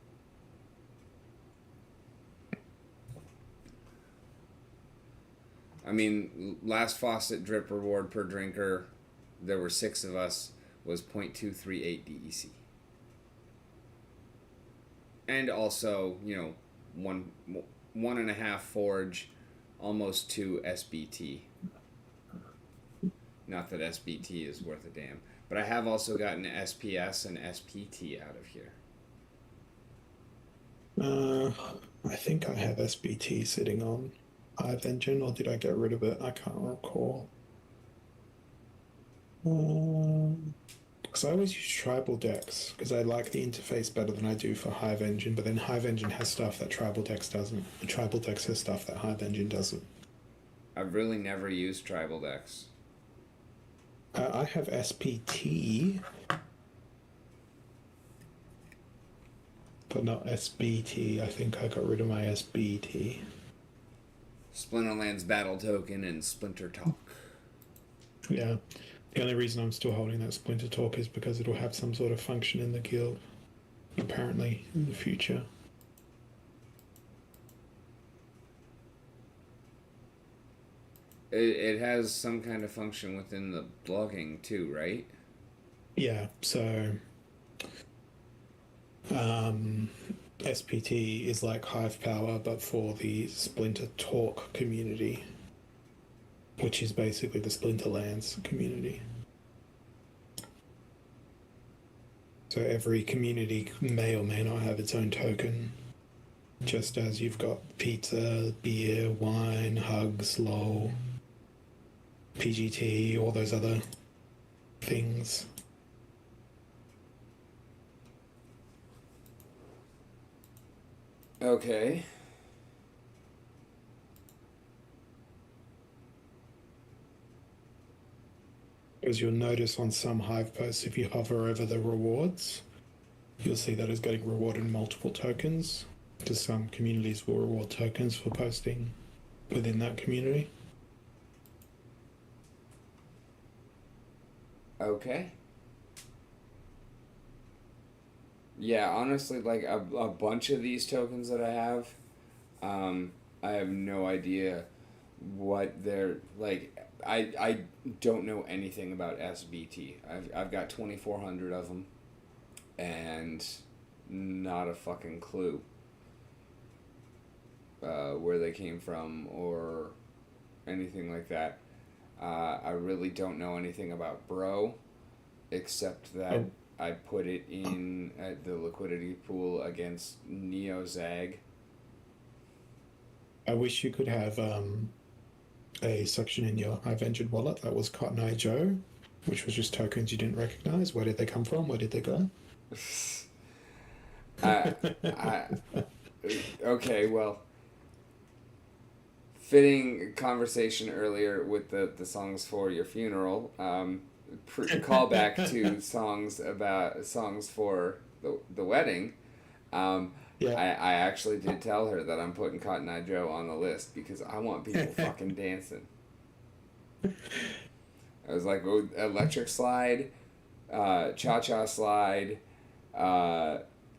[SPEAKER 1] I mean, last faucet drip reward per drinker, there were 6 of us, was 0.238 DEC. And also, 1.5 forge, almost 2 SBT. Not that SBT is worth a damn. But I have also gotten SPS and SPT out of here.
[SPEAKER 4] I think I have SBT sitting on Hive Engine, or did I get rid of it? I can't recall. Because I always use tribal decks because I like the interface better than I do for Hive Engine, but then Hive Engine has stuff that tribal decks doesn't, and tribal decks has stuff that Hive Engine doesn't.
[SPEAKER 1] I've really never used tribal decks.
[SPEAKER 4] I have SPT, but not SBT. I think I got rid of my SBT.
[SPEAKER 1] Splinterlands Battle Token and Splinter Talk.
[SPEAKER 4] Yeah. The only reason I'm still holding that Splinter Talk is because it'll have some sort of function in the guild, apparently, in the future.
[SPEAKER 1] It has some kind of function within the blogging too, right?
[SPEAKER 4] Yeah, so SPT is like Hive Power, but for the Splinter Talk community, which is basically the Splinterlands community. So every community may or may not have its own token, just as you've got pizza, beer, wine, hugs, LOL, PGT, all those other things.
[SPEAKER 1] Okay.
[SPEAKER 4] As you'll notice on some Hive posts, if you hover over the rewards, you'll see that it's getting rewarded multiple tokens. Because some communities will reward tokens for posting within that community.
[SPEAKER 1] Okay. Yeah, honestly, like a bunch of these tokens that I have, I have no idea what they're like. I don't know anything about SBT. I've got 2,400 of them, and not a fucking clue where they came from or anything like that. I really don't know anything about Bro, except that I put it in the liquidity pool against Neo Zag.
[SPEAKER 4] I wish you could have a section in your Hive Engine wallet that was Cotton Eye Joe, which was just tokens you didn't recognize. Where did they come from? Where did they go?
[SPEAKER 1] Okay, well, fitting conversation earlier with the songs for your funeral. Call back to songs for the wedding.
[SPEAKER 4] Yeah.
[SPEAKER 1] I actually did tell her that I'm putting Cotton Eye Joe on the list because I want people fucking dancing. I was like, oh, Electric Slide, Cha Cha Slide,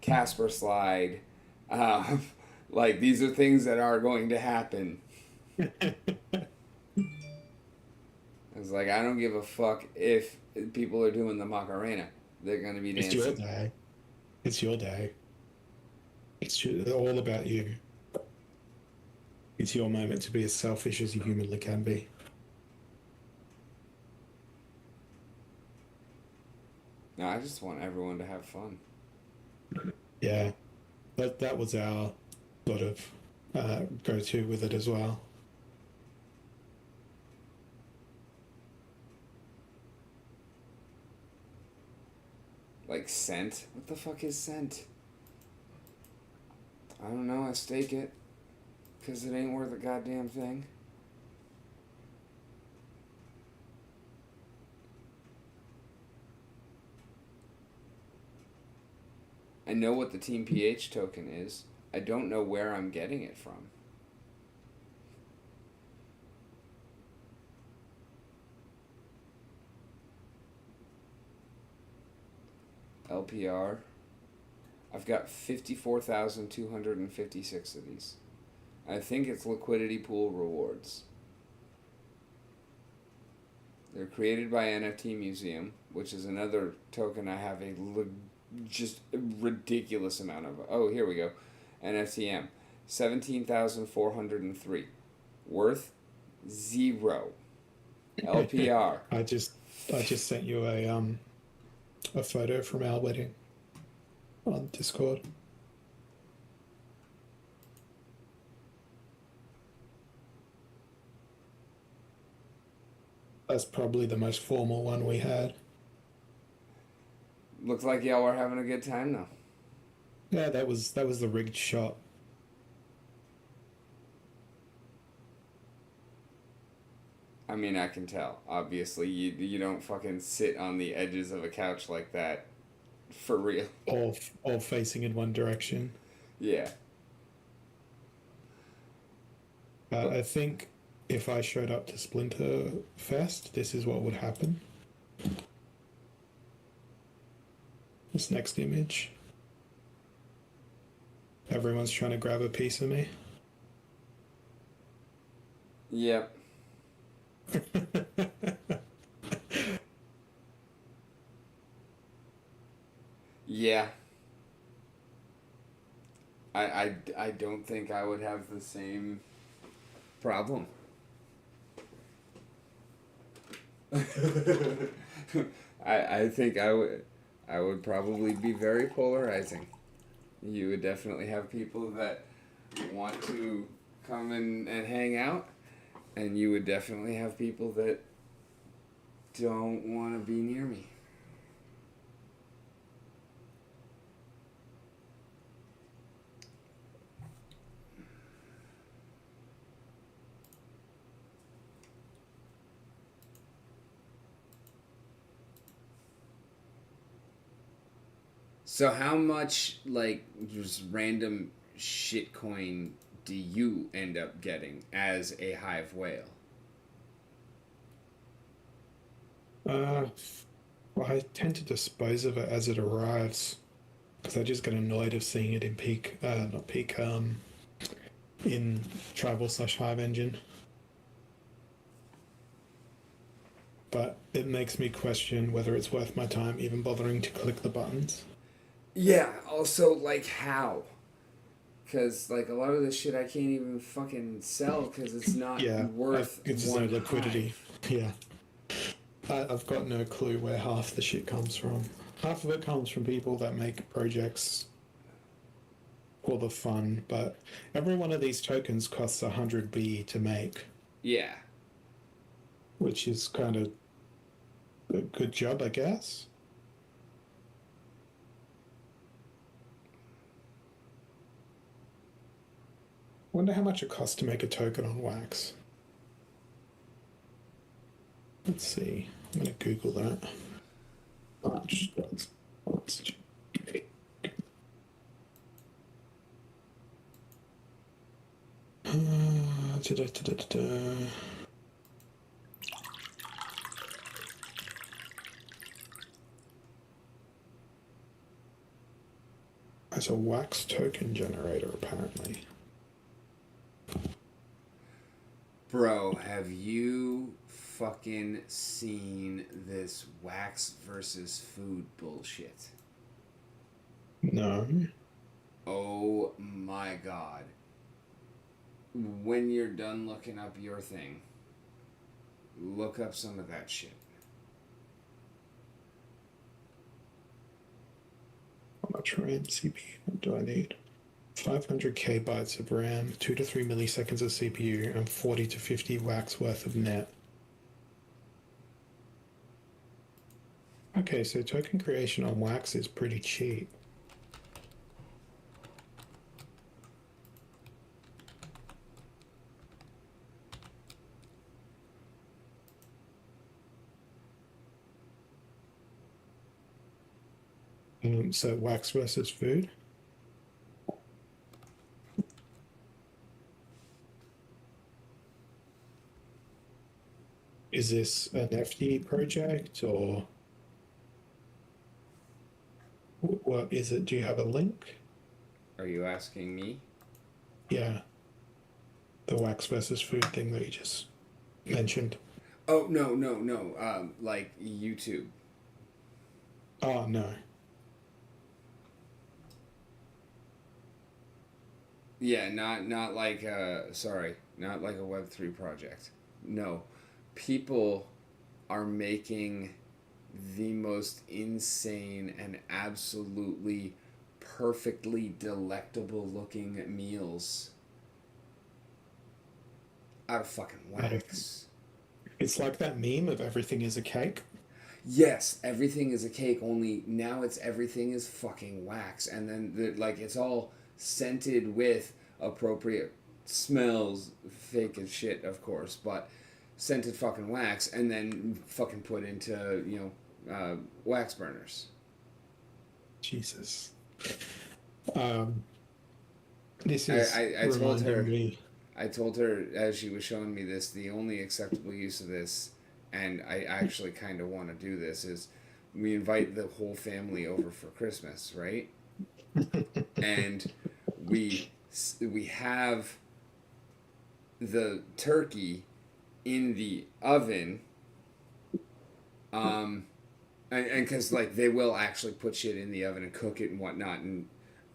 [SPEAKER 1] Casper Slide. Like, these are things that are going to happen. I was like, I don't give a fuck if people are doing the Macarena. They're going to be dancing.
[SPEAKER 4] It's your day. It's your day. It's all about you. It's your moment to be as selfish as you humanly can be.
[SPEAKER 1] No, I just want everyone to have fun.
[SPEAKER 4] Yeah. That was our sort of go-to with it as well.
[SPEAKER 1] Like scent? What the fuck is scent? I don't know, I stake it. Because it ain't worth a goddamn thing. I know what the Team PH token is. I don't know where I'm getting it from. LPR. I've got 54,256 of these. I think it's liquidity pool rewards. They're created by NFT Museum, which is another token I have just a ridiculous amount of. Oh, here we go. NFTM. 17,403. Worth 0. LPR.
[SPEAKER 4] I just sent you a photo from our wedding on Discord. That's probably the most formal one we had.
[SPEAKER 1] Looks like y'all were having a good time though.
[SPEAKER 4] Yeah, that was the rigged shot.
[SPEAKER 1] I mean, I can tell. Obviously, you don't fucking sit on the edges of a couch like that for real.
[SPEAKER 4] All facing in one direction.
[SPEAKER 1] Yeah.
[SPEAKER 4] I think if I showed up to Splinter Fest, this is what would happen. This next image. Everyone's trying to grab a piece of me.
[SPEAKER 1] Yep. Yeah. I don't think I would have the same problem. I think I would probably be very polarizing. You would definitely have people that want to come and hang out, and you would definitely have people that don't want to be near me. So how much, like, just random shitcoin do you end up getting as a hive whale?
[SPEAKER 4] Well, I tend to dispose of it as it arrives because I just get annoyed of seeing it in peak, not peak, in tribal/hive engine. But it makes me question whether it's worth my time even bothering to click the buttons.
[SPEAKER 1] Yeah, also, like, how? Because, like, a lot of this shit I can't even fucking sell because it's not worth
[SPEAKER 4] it's
[SPEAKER 1] one
[SPEAKER 4] no liquidity.
[SPEAKER 1] hive.
[SPEAKER 4] Yeah. I've got no clue where half the shit comes from. Half of it comes from people that make projects for the fun, but every one of these tokens costs 100 B to make.
[SPEAKER 1] Yeah.
[SPEAKER 4] Which is kind of a good job, I guess. Wonder how much it costs to make a token on Wax. Let's see. I'm going to Google that. There's a Wax token generator, apparently.
[SPEAKER 1] Bro, have you fucking seen this wax versus food bullshit?
[SPEAKER 4] No.
[SPEAKER 1] Oh my god. When you're done looking up your thing, look up some of that shit.
[SPEAKER 4] How much RAM CPU do I need? 500k bytes of RAM, 2 to 3 milliseconds of CPU, and 40 to 50 wax worth of net. Okay, so token creation on Wax is pretty cheap. So Wax versus food. Is this an FD project or what is it? Do you have a link?
[SPEAKER 1] Are you asking me?
[SPEAKER 4] Yeah. The Wax versus food thing that you just mentioned.
[SPEAKER 1] Oh, no. Like YouTube.
[SPEAKER 4] Oh, no.
[SPEAKER 1] Yeah, not like not like a Web3 project. No. People are making the most insane and absolutely perfectly delectable looking meals out of fucking wax.
[SPEAKER 4] It's like that meme of everything is a cake.
[SPEAKER 1] Yes, everything is a cake, only now it's everything is fucking wax. And then, like, it's all scented with appropriate smells, fake as shit, of course, but scented fucking wax and then fucking put into, wax burners.
[SPEAKER 4] Jesus. This is
[SPEAKER 1] I told her.
[SPEAKER 4] reminding me.
[SPEAKER 1] I told her as she was showing me this, the only acceptable use of this, and I actually kind of want to do this, is we invite the whole family over for Christmas, right? And we have the turkey in the oven, and because like they will actually put shit in the oven and cook it and whatnot, and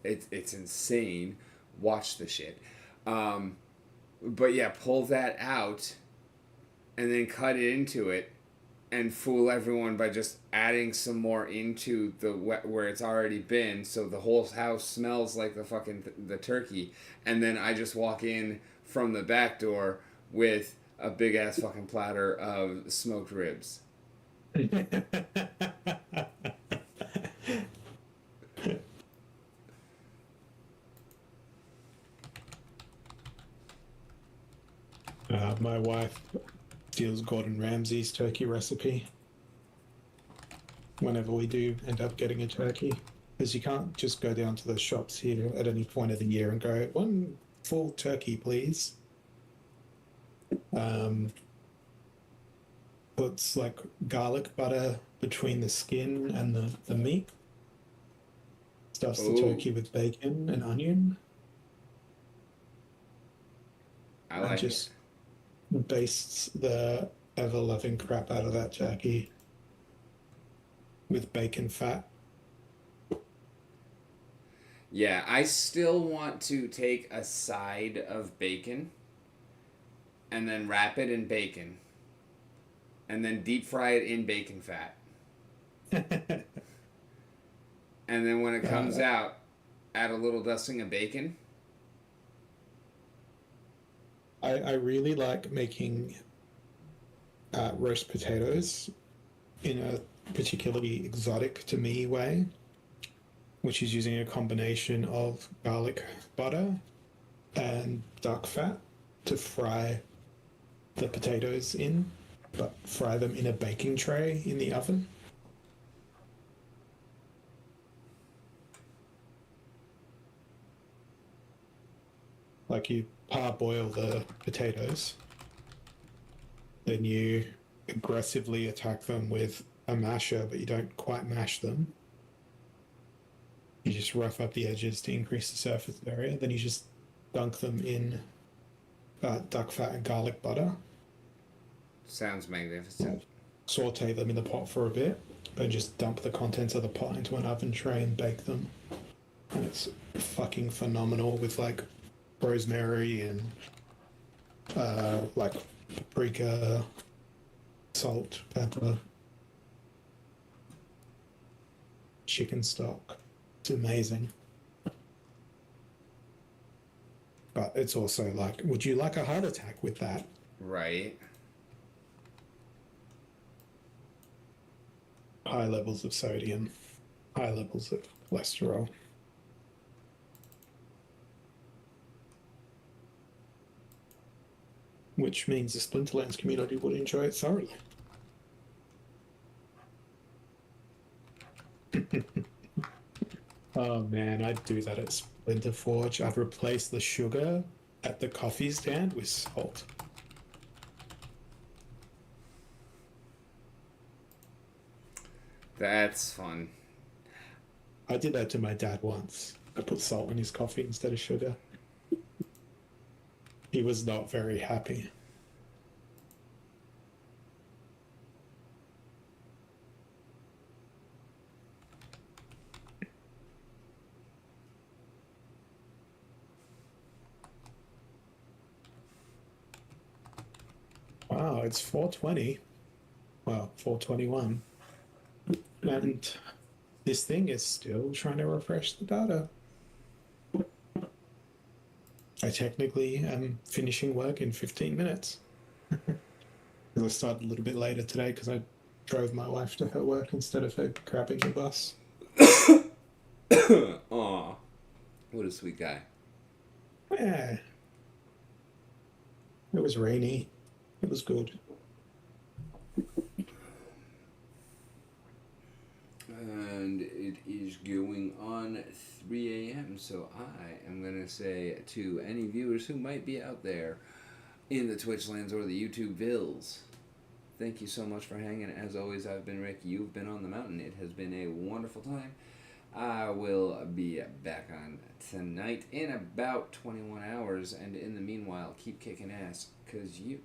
[SPEAKER 1] it's insane. Watch the shit. But yeah, pull that out and then cut it into it and fool everyone by just adding some more into the where it's already been, so the whole house smells like the fucking the turkey, and then I just walk in from the back door with a big ass fucking platter of smoked ribs.
[SPEAKER 4] My wife steals Gordon Ramsay's turkey recipe whenever we do end up getting a turkey, because you can't just go down to the shops here at any point of the year and go, one full turkey, please. Puts like garlic butter between the skin and the meat. Stuffs the turkey with bacon and onion.
[SPEAKER 1] I like
[SPEAKER 4] and just bastes the ever-loving crap out of that turkey with bacon fat.
[SPEAKER 1] Yeah, I still want to take a side of bacon and then wrap it in bacon and then deep fry it in bacon fat. And then when it comes out, add a little dusting of bacon.
[SPEAKER 4] I really like making roast potatoes in a particularly exotic to me way, which is using a combination of garlic butter and duck fat to fry the potatoes in, but fry them in a baking tray in the oven. Like you parboil the potatoes, then you aggressively attack them with a masher, but you don't quite mash them. You just rough up the edges to increase the surface area. Then you just dunk them in duck fat and garlic butter.
[SPEAKER 1] Sounds magnificent.
[SPEAKER 4] Saute them in the pot for a bit, and just dump the contents of the pot into an oven tray and bake them. And it's fucking phenomenal with like rosemary and like paprika, salt, pepper, chicken stock. It's amazing. But it's also like, would you like a heart attack with that?
[SPEAKER 1] Right.
[SPEAKER 4] High levels of sodium, high levels of cholesterol. Which means the Splinterlands community would enjoy it thoroughly. Oh man, I'd do that at Splinter Forge. I'd replace the sugar at the coffee stand with salt.
[SPEAKER 1] That's fun.
[SPEAKER 4] I did that to my dad once. I put salt in his coffee instead of sugar. He was not very happy. Wow, it's 4:20. Well, 4:21. And this thing is still trying to refresh the data. I technically am finishing work in 15 minutes. I started a little bit later today because I drove my wife to her work instead of her grabbing the bus.
[SPEAKER 1] Aw. What a sweet guy.
[SPEAKER 4] Yeah. It was rainy. It was good.
[SPEAKER 1] And it is going on 3 a.m. So I am going to say to any viewers who might be out there in the Twitch lands or the YouTube vills, thank you so much for hanging. As always, I've been Rick. You've been on the mountain. It has been a wonderful time. I will be back on tonight in about 21 hours. And in the meanwhile, keep kicking ass, because you